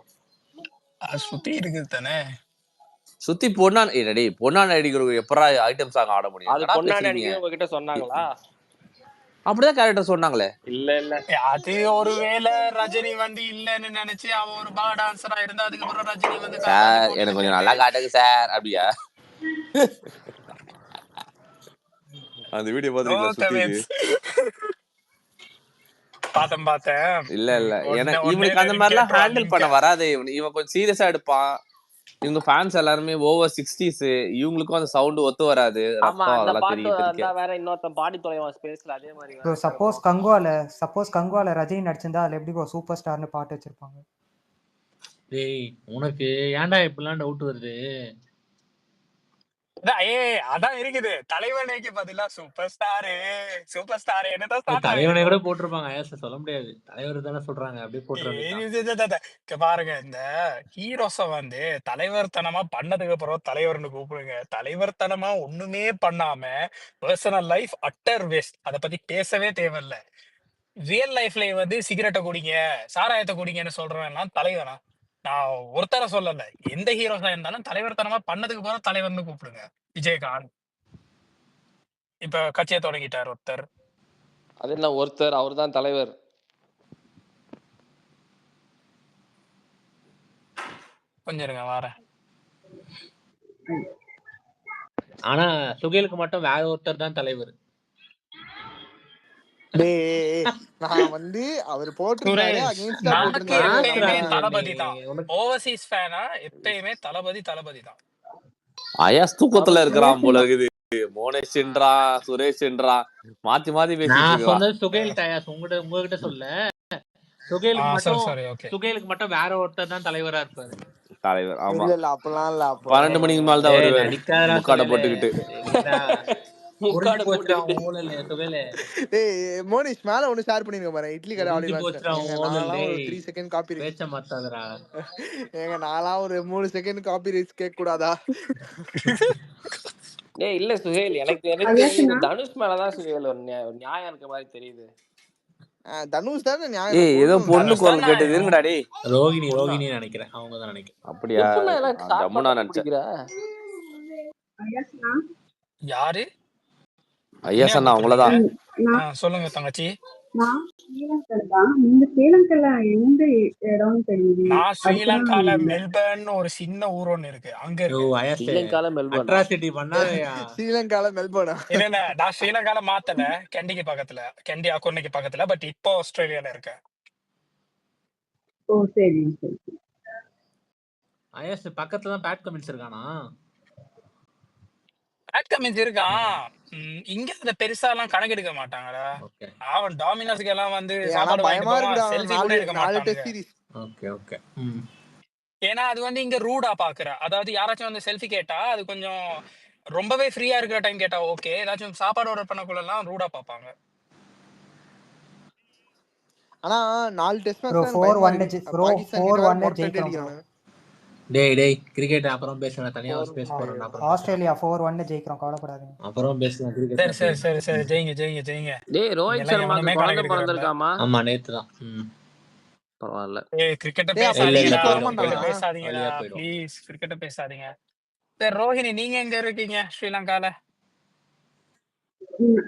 சுத்தி இருக்குது தானே. சுத்தி பொண்ணா நடிக்கிறவங்க எப்பரா ஐட்டம் சாங் ஆட முடியும்? அது என்னடா பொண்ணா பேசுறீங்க? நடிக்க உங்ககிட்ட சொன்னாங்களா? அப்படிதான் கேரக்டர் சொன்னாங்களே. இல்ல அது ஒருவேளை ரஜினி வந்து இல்லன்னு நினைச்சு அவன் ஒரு பா டான்சரா இருந்தா அதுக்கப்புறம் ரஜினி வந்து காப்பாத்தி சார் கூட்டிட்டு எனக்கு கொஞ்சம் போயிட்டு நல்லா காட்டுங்க சார் அப்படியா? அந்த வீடியோ நோ பாத்துறீங்களா சுத்திது? கமெண்ட்ஸ். பார்த்தேன். இல்ல ஒண்ணு இவனுக்கு அந்த மாதிரிலாம் கேட்டுருவான் ஹேண்டில் பண்ண லிங்க. வராது. இவன் கொஞ்சம் சீரியஸா எடுப்பான். இவங்க ஃபேன்ஸ் எல்லாருமே ஓவர் 60s. இவங்களுக்கும் அந்த சவுண்ட் ஒத்து வராது. ஆமா ரத்தம் அந்த அதெல்லாம் பாட்டு தெரியும் வந்தா வேற இன்னொருத்தன் பாடி தொலைவான் ஸ்பேஸ்ல. அதே மாதிரி ப்ரோ வேற சப்போஸ் கங்குவால ரஜினி நடிச்சிருந்தா அதுல எப்படி ப்ரோ சூப்பர் ஸ்டார்னு பாட்டு வச்சிருப்பாங்க? டேய் உனக்கு ஏன்டா இப்படிலாம் டவுட் வருது? அதான் இருக்குது தலைவனைக்கு பதிலா சூப்பர் ஸ்டாரு என்னதான் ஸ்டார்ட் தலைவனை கூட ஆகிருக்கும். போட்டிருப்பாங்க. அயாச சொல்ல முடியாது, தலைவர் தானே சொல்றாங்க, அப்படியே போட்டுருவாங்க. பாருங்க, இந்த ஹீரோஸ வந்து தலைவர் தனமா பண்ணதுக்கு அப்புறம் தலைவர்னு கூப்பிடுங்க. தலைவர் தனமா ஒண்ணுமே பண்ணாம பர்சனல் லைஃப் அட்டர் வேஸ்ட், அத பத்தி பேசவே தேவையில்ல. ரியல் லைஃப்ல வந்து சிகரெட்டை குடிங்க, சாராயத்தை குடிங்கன்னு சொல்றவன் தலைவனா? நான் ஒருத்தர சொல்லல, எந்த ஹீரோஸா இருந்தாலும் தலைவர் தனமா பண்ணதுக்கு அப்புறம் தலைவர்னு கூப்பிடுங்க. விஜயகாந்த் இப்ப கட்சியை தொடங்கிட்டார் ஒருத்தர். அது என்ன ஒருத்தர், அவர் தான் தலைவர். கொஞ்சம் இருங்க வாரேன். ஆனா சுகேலுக்கு மட்டும் வேற ஒருத்தர் தான் தலைவர். நான் வந்து அவர் போட்டிருந்தாரு அகைன்ஸ்டா நமக்கு போட்டிருந்தாரு. எப்பயுமே தளபதி தான். ஓவர்சீஸ் ஃபேனா எப்பயுமே தளபதி தான். அயாஸ் தூக்கத்துல இருக்கிறான் போல இருக்குது. மோனேஷ்ன்றா சுரேஷ்ன்றா மாத்தி பேசிட்டு நான் இருக்கான். சொன்னது சுகேல் டயாஸ், உங்ககிட்ட சொல்ல. சுகேலுக்கு மட்டும் வேற ஒருத்தர் தான் தலைவரா இருப்பாரு. தலைவர் ஆமா. இல்ல அப்பலாம் இல்ல. 12 மணிக்கு மேல தான் வருவாரு நடிக்காதடா முக்காட சுகேலு. போட்டுக்கிட்டு. முக்காடு போச்சுடா போட்டுக்கிட்டு உன் ஊழல் சுவேலே. டேய் மோனிஷ் மேல ஒண்ணு ஷேர் பண்ணிருங்க பாரு, இட்லி கடை முடிஞ்சு ஆடியோ லான்ச். போச்சுடா உன் ஏங்க ஊழல். நான்லாம் ஒரு டேய் 3 செகண்ட் காப்பி ரைட்ஸ் பேச்ச மாத்தாதடா. ஏங்க நான்லாம் ஒரு 3 செகண்ட் காப்பி ரைட்ஸ் கேட்க கூடாதா? டேய் இல்ல சுஹேல், எனக்கு எனக்கு தெரிஞ்சு இந்த தனுஷ் மேலதான் சுஹேல் ஒரு ஒரு நியாயம் இருக்க மாதிரி தெரியுது. தனுஷ் தானே நியாயம். ஏய் ஏதோ கொல்லணும் பொண்ணு தனுஷ் குரல் தான். கேட்டது இருங்கடா டேய். ரோகிணி பொண்ணா? ரோகிணி நினைக்கிறேன், அவங்க தான் நினைக்கிறேன். அப்படியா? எப்படின்னா எனக்கு நான் ஸ்டார்ட் ஜம்முனா பண்ண நினைச்சேன். பிடிக்கிற யாரு ஐயா என்ன சொன்னா கூப்பிடுறீங்க? அவங்களதான். சொல்லுங்க தங்கச்சி. நான் ஸ்ரீலங்கா தான். நீங்க ஸ்ரீலங்கால எந்த இடம்னு தெரியுது? நான் அதுக்குதான் ஸ்ரீலங்கால மெல்பர்ன் ஒரு சின்ன ஊர் ஒண்ணு இருக்கு, அங்க யோ இருக்கேன். அயசே ஸ்ரீலங்கால மெல்பர்னா? அட்ராசிட்டி பண்ணாதயா. ஸ்ரீலங்கால மெல்போர்னா? இல்ல நான் ஸ்ரீலங்கால மாத்தல, கெண்டிக்கு பக்கத்துல, கெண்டி அக்கொன்னைக்கு பக்கத்துல. பட் இப்போ ஆஸ்திரேலியால இருக்கேன். ஓ சரி சரி. அயஸ் பக்கத்துல தான் பேட் கமெண்ட்ஸ் இருக்கானா? பேட் கமெண்ட்ஸ் இருக்கான். இங்க அத பெருசா எல்லாம் கணக்கெடுக்க மாட்டாங்கடா. ஓகே அவன் டாமினோஸ்க்கு எல்லாம் வந்து ஆனா சாப்பாடு வாங்கிட்டு பயமா போவான், இருக்குடா. செல்ஃபி கூட எடுக்க 4 மாட்டானுங்க. Test series. Okay okay. ஏன்னா அது வந்து இங்க ரூடா பாக்குற. அதாவது யாராச்சும் வந்து செல்ஃபி கேட்டா அது கொஞ்சம் ரொம்பவே ஃப்ரீயா இருக்கிற டைம் கேட்டா ஓகே, ஏதாச்சும் சாப்பாடு ஆர்டர் பண்ணக்குள்ள எல்லாம் ரூடா பாப்பாங்க. ஆனா 4 டெஸ்ட் ப்ரோ மேட்ச் தான் பயமா 4-1 இருக்கு. பாகிஸ்தான் கிட்ட வேற மொரட்டை ஜெயிக்கிறோம் ப்ரோ. அடிக்கிறானுங்க. டேய் கிரிக்கெட் அப்புறம் பேசுறேன், தனியா ஒரு ஸ்பேஸ் போறேன் அப்புறம். ஆஸ்திரேலியா 4-1 ஜெயிக்கிறோம், கவலைப்படாதீங்க. அப்புறம் பேசுறேன் சரி கிரிக்கெட். சரி சரி சரி, ஜெயிங்க ஜெயிங்க ஜெயிங்க. டேய் ரோஹித் இதெல்லாம் சர்மாக்கு எவனுமே குழந்தை கணக்கெடுக்கிறதில்ல. பிறந்திருக்காமா? ஆமா நேத்து தான். பரவாயில்ல. கிரிக்கெட்ட டேய் அப்ப இல்ல பேசாதீங்கடா, லீக் வர போயிடும் கிரிக்கெட்ட போயிடும், பேசாதீங்கடா வழியா போயிடும். ப்ளீஸ், கிரிக்கெட்ட பேசாதீங்க. சரி ரோஹிணி, நீங்க எங்க இருக்கீங்க ஸ்ரீலங்கால?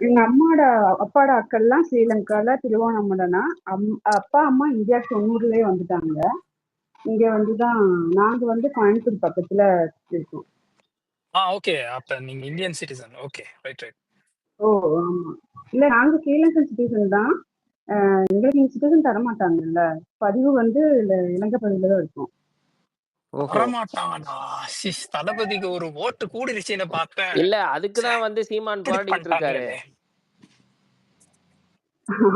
எங்க அம்மாவோட அப்பாவோட அக்கள்லாம் ஸ்ரீலங்கால திருவோணமலைனா, அப்பா அம்மா இந்தியா 90லயே வந்துட்டாங்க. இங்க வந்துதான் நாங்க வந்து கோயம்புத்தூர் பக்கத்துல இருக்கோம். ஓகே, அப்ப நீங்க Indian citizen. Okay right right. Oh ஆமா. இல்ல நாங்க ஸ்ரீலங்கன் சிட்டிசன் தான். எங்களுக்கு இங்க சிட்டிசன் தர மாட்டாங்கல்ல. பதிவு வந்து இலங்கை பதிவுல தான் இருக்கும். வரமாட்டாங்கடா. தளபதிக்கு ஒரு ஓட்டு கூடிருச்சுன்னு பார்த்தேன். இல்ல அதுக்குதான் வந்து சீமான் இப்படி போராடிட்டு இருக்காரு. பண்ணிட்டாங்களே.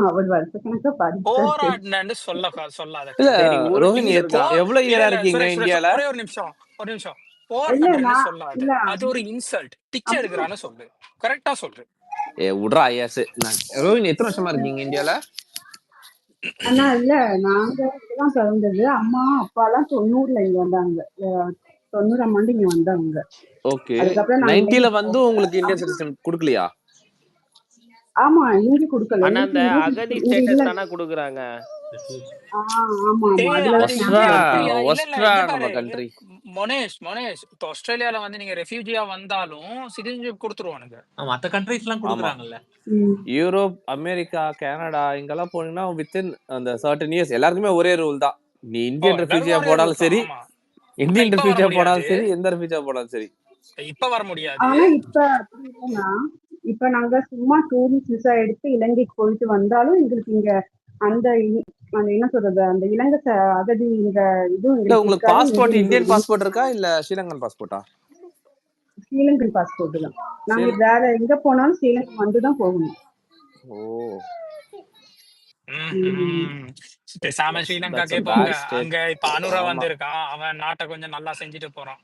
அவர் வருஷக்கணக்கா படிச்சுதான் போராடினு சொல்லாத. இல்ல சரி ஒரு ரோஹிணி டீம்ல இருக்கான். எவ்வளவு இயரா இருக்கீங்க சுரேஷ் இந்தியால? ஒரே ஒரு நிமிஷம். இல்ல போராடினு நான் சொல்லாத, இல்ல அது ஒரு இன்சல்ட். பிச்சை எடுக்கிறான்னு சொல்லு, கரெக்டா சொல்லு. விட்றா ஐயாஸ். ரோஹிணி எத்தனை வருஷமா இருக்கீங்க இந்தியால? அண்ணா இல்ல நாங்க இப்பதான் பிறந்தது. அம்மா அப்பா எல்லாம் 90ல இங்க வந்தாங்க. 90ஆம் ஆண்டு இங்க வந்தாங்க. ஓகே. அதுக்கப்புறம் நாங்க 90ல வந்து உங்களுக்கு இந்தியன் சிட்டிசன் குடுக்கலையா? ஆமா இங்க குடுக்கல. ஆனா எங்களுக்கு அந்த இந்திய அகதி இங்க இல்ல. ஸ்டேட்டஸ் தானே குடுக்குறாங்க. ஆமா அதுல அது ஒஸ்ட்ரா இல்ல ஒஸ்ட்ரா இங்க நம்ம பாரு கண்ட்ரி. மொனேஷ், இப்போ ஆஸ்திரேலியால வந்து நீங்க ரெஃப்யூஜியா வந்தாலும் சிட்டிசன்ஷிப் கொடுத்துருவானுங்க. மத்த கண்ட்ரீஸ் எல்லாம் ஆமா. குடுக்குறாங்கல்ல. யூரோப், அமெரிக்கா, கனடா இங்கெல்லாம் போனீங்கன்னா வித்தின் அந்த சர்டன் இயர்ஸ் எல்லாருக்குமே ஒரே ரூல் தான். நீ இந்தியன் ரெஃப்யூஜியா எல்லாருக்கும் ஒரே போனாலும் ரூல் தான். சரி, ஆமா, இந்தியன் இப்ப வர ரெஃப்யூஜியா முடியாது. போனாலும் சரி, எந்த ரெஃப்யூஜியா போனாலும் சரி. இப்ப வர முடியாது. ஆனா இப்ப அப்படி இல்லைன்னா, இப்ப நாங்க சும்மா டூரிஸ்ட் விசா எடுத்து இலங்கைக்கு போயிட்டு வந்தாலும் எங்களுக்கு இங்க அந்த அந்த என்ன சொல்றது, அந்த இலங்கை அகதி இந்த இதுவும் இல்ல எங்களுக்கு உங்களுக்கு இருக்காது. பாஸ்போர்ட் இந்தியன் பாஸ்போர்ட் இருக்கா இல்ல ஸ்ரீலங்கன் பாஸ்போர்ட்டா? ஸ்ரீலங்கன் பாஸ்போர்ட் தான். நாங்க சரி. வேற எங்க போனாலும் ஸ்ரீலங்கா வந்துதான் போகணும். ஓ பேசாம that's ஸ்ரீலங்காக்கே a போங்க. bad state. அங்க இப்ப அனுரா ஆமா. வந்திருக்கான், அவன் நாட்டை கொஞ்சம் நல்லா செஞ்சுட்டு போறான்.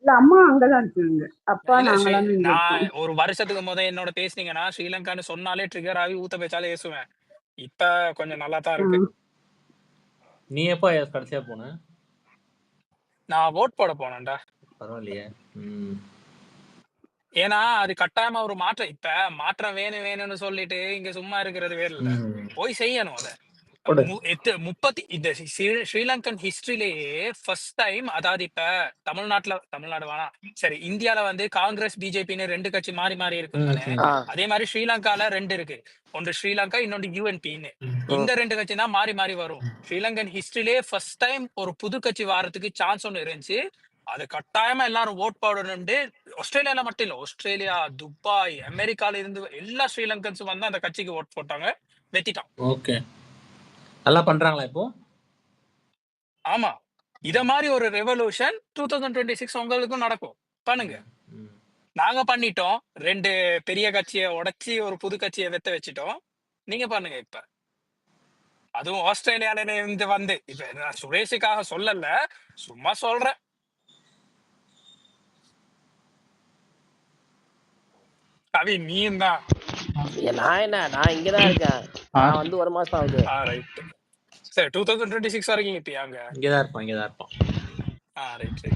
இல்ல அம்மா அங்கதான் இருக்காங்க, அப்பா இல்ல நாங்களாம் இங்க நான் இருக்கோம். ஒரு வருஷத்துக்கு முத என்னோட பேசுனீங்கன்னா ஸ்ரீலங்கான்னு சொன்னாலே ட்ரிகர் ஆகி ஊத்த பேச்சாலே ஏசுவேன். இப்ப கொஞ்சம் நல்லா தான் இருக்கு. நீ எப்போ கடைசியா போன? நான் ஓட் போட போனேன்டா. பரவாயில்லையே. ஏன்னா அது கட்டாயமா ஒரு மாற்றம். இப்ப மாற்றம் வேணும்னு சொல்லிட்டு இங்க சும்மா இருக்கிறது வேற இல்ல, போய் செய்யணும் அத. இந்த ஸ்ரீலங்கன் ஹிஸ்டரியிலேயே ஃபர்ஸ்ட் டைம், அதாவது இப்ப தமிழ்நாடு வேணாம் சரி, இந்தியால வந்து காங்கிரஸ் பிஜேபின்னு 2 கட்சி மாறி மாறி இருக்கு தானே. அதே மாதிரி ஸ்ரீலங்கால 2 இருக்கு, ஒன்று ஸ்ரீலங்கா, இன்னொன்று யூஎன்பின்னு. இந்த 2 கட்சி தான் மாறி மாறி வரும். ஸ்ரீலங்கன் ஹிஸ்டரியிலேயே ஃபர்ஸ்ட் டைம் ஒரு புது கட்சி வாரத்துக்கு சான்ஸ் ஒன்று இருந்துச்சு. அது கட்டாயமா எல்லாரும் ஓட் போடணும்னு ஆஸ்திரேலியால மட்டும் இல்ல, ஆஸ்திரேலியா, துபாய், அமெரிக்கால இருந்து எல்லா ஸ்ரீலங்கன்ஸும் வந்து அந்த கட்சிக்கு ஓட் போட்டாங்க, வெத்திட்டான். ஓகே, நல்லா பண்றாங்களா இப்போ? ஆமா, இத மாதிரி ஒரு ரெவல்யூஷன் 2026 உங்களுக்கும் நடக்கும், பண்ணுங்க. நாங்க பண்ணிட்டோம், 2 பெரிய கட்சியை உடைச்சி ஒரு புது கட்சியை வெத்த வச்சுட்டோம், நீங்க பண்ணுங்க இப்ப. அதுவும் ஆஸ்திரேலியால இருந்து வந்து, இப்ப நான் சுரேஷுக்காக சொல்லல, சும்மா சொல்றேன். கவி நீயும் தான். நான் இங்கதான் இருக்கேன். நான் வந்து 1 மாசம் ஆகுது. ரைட். சரி 2026 வரைக்கும் இருப்பியாங்க? இங்கதான் இருப்பான். ரைட்.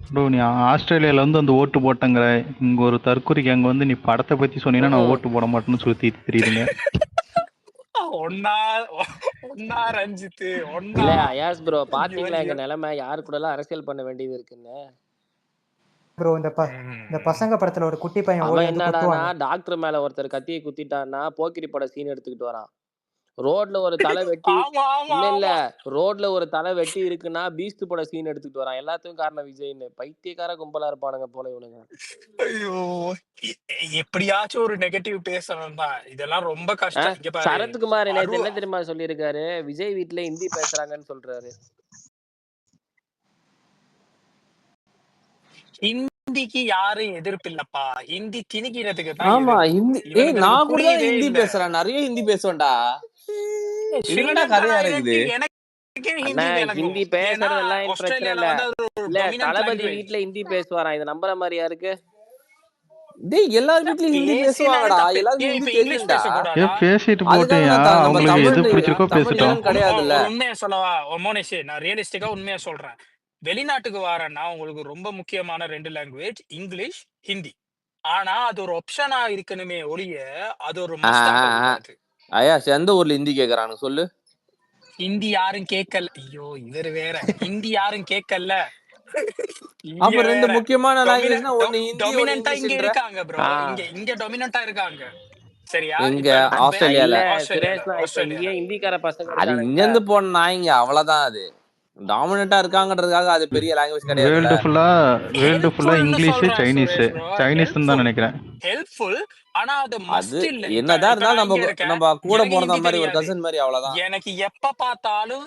ப்ரோ நீ ஆஸ்திரேலியால வந்து அந்த ஓட்டு போட்டங்கிற இங்க ஒரு தற்கொலைக்கு அங்க வந்து நீ படத்தை பத்தி சொன்னீங்கன்னா நான் ஓட்டு போட மாட்டேன்னு சொல்லி தெரியுதுங்க. ஒன்னா ரஞ்சித் இல்ல அயாஸ் ப்ரோ, பாத்தீங்களா எங்க நிலைமை, யாரு கூட எல்லாம் அரசியல் பண்ண வேண்டியது இருக்குன்னு. ப்ரோ இந்த பசங்க படத்துல ஒரு குட்டி பையன் அவன் என்னடானா டாக்டர் மேல ஒருத்தர் கத்தியை குத்திட்டான்னா போக்கிரி பட சீன் எடுத்துக்கிட்டு வரான். ரோட்ல ஒரு தலை வெட்டி இல்ல ரோட்ல ஒரு தலை வெட்டி இருக்குன்னா பீஸ்ட் பட சீன் எடுத்துக்கிட்டு வரான். எல்லாத்துக்கும் காரணம் விஜய்னு. பைத்தியக்கார கும்பலா இருப்பானுங்க போல இவனுங்க. ஐயோ, எப்படியாச்சும் ஒரு நெகட்டிவ் பேசணும் தான். இதெல்லாம் ரொம்ப கஷ்டம். இங்க பாரு, சரத்குமார் நேத்து என்ன தெரியுமா சொல்லியிருக்காரு, விஜய் வீட்டுல ஹிந்தி பேசுறாங்கன்னு சொல்றாரு. ஹிந்திக்கு யாரும் எதிர்ப்பு இல்லப்பா, ஹிந்தி திணிக்கிறதுக்கு தான். ஆமா ஹிந்தி. நான் கூட தான் ஹிந்தி பேசுறேன், நிறைய ஹிந்தி பேசுவேன்டா. என்னடா கதையா இருக்குது? ஹிந்தி பேசுறதெல்லாம் பிரச்சனை இல்ல. இல்ல தளபதி வீட்டுல ஹிந்தி பேசுவாராம், இது நம்புற மாதிரியா இருக்கு? டேய் எல்லார் வீட்லயும் ஹிந்தி பேசுவாங்கடா, எல்லாருக்கும் ஹிந்தி தெரியும்டா. பேசிட்டு போட்டேயா, உங்களுக்கு எது பிடிச்சிருக்கோ பேசிட்டோம். கிடையாதுல்ல. உண்மையா சொல்லவா மோனிஷ், நான் ரியலிஸ்டிக்கா உண்மையா சொல்றேன். வெளிநாட்டுக்கு வரேன்னா உங்களுக்கு ரொம்ப முக்கியமான 2 லாங்குவேஜ் இங்கிலீஷ், ஹிந்தி. ஆனா அது ஒரு ஆப்ஷனா இருக்கணுமே ஒழிய அது ஒரு மஸ்டா கிடையாது. ஐயா எந்த ஊர்ல ஹிந்தி கேக்குறானு சொல்லு. ஹிந்தி யாரும் கேட்கல. ஐயோ இவர் வேற. ஹிந்தி யாரும் கேட்கல. அப்ப 2 முக்கியமான லாங்குவேஜ்னா ஒன்னு ஹிந்தி ஒன்னு டாமினன்ட்டா இங்கிலீஷ் இங்க இருக்காங்க ப்ரோ. இங்க டாமினன்ட்டா இருக்காங்க. சரியா? இங்க ஆஸ்திரேலியால இங்க ஹிந்திக்கார பசங்க அது இங்க இருந்து போன நாய்ங்க அவ்வளவுதான். அது டாமினன்ட்டா இருக்காங்கன்றதுக்காக அது பெரிய லாங்குவேஜ் கிடையாது. வேர்ல்ட் ஃபுல்லா இங்கிலீஷ் சைனீஸ் தான் நினைக்கிறேன். ஹெல்ப்ஃபுல். ஆனா அது மஸ்ட் இல்ல. என்னதான் இருந்தாலும் நம்ம கூட போறத மாதிரி ஒரு கசின் மாதிரி அவ்வளவுதான். எனக்கு எப்ப பார்த்தாலும்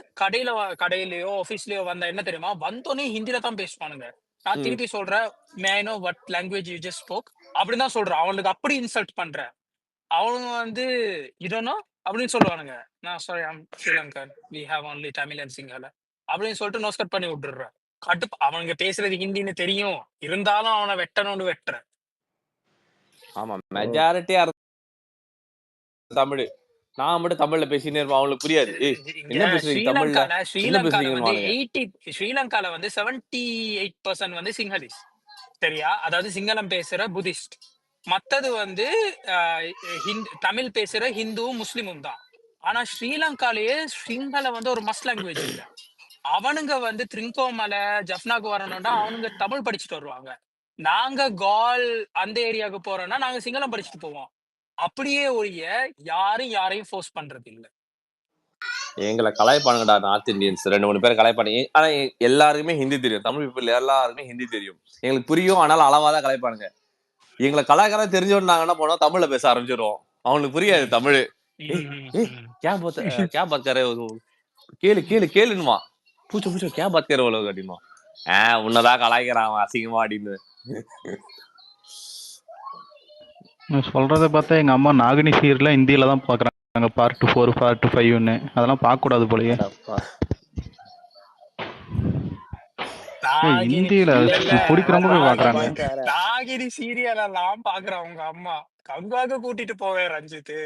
கடையிலயோ ஆபீஸ்லயோ வந்தா என்ன தெரியுமா, வந்தோனே ஹிந்தில தான் பேசுவானுங்க. நான் திருப்பி சொல்றேன், may I know what language you just spoke அப்படின்னு தான் சொல்றேன். அவனுக்கு அப்படி இன்சல்ட் பண்றேன். அவனுங்க வந்து இதனோ அப்படின்னு சொல்லுவானுங்க. நான் sorry I'm Sri Lankan, we have only Tamil and Sinhala அப்படின்னு சொல்லிட்டு நோஸ்கட் பண்ணி விட்டுடுறேன். கடுப்பு. அவனுங்க பேசுறது ஹிந்தின்னு தெரியும், இருந்தாலும் அவனை வெட்டணும்னு வெட்டுறேன். ஆமா மெஜாரிட்டியா தமிழ். நான் மட்டும் தமிழ்ல பேசினே இருப்பேன், அவங்களுக்கு புரியாது. என்ன பேசுறீங்க தமிழ்ல? ஸ்ரீலங்கால வந்து 78% வந்து சிங்களீஸ். சரியா? அதாவது சிங்களம் பேசுற புத்திஸ்ட். மத்தது வந்து தமிழ் பேசுற ஹிந்துவும் முஸ்லிமும் தான். ஆனா ஸ்ரீலங்காலேயே சிங்களம் வந்து ஒரு மஸ்ட் லாங்குவேஜ் இல்ல. அவனுங்க வந்து திரிங்கோமலை ஜப்னாக்கு வரணும்னா அவனுங்க தமிழ் படிச்சுட்டு வருவாங்க. நாங்க கால் அந்த ஏரியாவுக்கு போறோம்னா நாங்க சிங்களம் படிச்சுட்டு போவோம். அப்படியே ஒழிய யாரையும் ஃபோர்ஸ் பண்றது இல்ல. எங்களை கலாய்ப்பானுங்கடா நார்த் இந்தியன்ஸ் 2-3 பேர் கலாய்ப்பானுங்க. ஆனா எல்லாருக்குமே ஹிந்தி தெரியும். தமிழ் பீப்புள் எல்லாருக்குமே ஹிந்தி தெரியும். எங்களுக்கு புரியும், ஆனாலும் அளவாதான் கலாய்ப்பானுங்க. எங்களை கலாய்க்கார தெரிஞ்சோன்னு நாங்க என்ன பண்ணுவோம், தமிழ்ல பேச ஆரம்பிச்சிருவோம். அவங்களுக்கு புரியாது தமிழ். கே பாத் கரே கேளுன்னுமா, பூச்சோ கே பாத் கரே அவ்வளவு கட்டிமா, உன்னதான் கலாய்க்கிறான் அசிங்கமா அப்படின்னு. சொல்றத பார்த்தா எங்க அம்மா நாகினி சீரியல்ல ஹிந்தியில தான் பாக்குறாங்க, பார்ட் 4 பார்ட் 5ன்னு. அதெல்லாம் பார்க்க கூடாது போலயே. ஹிந்தியில பிடிக்கிறவங்க போய் பாக்குறாங்க. நாகினி சீரியல் எல்லாம் பாக்குறவங்க அம்மா கங்குவாக கூட்டிட்டு போவேன் ரஞ்சித்.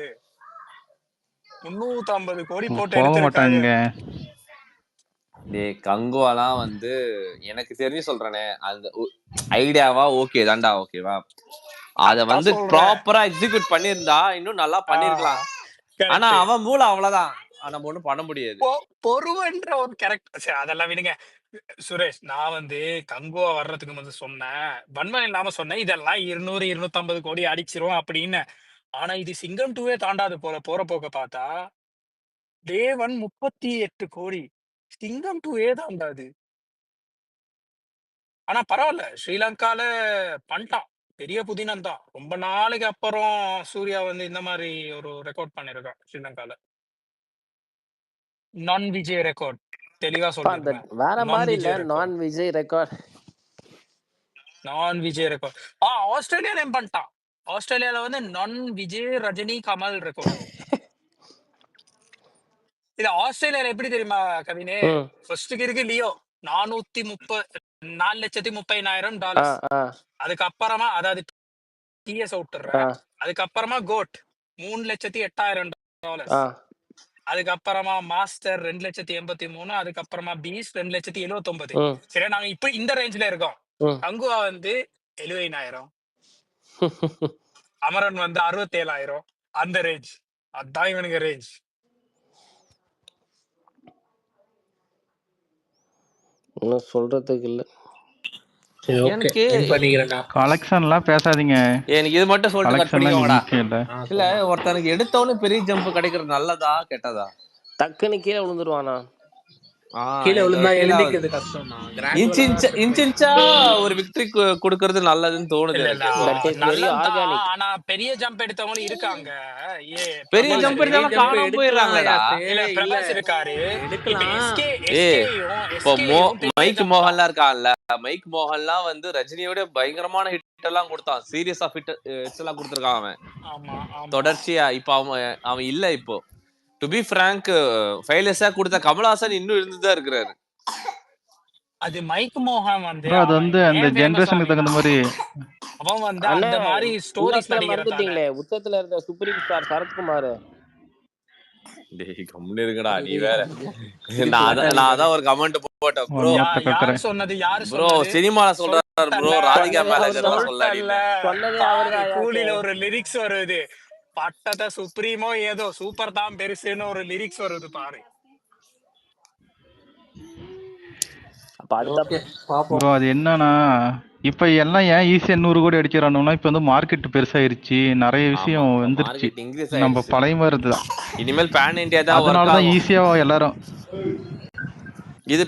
350 கோடி போட்டு போக மாட்டாங்க. கங்குவாலாம் வந்து எனக்கு தெரிஞ்சு சொல்றேனே, அந்த ஐடியாவா ஓகே தான்டா, ஓகேவா? அத வந்து ப்ராப்பரா எக்ஸிக்யூட் பண்ணிருந்தா இன்னும் நல்லா பண்ணிருக்கலாம். ஆனா அவன் மூளை அவ்வளவுதான், நம்ம ஒண்ணும் பண்ண முடியாது. பொறுவன்ற ஒரு கேரக்டர். அதெல்லாம் விடுங்க சுரேஷ். நான் வந்து கங்குவா வர்றதுக்கு வந்து சொன்னேன், வன்மன் இல்லாம சொன்னேன், இதெல்லாம் 200-250 கோடி அடிச்சிரும் அப்படின்னு. ஆனா இது சிங்கம் 2 தாண்டாது போற போக்க பார்த்தா டே 1 38 கோடி, சிங்கம் 2 தாண்டாது. ஆனா பரவாயில்ல, ஸ்ரீலங்கால பண்ணிட்டான், பெரிய புதினம் தான். ரொம்ப நாளைக்கு அப்புறம் சூர்யா வந்து இந்த மாதிரி ஒரு ரெக்கார்ட் பண்ணிருக்கான் ஸ்ரீலங்கால. நான் விஜய் ரெக்கார்ட் தெளிவா சொல்றேன். வேற மாதிரி இல்ல, நான் விஜய் ரெக்கார்ட். ஆஸ்திரேலியால பண்ணிட்டான். ஆஸ்திரேலியால வந்து நான் விஜய் ரஜினி கமல் ரெக்கார்ட். இது ஆஸ்திரேலியால எப்படி தெரியுமா கவினே? ஃபர்ஸ்ட்டுக்கு இருக்கு லியோ, 430,000 $430,000. அதுக்கப்புறமா அதாவது டிஎஸ் விட்டுறேன், அதுக்கப்புறமா கோட் $3,08,000. அதுக்கப்புறமா மாஸ்டர் 2,83,000. அதுக்கப்புறமா பீஸ் 2,79,000. சரியா, நாங்க இப்ப இந்த ரேஞ்ச்ல இருக்கோம். கங்குவா வந்து 70,000, அமரன் வந்து 67,000. அந்த ரேஞ்ச், அதான் இவனுங்க ரேஞ்ச். ஒன்னும் சொல்றதுக்கு இல்ல. எனக்கு கலெக்ஷன்லாம் பேசாதீங்க. எனக்கு இது மட்டும் சொல்லிட்டு கட் பண்ணிக்கோங்கடா. முக்கியம் இல்ல. இல்ல ஒருத்தனுக்கு எடுத்தவொடனே பெரிய ஜம்ப் கிடைக்கிறது நல்லதா கெட்டதா? டக்குன்னு கீழே விழுந்துருவானா? கீழே விழுந்தா எழுந்திக்கிறது கஷ்டம் தான். இன்ச்சா ஒரு விக்டரி கொடுக்கறது நல்லதுன்னு தோணுது எனக்கு. ஆனா பெரிய ஜம்ப் எடுத்தவங்களும் இருக்காங்க. பெரிய ஜம்ப் எடுத்தவங்க காணாம போயிடுறாங்களா? பிரபாஸ் இருக்காரு. இப்போ மைக் மோகன்லாம் இருக்கான்ல, மைக் மோகன்லாம் வந்து ரஜினியோட பயங்கரமான ஹிட் எல்லாம் கொடுத்தான். சீரியஸ் ஆஃப் ஹிட்ஸ் எல்லாம் கொடுத்துருக்கான் அவன் தொடர்ச்சியா. இப்ப அவன் இல்ல. இப்போ டு பி பிராங்க், ஃபெயிலியர்ஸா கொடுத்த கமல்ஹாசன் இன்னும் இருந்துதான் இருக்கிறாரு. அது மைக் மோகன் வந்து அது வந்து அந்த ஜெனரேஷனுக்கு தகுந்த மாதிரி அவன் வந்து அந்த மாதிரி ஸ்டோரிஸ் மறந்துட்டீங்களே. உச்சத்துல இருந்த சுப்ரீம் ஸ்டார் சரத்குமார். டேய் கம்முனு இருங்கடா, நீ வேற. நான் அதான் ஒரு கமெண்ட் போட்டேன் ப்ரோ. யார் சொன்னது? ப்ரோ சினிமால சொல்றாரு ப்ரோ, ராதிகா மேனேஜர் சொல்லல. சொன்னதே அவர்தான். கூலில ஒரு லிரிக்ஸ் வருது, பட்டத்தை சுப்ரீமோ ஏதோ சூப்பர் தான் பெருசுன்னு ஒரு லிரிக்ஸ் வருது பாரு. ப்ரோ அது என்னன்னா, இப்ப எல்லாம் ஏன் ஈஸியா 100 கோடி அடிச்சிடறானுன்னா, இப்ப வந்து மார்க்கெட் பெருசாயிருச்சு, நிறைய விஷயம் வந்துருச்சு. நம்ம பழைய மாதிரி தான் இனிமேல் பேன் இந்தியா தான். அதனாலதான் ஈஸியா எல்லாரும் இது